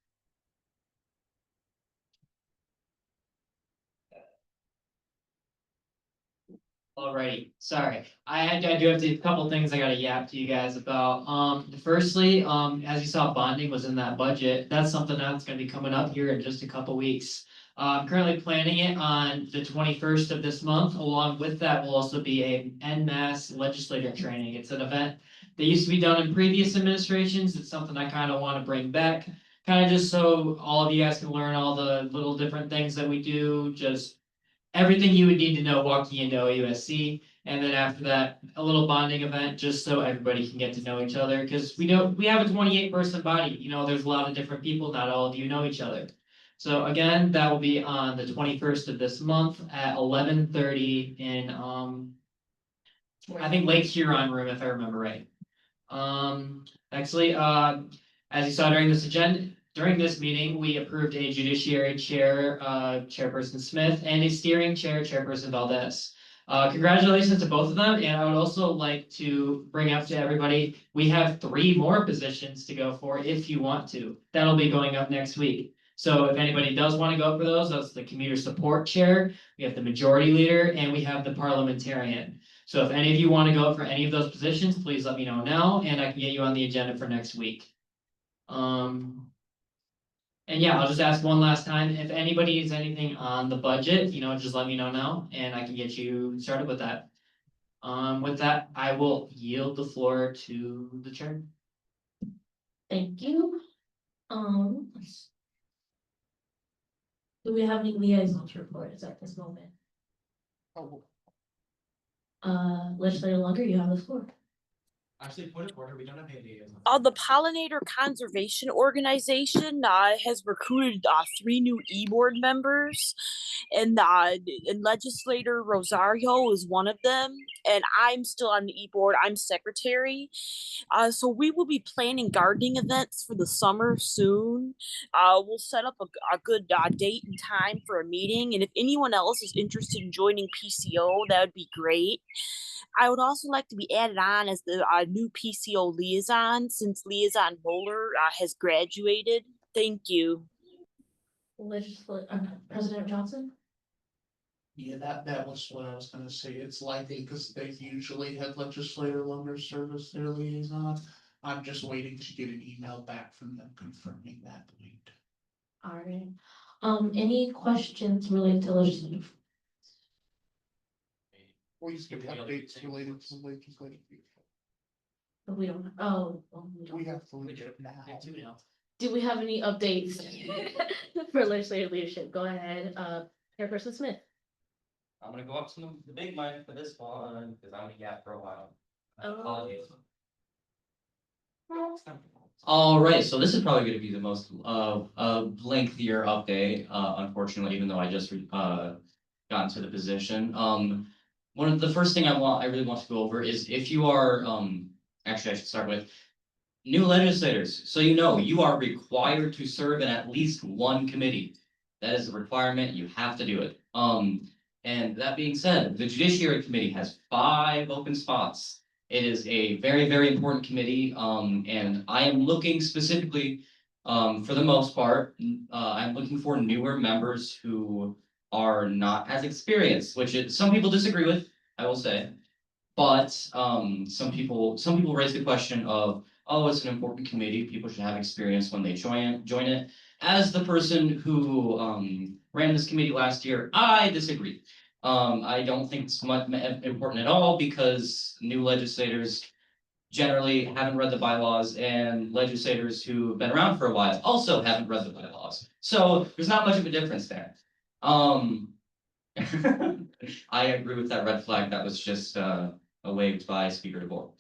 Alrighty, sorry. I do have a couple things I gotta yap to you guys about. Firstly, as you saw, bonding was in that budget. That's something that's gonna be coming up here in just a couple weeks. I'm currently planning it on the 21st of this month. Along with that will also be a en masse legislator training. It's an event that used to be done in previous administrations. It's something I kind of want to bring back, kind of just so all of you guys can learn all the little different things that we do, just everything you would need to know walking into OUSC. And then after that, a little bonding event, just so everybody can get to know each other. Because we have a 28-person body. There's a lot of different people. Not all of you know each other. So again, that will be on the 21st of this month at 11:30 in I think Lake Huron room, if I remember right. Actually, as you saw during this meeting, we approved a judiciary chair, Chairperson Smith, and a steering chair, Chairperson Valdez. Congratulations to both of them, and I would also like to bring up to everybody, we have 3 more positions to go for if you want to. That'll be going up next week. So if anybody does want to go for those, that's the commuter support chair, we have the majority leader, and we have the parliamentarian. So if any of you want to go for any of those positions, please let me know now, and I can get you on the agenda for next week. And yeah, I'll just ask one last time, if anybody needs anything on the budget, just let me know now, and I can get you started with that. With that, I will yield the floor to the chair. Thank you. Do we have any liaisons reports at this moment? Legislator Lunger, you have the floor. Actually, point of order, we don't have any liaisons. The Pollinator Conservation Organization has recruited 3 new e-board members, and legislator Rosario is one of them, and I'm still on the e-board. I'm secretary. So we will be planning gardening events for the summer soon. We'll set up a good date and time for a meeting, and if anyone else is interested in joining PCO, that would be great. I would also like to be added on as the new PCO liaison, since Liaison Bowler has graduated. Thank you. President Johnson? Yeah, that was what I was gonna say. It's likely because they usually have legislator longer service their liaison. I'm just waiting to get an email back from them confirming that point. All right. Any questions related to legislative? Please give updates related to legislative. We don't, We have to leave it now. do we have any updates for legislative leadership? Go ahead, Chairperson Smith. I'm gonna go up to the big mic for this one, because I'm gonna yap for a while. Oh. Apologies. All right, so this is probably gonna be the most lengthier update, unfortunately, even though I just got into the position. One of the first thing I really want to go over is if you are actually I should start with new legislators. So you are required to serve in at least one committee. That is a requirement. You have to do it. And that being said, the Judiciary Committee has 5 open spots. It is a very, very important committee, and I am looking specifically, for the most part, I'm looking for newer members who are not as experienced, which some people disagree with, I will say. But some people raise the question of, oh, it's an important committee. People should have experience when they join it. As the person who ran this committee last year, I disagree. I don't think it's much important at all because new legislators generally haven't read the bylaws, and legislators who have been around for a while also haven't read the bylaws. So there's not much of a difference there. I agree with that red flag. That was just waved by Speaker DeVore.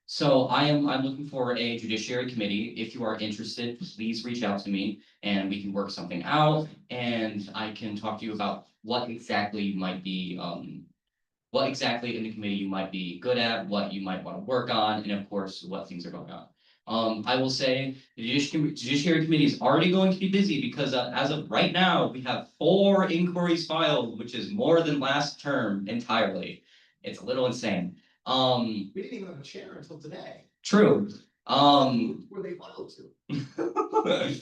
So I'm looking for a judiciary committee. If you are interested, please reach out to me and we can work something out. And I can talk to you about what exactly you might be, what exactly in the committee you might be good at, what you might want to work on, and of course, what things are going on. I will say the Judiciary Committee is already going to be busy because as of right now, we have 4 inquiries filed, which is more than last term entirely. It's a little insane. We didn't even have a chair until today. True. Were they filed to?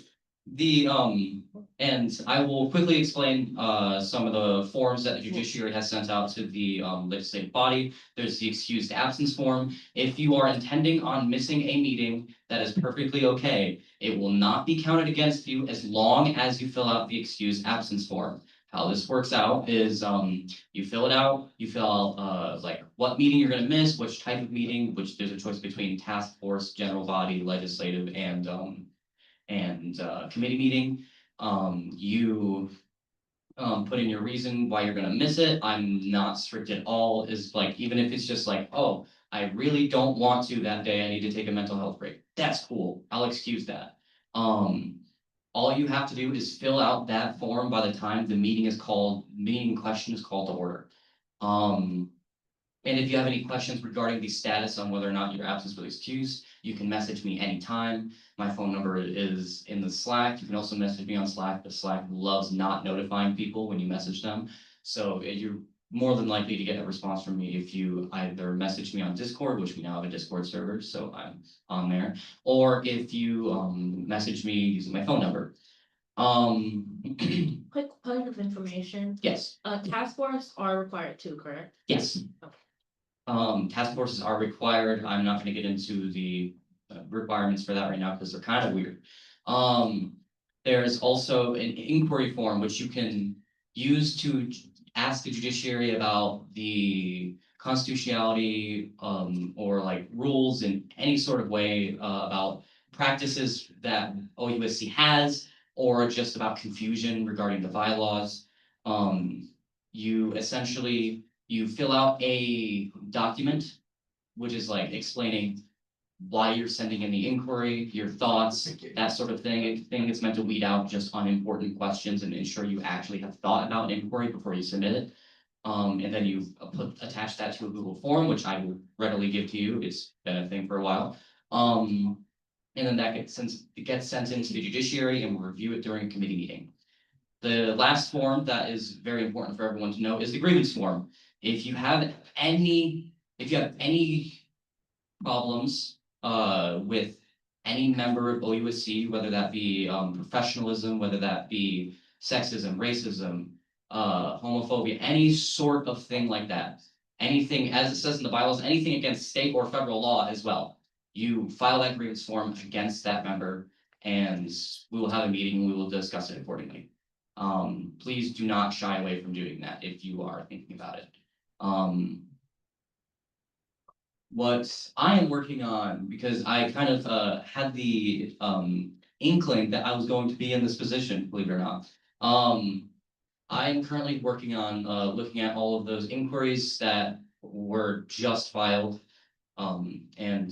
And I will quickly explain some of the forms that the judiciary has sent out to the legislative body. There's the excused absence form. If you are intending on missing a meeting, that is perfectly okay. It will not be counted against you as long as you fill out the excused absence form. How this works out is you fill it out, you fill out like what meeting you're gonna miss, which type of meeting, which there's a choice between task force, general body, legislative, and committee meeting. You put in your reason why you're gonna miss it. I'm not strict at all. Is like, even if it's just like, oh, I really don't want to that day, I need to take a mental health break. That's cool. I'll excuse that. All you have to do is fill out that form by the time the meeting in question is called to order. And if you have any questions regarding the status on whether or not your absence was excused, you can message me anytime. My phone number is in the Slack. You can also message me on Slack. The Slack loves not notifying people when you message them. So you're more than likely to get a response from me if you either message me on Discord, which we now have a Discord server, so I'm on there, or if you message me using my phone number. Quick point of information. Yes. Task force are required too, correct? Yes. Task forces are required. I'm not gonna get into the requirements for that right now because they're kind of weird. There's also an inquiry form which you can use to ask the judiciary about the constitutionality or like rules in any sort of way about practices that OUSC has, or just about confusion regarding the bylaws. You essentially fill out a document, which is like explaining why you're sending in the inquiry, your thoughts, that sort of thing. It's meant to weed out just unimportant questions and ensure you actually have thought about an inquiry before you submit it. And then you attach that to a Google form, which I will readily give to you. It's been a thing for a while. And then that gets sent into the judiciary and we'll review it during a committee meeting. The last form that is very important for everyone to know is the grievance form. If you have any problems with any member of OUSC, whether that be professionalism, whether that be sexism, racism, homophobia, any sort of thing like that, anything, as it says in the bylaws, anything against state or federal law as well, you file that grievance form against that member and we will have a meeting and we will discuss it accordingly. Please do not shy away from doing that if you are thinking about it. What I am working on, because I kind of had the inkling that I was going to be in this position, believe it or not. I'm currently working on looking at all of those inquiries that were just filed and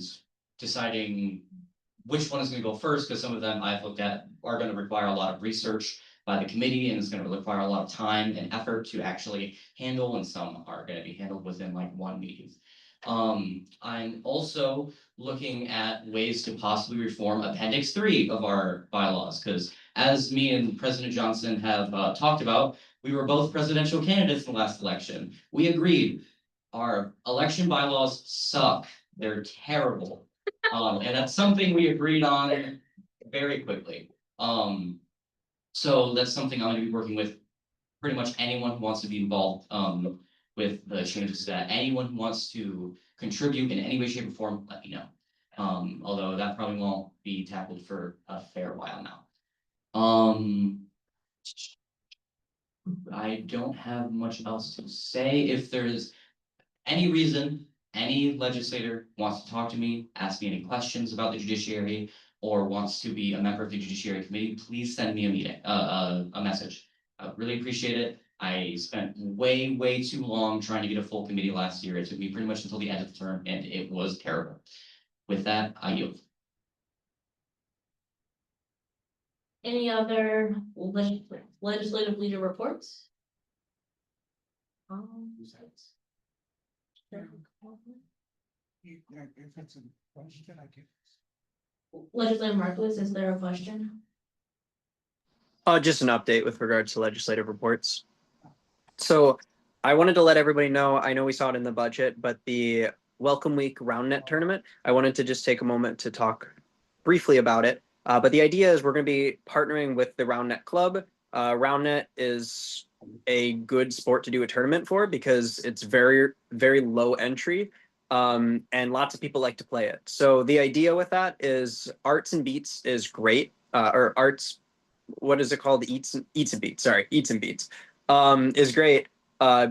deciding which one is going to go first, because some of them I've looked at are going to require a lot of research by the committee and it's going to require a lot of time and effort to actually handle, and some are going to be handled within like one meeting. I'm also looking at ways to possibly reform Appendix 3 of our bylaws, because as me and President Johnson have talked about, we were both presidential candidates in the last election. We agreed our election bylaws suck. They're terrible. And that's something we agreed on very quickly. So that's something I'm gonna be working with pretty much anyone who wants to be involved with the changes to that. Anyone who wants to contribute in any way, shape, or form, let me know. Although that probably won't be tackled for a fair while now. I don't have much else to say. If there's any reason any legislator wants to talk to me, ask me any questions about the judiciary, or wants to be a member of the judiciary committee, please send me a message. I would really appreciate it. I spent way too long trying to get a full committee last year. It took me pretty much until the end of the term, and it was terrible. With that, I yield. Any other legislative leader reports? If it's a question, I can. Legislator Markowitz, is there a question? Just an update with regards to legislative reports. So I wanted to let everybody know, I know we saw it in the budget, but the Welcome Week RoundNet tournament, I wanted to just take a moment to talk briefly about it. But the idea is we're going to be partnering with the RoundNet Club. RoundNet is a good sport to do a tournament for because it's very low entry. And lots of people like to play it. So the idea with that is Arts and Beats is great, or Arts, what is it called? Eats and Beats, sorry, Eats and Beats, is great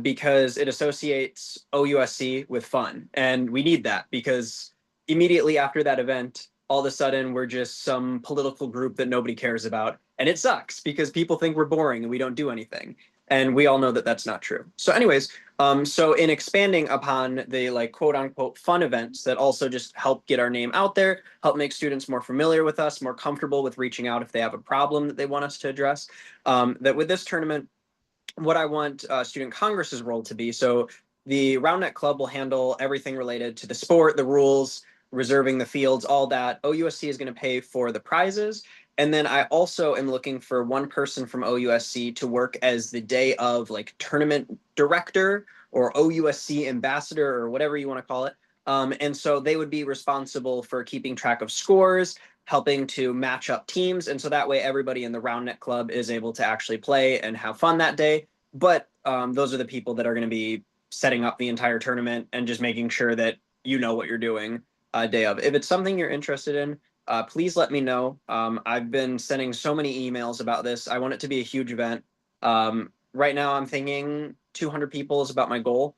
because it associates OUSC with fun. And we need that because immediately after that event, all of a sudden we're just some political group that nobody cares about. And it sucks because people think we're boring and we don't do anything. And we all know that that's not true. So anyways, so in expanding upon the like quote unquote fun events that also just help get our name out there, help make students more familiar with us, more comfortable with reaching out if they have a problem that they want us to address, that with this tournament, what I want Student Congress's role to be. So the RoundNet Club will handle everything related to the sport, the rules, reserving the fields, all that. OUSC is going to pay for the prizes. And then I also am looking for one person from OUSC to work as the day of like tournament director or OUSC ambassador or whatever you want to call it. And so they would be responsible for keeping track of scores, helping to match up teams. And so that way everybody in the RoundNet Club is able to actually play and have fun that day. But those are the people that are going to be setting up the entire tournament and just making sure that you know what you're doing day of. If it's something you're interested in, please let me know. I've been sending so many emails about this. I want it to be a huge event. Right now I'm thinking 200 people is about my goal,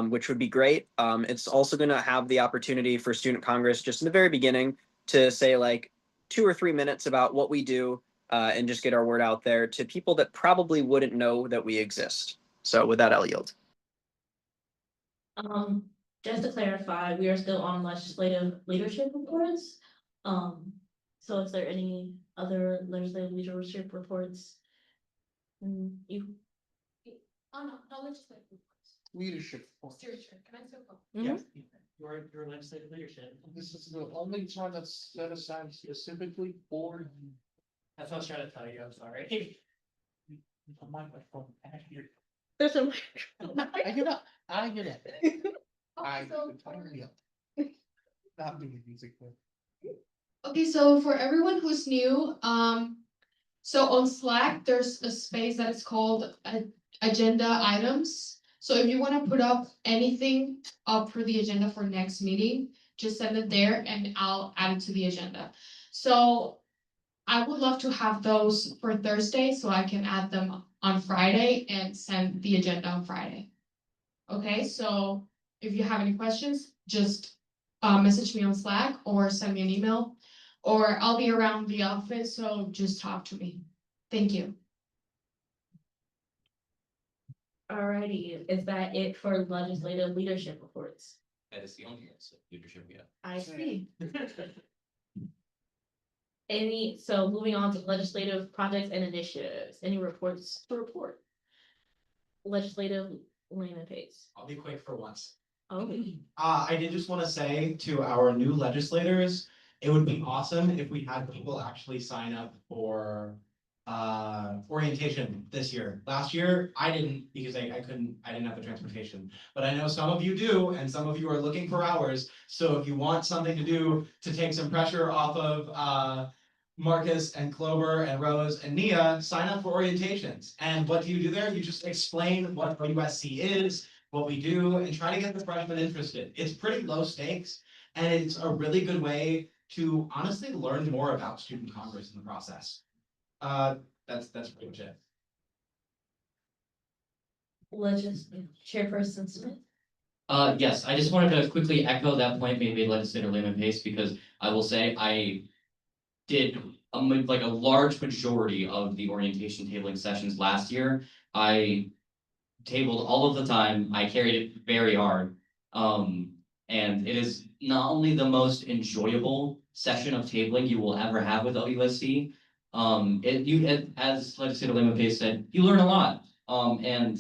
which would be great. It's also going to have the opportunity for Student Congress just in the very beginning to say like 2 or 3 minutes about what we do and just get our word out there to people that probably wouldn't know that we exist. So with that, I'll yield. Just to clarify, we are still on legislative leadership reports. So is there any other legislative leadership reports? You? Oh, no legislative reports. Leadership. Stewardship, can I still go? Yes, your legislative leadership. This is the only time that's set aside specifically for. That's what I was trying to tell you, I'm sorry. A microphone back here. There's a I get up. I get up. I So- hurry up. Not doing music. Okay, so for everyone who's new, so on Slack, there's a space that is called agenda items. So if you want to put up anything up for the agenda for next meeting, just send it there and I'll add it to the agenda. So I would love to have those for Thursday so I can add them on Friday and send the agenda on Friday. Okay, so if you have any questions, just message me on Slack or send me an email, or I'll be around the office, so just talk to me. Thank you. Alrighty, is that it for legislative leadership reports? That is the only leadership we have. I see. So moving on to legislative projects and initiatives, any reports to report? Legislative Layman Pace. I'll be quick for once. Oh, I did just want to say to our new legislators, it would be awesome if we had people actually sign up for orientation this year. Last year, I didn't because I didn't have the transportation. But I know some of you do, and some of you are looking for hours. So if you want something to do to take some pressure off of Marcus and Clover and Rose and Nia, sign up for orientations. And what do you do there? You just explain what OUSC is, what we do, and try to get the freshmen interested. It's pretty low stakes, and it's a really good way to honestly learn more about student congress in the process. That's pretty much it. Chairperson Smith. Yes, I just wanted to quickly echo that point made by Legislator Lehman Pace, because I will say I did like a large majority of the orientation tabling sessions last year. I tabled all of the time. I carried it very hard. And it is not only the most enjoyable session of tabling you will ever have with OUSC. As Legislator Lehman Pace said, you learn a lot. And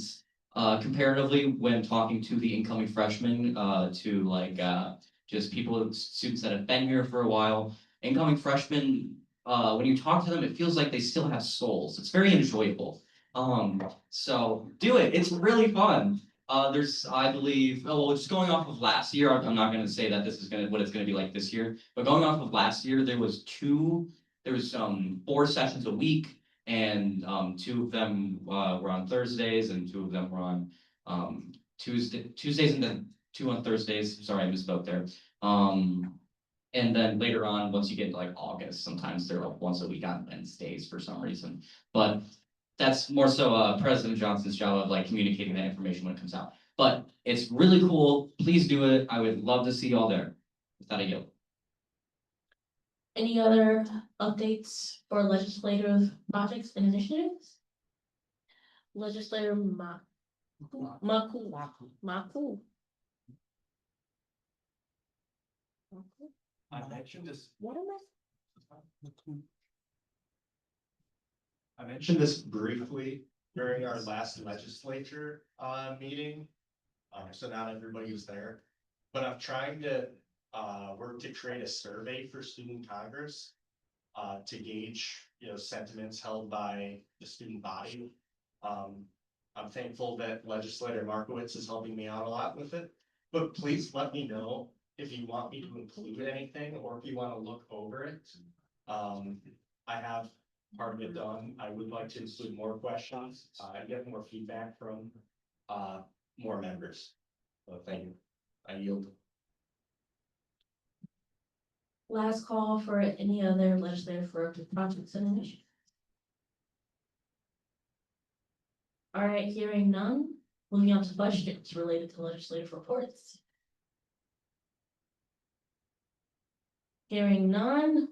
comparatively, when talking to the incoming freshmen, to like just students that have been here for a while, incoming freshmen, when you talk to them, it feels like they still have souls. It's very enjoyable. So do it. It's really fun. There's, I believe, just going off of last year, I'm not gonna say that this is what it's gonna be like this year, but going off of last year, there was 4 sessions a week, and 2 of them were on Thursdays, and 2 of them were on Tuesdays, and then 2 on Thursdays. Sorry, I misspoke there. And then later on, once you get to like August, sometimes they're like once a week on Wednesdays for some reason. But that's more so President Johnson's job of like communicating that information when it comes out. But it's really cool. Please do it. I would love to see y'all there. With that, I yield. Any other updates for legislative projects and initiatives? Legislator Maku. I mentioned this. What am I mentioned this briefly during our last legislature meeting. So not everybody was there, but I'm trying to work to create a survey for student congress to gauge, sentiments held by the student body. I'm thankful that Legislator Markowitz is helping me out a lot with it, but please let me know if you want me to include anything or if you want to look over it. I have part of it done. I would like to include more questions and get more feedback from more members. So thank you. I yield. Last call for any other legislative projects and initiatives. All right, hearing none, moving on to questions related to legislative reports. Hearing none,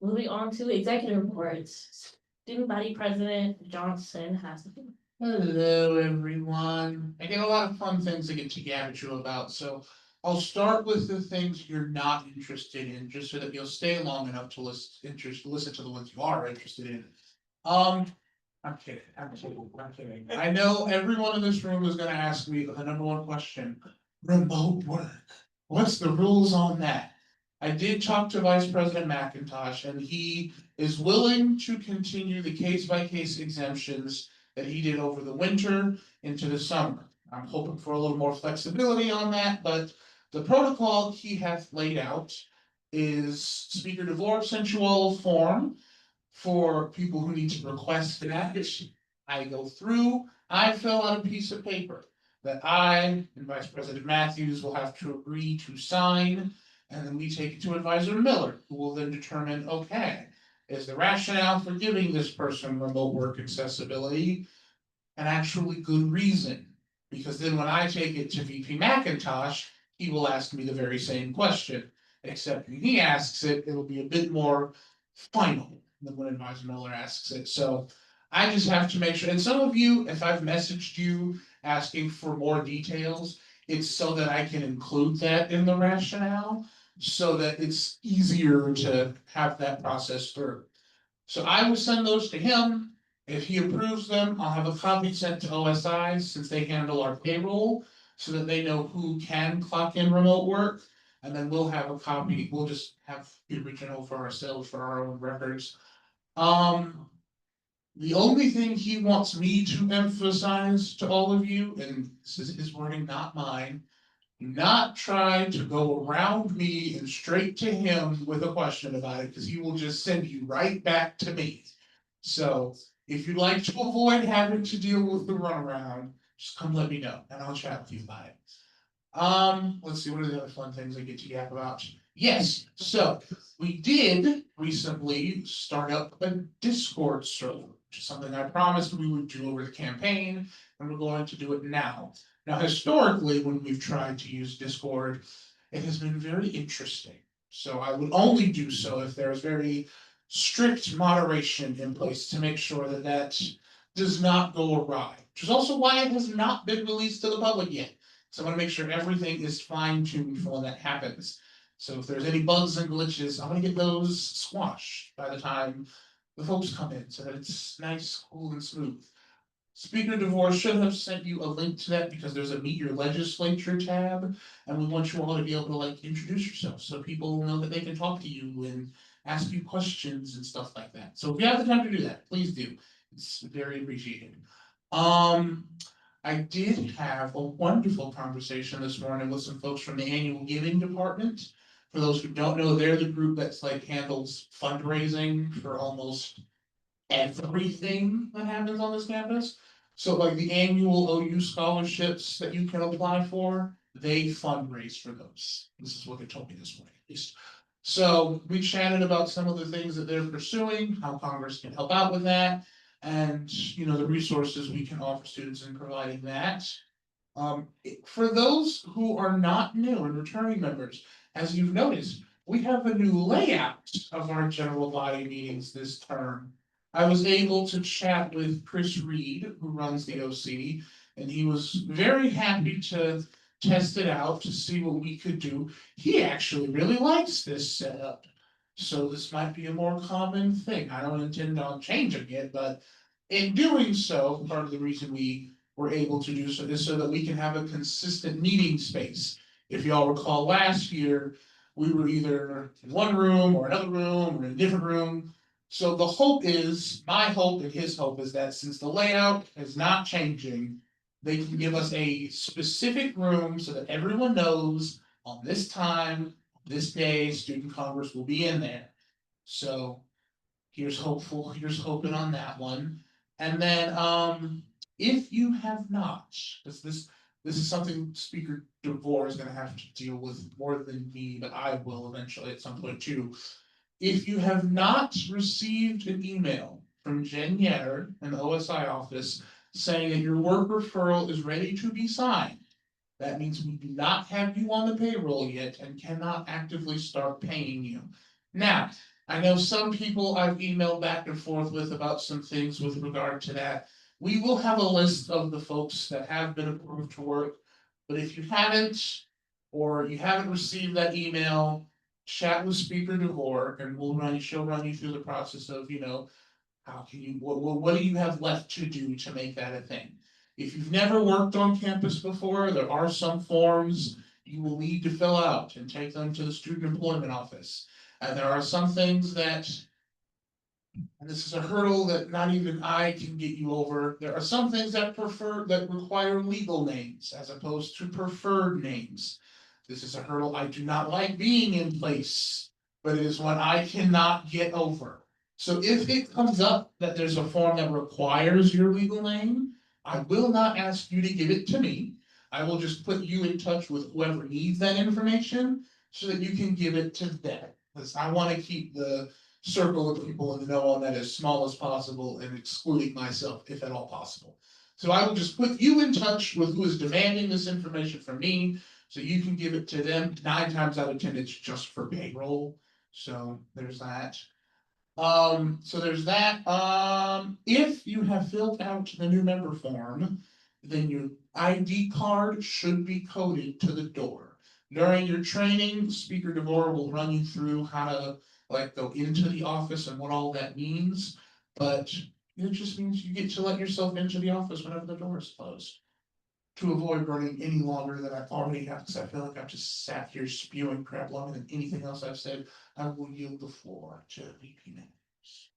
moving on to executive reports. Student Body President Johnson has the floor. Hello, everyone. I get a lot of fun things to get to gab you about, so I'll start with the things you're not interested in, just so that you'll stay long enough to listen to the ones you are interested in. I'm kidding. I know everyone in this room is gonna ask me the number one question: remote work. What's the rules on that? I did talk to Vice President McIntosh, and he is willing to continue the case-by-case exemptions that he did over the winter into the summer. I'm hoping for a little more flexibility on that, but the protocol he hath laid out is Speaker DeVore sent you all a form for people who need to request that. I go through, I fill out a piece of paper that I and Vice President Matthews will have to agree to sign, and then we take it to Advisor Miller, who will then determine, okay, is the rationale for giving this person remote work accessibility an actually good reason? Because then when I take it to VP McIntosh, he will ask me the very same question, except when he asks it, it'll be a bit more final than when Advisor Miller asks it. So I just have to make sure, and some of you, if I've messaged you asking for more details, it's so that I can include that in the rationale, so that it's easier to have that process through. So I will send those to him. If he approves them, I'll have a copy sent to OSI since they handle our payroll. so that they know who can clock in remote work. And then we'll have a copy, we'll just have the original for ourselves for our own records. The only thing he wants me to emphasize to all of you, and this is his wording, not mine, do not try to go around me and straight to him with a question about it, because he will just send you right back to me. So if you'd like to avoid having to deal with the runaround, just come let me know and I'll chat with you about it. Let's see, what are the other fun things I get to yap about? Yes, so we did recently start up a Discord server, which is something I promised we would do over the campaign, and we're going to do it now. Now, historically, when we've tried to use Discord, it has been very interesting. So I would only do so if there's very strict moderation in place to make sure that that does not go awry, which is also why it has not been released to the public yet. So I want to make sure everything is fine-tuned for when that happens. So if there's any bugs and glitches, I'm gonna get those squashed by the time the folks come in, so that it's nice, cool, and smooth. Speaker DeVore should have sent you a link to that because there's a Meet Your Legislature tab, and we want you all to be able to like introduce yourself so people know that they can talk to you and ask you questions and stuff like that. So if you have the time to do that, please do. It's very appreciated. I did have a wonderful conversation this morning with some folks from the annual giving department. For those who don't know, they're the group that's like handles fundraising for almost everything that happens on this campus. So like the annual OU scholarships that you can apply for, they fundraise for those. This is what they told me this morning, at least. So we chatted about some of the things that they're pursuing, how Congress can help out with that, and you know the resources we can offer students in providing that. For those who are not new and returning members, as you've noticed, we have a new layout of our general body meetings this term. I was able to chat with Chris Reed, who runs the OC, and he was very happy to test it out to see what we could do. He actually really likes this setup. So this might be a more common thing. I don't intend on changing it, but in doing so, part of the reason we were able to do so is so that we can have a consistent meeting space. If y'all recall last year, we were either in one room or another room or in a different room. So the hope is, my hope and his hope is that since the layout is not changing, they can give us a specific room so that everyone knows on this time, this day, student congress will be in there. So here's hoping on that one. And then if you have not, because this is something Speaker DeVore is gonna have to deal with more than me, but I will eventually at some point too. If you have not received an email from Jen Yetter in the OSI office saying that your work referral is ready to be signed, that means we do not have you on the payroll yet and cannot actively start paying you. Now, I know some people I've emailed back and forth with about some things with regard to that. We will have a list of the folks that have been approved to work, but if you haven't, or you haven't received that email, chat with Speaker DeVore and she'll run you through the process of, you know, how can you, what do you have left to do to make that a thing? If you've never worked on campus before, there are some forms you will need to fill out and take them to the student employment office. And there are some things that, and this is a hurdle that not even I can get you over, there are some things that require legal names as opposed to preferred names. This is a hurdle I do not like being in place, but it is one I cannot get over. So if it comes up that there's a form that requires your legal name, I will not ask you to give it to me. I will just put you in touch with whoever needs that information so that you can give it to them. Because I want to keep the circle of people in the know on that as small as possible and excluding myself if at all possible. So I will just put you in touch with who is demanding this information from me so you can give it to them. 9 times out of 10, it's just for payroll. So there's that. If you have filled out the new member form, then your ID card should be coded to the door. During your training, Speaker DeVore will run you through how to like go into the office and what all that means. But it just means you get to let yourself into the office whenever the door is closed. to avoid running any longer than I already have, because I feel like I've just sat here spewing crap longer than anything else I've said, I will yield the floor to VP Matthews.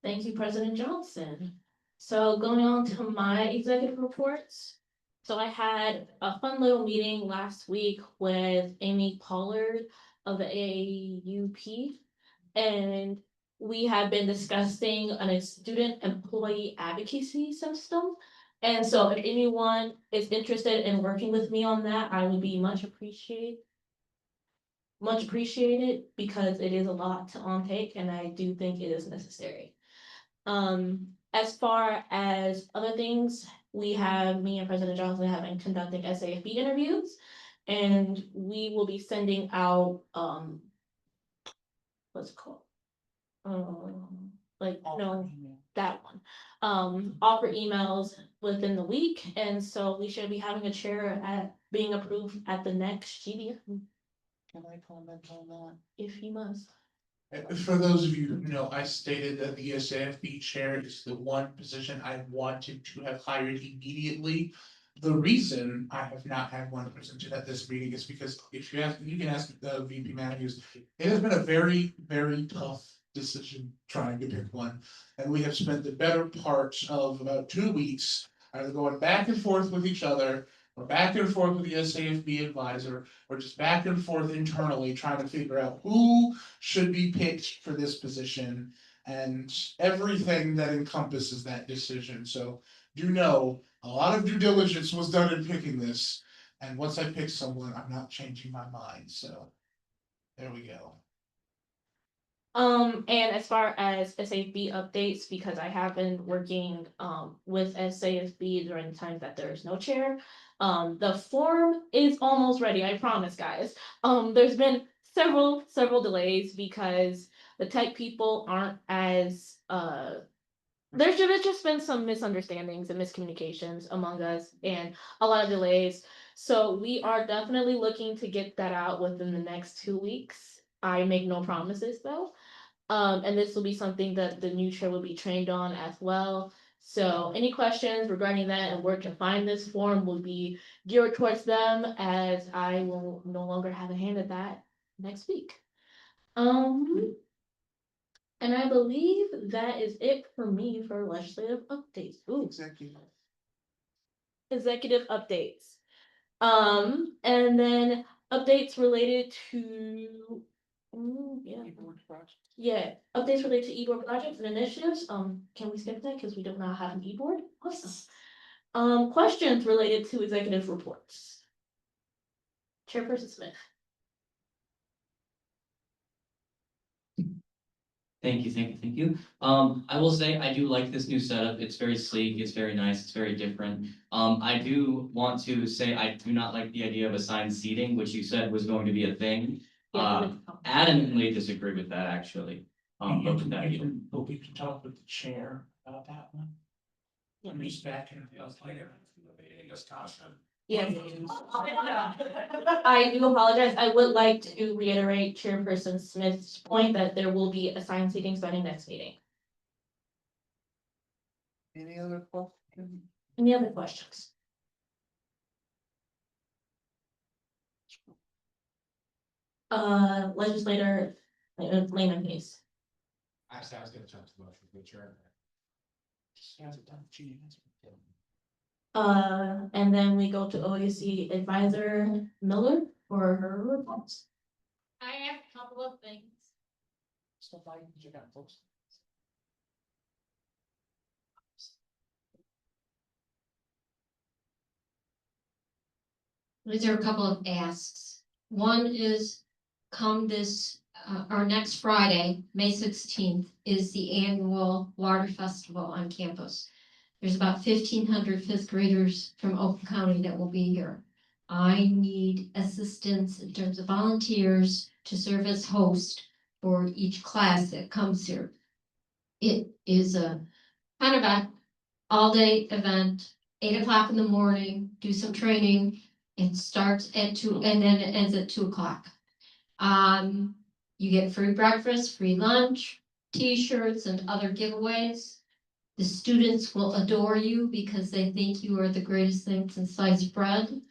Thank you, President Johnson. So going on to my executive reports. So I had a fun little meeting last week with Amy Pollard of the AUP. And we have been discussing a student employee advocacy system. And so if anyone is interested in working with me on that, I would be much appreciated because it is a lot to untake and I do think it is necessary. As far as other things, me and President Johnson have been conducting SAFB interviews, and we will be sending out, what's it called? That one. Offer emails within the week, and so we should be having a chair being approved at the next GBM. Can I comment on that? If you must. For those of you who know, I stated that the SAFB chair is the one position I wanted to have hired immediately. The reason I have not had one presented at this meeting is because if you ask, you can ask VP Matthews, it has been a very, very tough decision trying to pick one. And we have spent the better part of about 2 weeks either going back and forth with each other, or back and forth with the SAFB advisor, or just back and forth internally trying to figure out who should be picked for this position and everything that encompasses that decision. So do know a lot of due diligence was done in picking this. And once I pick someone, I'm not changing my mind. So there we go. And as far as SAFB updates, because I have been working with SAFB during the times that there is no chair. The form is almost ready, I promise, guys. There's been several delays because the tech people aren't as there's just been some misunderstandings and miscommunications among us and a lot of delays. So we are definitely looking to get that out within the next 2 weeks. I make no promises though. And this will be something that the new chair will be trained on as well. So any questions regarding that and where to find this form will be geared towards them, as I will no longer have a hand at that next week. And I believe that is it for me for legislative updates. Ooh. Executive updates. And then updates related to updates related to e-board projects and initiatives. Can we skip that because we do not have an e-board? Awesome. Questions related to executive reports. Chairperson Smith. Thank you. I will say I do like this new setup. It's very sleek, it's very nice, it's very different. I do want to say I do not like the idea of assigned seating, which you said was going to be a thing. Adamantly disagree with that, actually. But with that, Hope we can talk with the chair about that one. Let me back in the later. Yes. I do apologize. I would like to reiterate Chairperson Smith's point that there will be assigned seating starting next meeting. Any other questions? Any other questions? Legislator Lehman, please. Actually, I was gonna jump to the motion to adjourn. And then we go to OUSC Advisor Miller for her reports. I have a couple of things. These are a couple of asks. One is come this, our next Friday, May 16th, is the annual water festival on campus. There's about 1,500 fifth graders from Oakland County that will be here. I need assistance in terms of volunteers to serve as host for each class that comes here. It is a kind of an all-day event, 8 o'clock in the morning, do some training. It starts at 2 and then it ends at 2 o'clock. You get free breakfast, free lunch, t-shirts and other giveaways. The students will adore you because they think you are the greatest thing since sliced bread.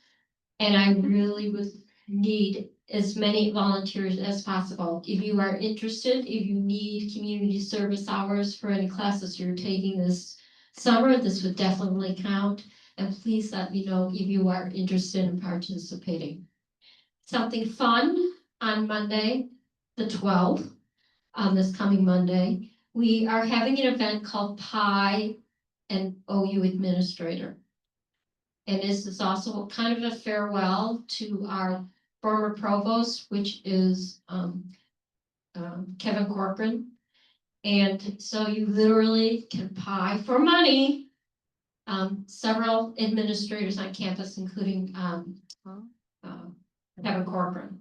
And I really would need as many volunteers as possible. If you are interested, if you need community service hours for any classes you're taking this summer, this would definitely count. And please let me know if you are interested in participating. Something fun on Monday, the 12th, on this coming Monday. We are having an event called Pie and OU Administrator. And this is also kind of a farewell to our former provost, which is Kevin Corcoran. And so you literally can pie for money several administrators on campus, including Kevin Corcoran.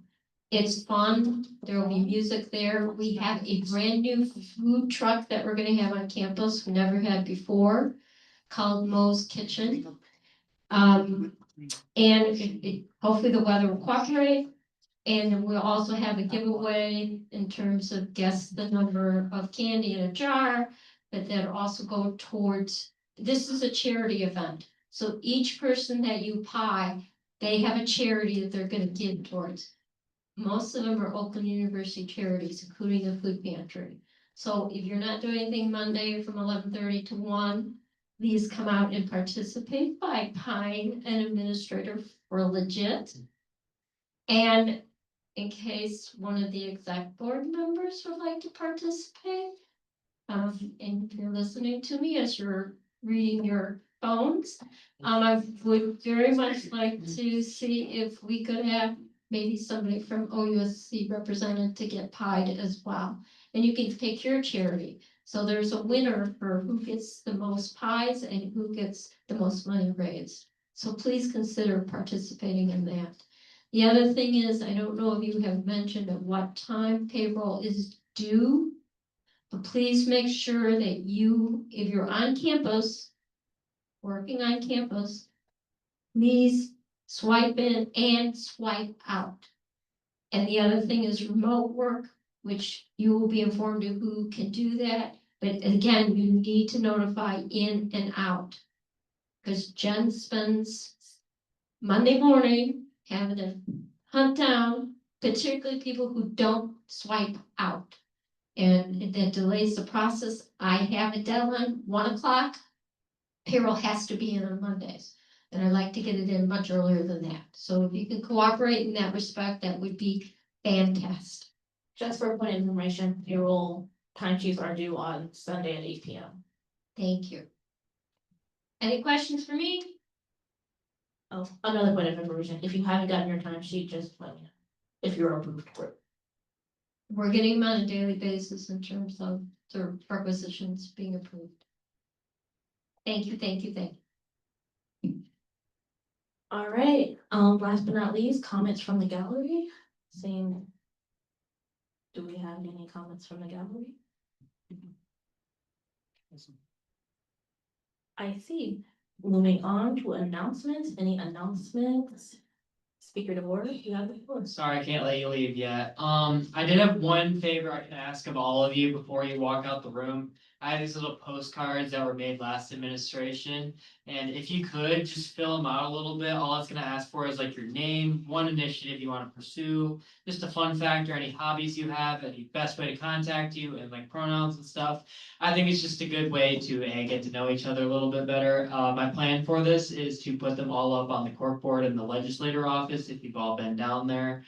It's fun. There will be music there. We have a brand new food truck that we're going to have on campus we never had before, called Mo's Kitchen. And hopefully the weather will cooperate. And we'll also have a giveaway in terms of guess the number of candy in a jar, but that'll also go towards, this is a charity event. So each person that you pie, they have a charity that they're gonna give towards. Most of them are Oakland University charities, including the food pantry. So if you're not doing anything Monday from 11:30 to 1, please come out and participate by pieing an administrator for legit. And in case one of the exec board members would like to participate, and if you're listening to me as you're reading your phones, I would very much like to see if we could have maybe somebody from OUSC represented to get pied as well. And you can pick your charity. So there's a winner for who gets the most pies and who gets the most money raised. So please consider participating in that. The other thing is, I don't know if you have mentioned at what time payroll is due, but please make sure that you, if you're on campus, working on campus, please swipe in and swipe out. And the other thing is remote work, which you will be informed of who can do that. But again, you need to notify in and out. Because Jen spends Monday morning having to hunt down, particularly people who don't swipe out. And that delays the process. I have a deadline, 1 o'clock. Payroll has to be in on Mondays. And I'd like to get it in much earlier than that. So if you can cooperate in that respect, that would be fantastic. Just for point of information, payroll timesheets are due on Sunday at 8 p.m. Thank you. Any questions for me? Oh, another point of information, if you haven't gotten your timesheet, just let me know, if you're approved for it. We're getting them on a daily basis in terms of the requisitions being approved. Thank you, thank you, thank you. All right, last but not least, comments from the gallery. Seeing, do we have any comments from the gallery? I see. Moving on to announcements, any announcements? Speaker DeWard, you have the floor. Sorry, I can't let you leave yet. I did have one favor I can ask of all of you before you walk out the room. I have these little postcards that were made last administration, and if you could just fill them out a little bit, all it's gonna ask for is like your name, one initiative you want to pursue, just a fun fact or any hobbies you have, any best way to contact you, and like pronouns and stuff. I think it's just a good way to get to know each other a little bit better. My plan for this is to put them all up on the cork board in the legislator office if you've all been down there.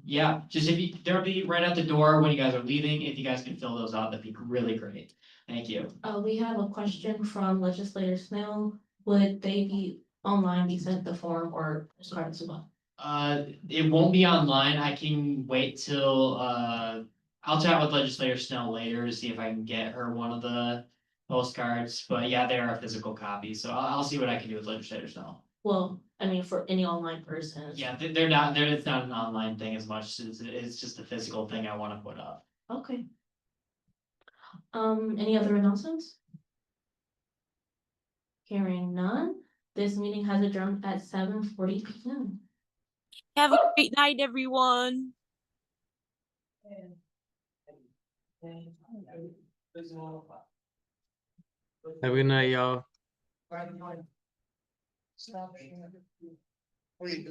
Yeah, just they'll be right at the door when you guys are leaving. If you guys can fill those out, that'd be really great. Thank you. We have a question from Legislator Snell. Would they be online, be sent the form or postcards as well? It won't be online. I can wait till, I'll chat with Legislator Snell later to see if I can get her one of the postcards. But yeah, they are a physical copy, so I'll see what I can do with Legislator Snell. Well, I mean, for any online person. Yeah, it's not an online thing as much as it's just a physical thing I want to put up. Okay. Any other announcements? Hearing none, this meeting has adjourned at 7:40 p.m. Have a great night, everyone. Have a good night, y'all. Stop. Wait.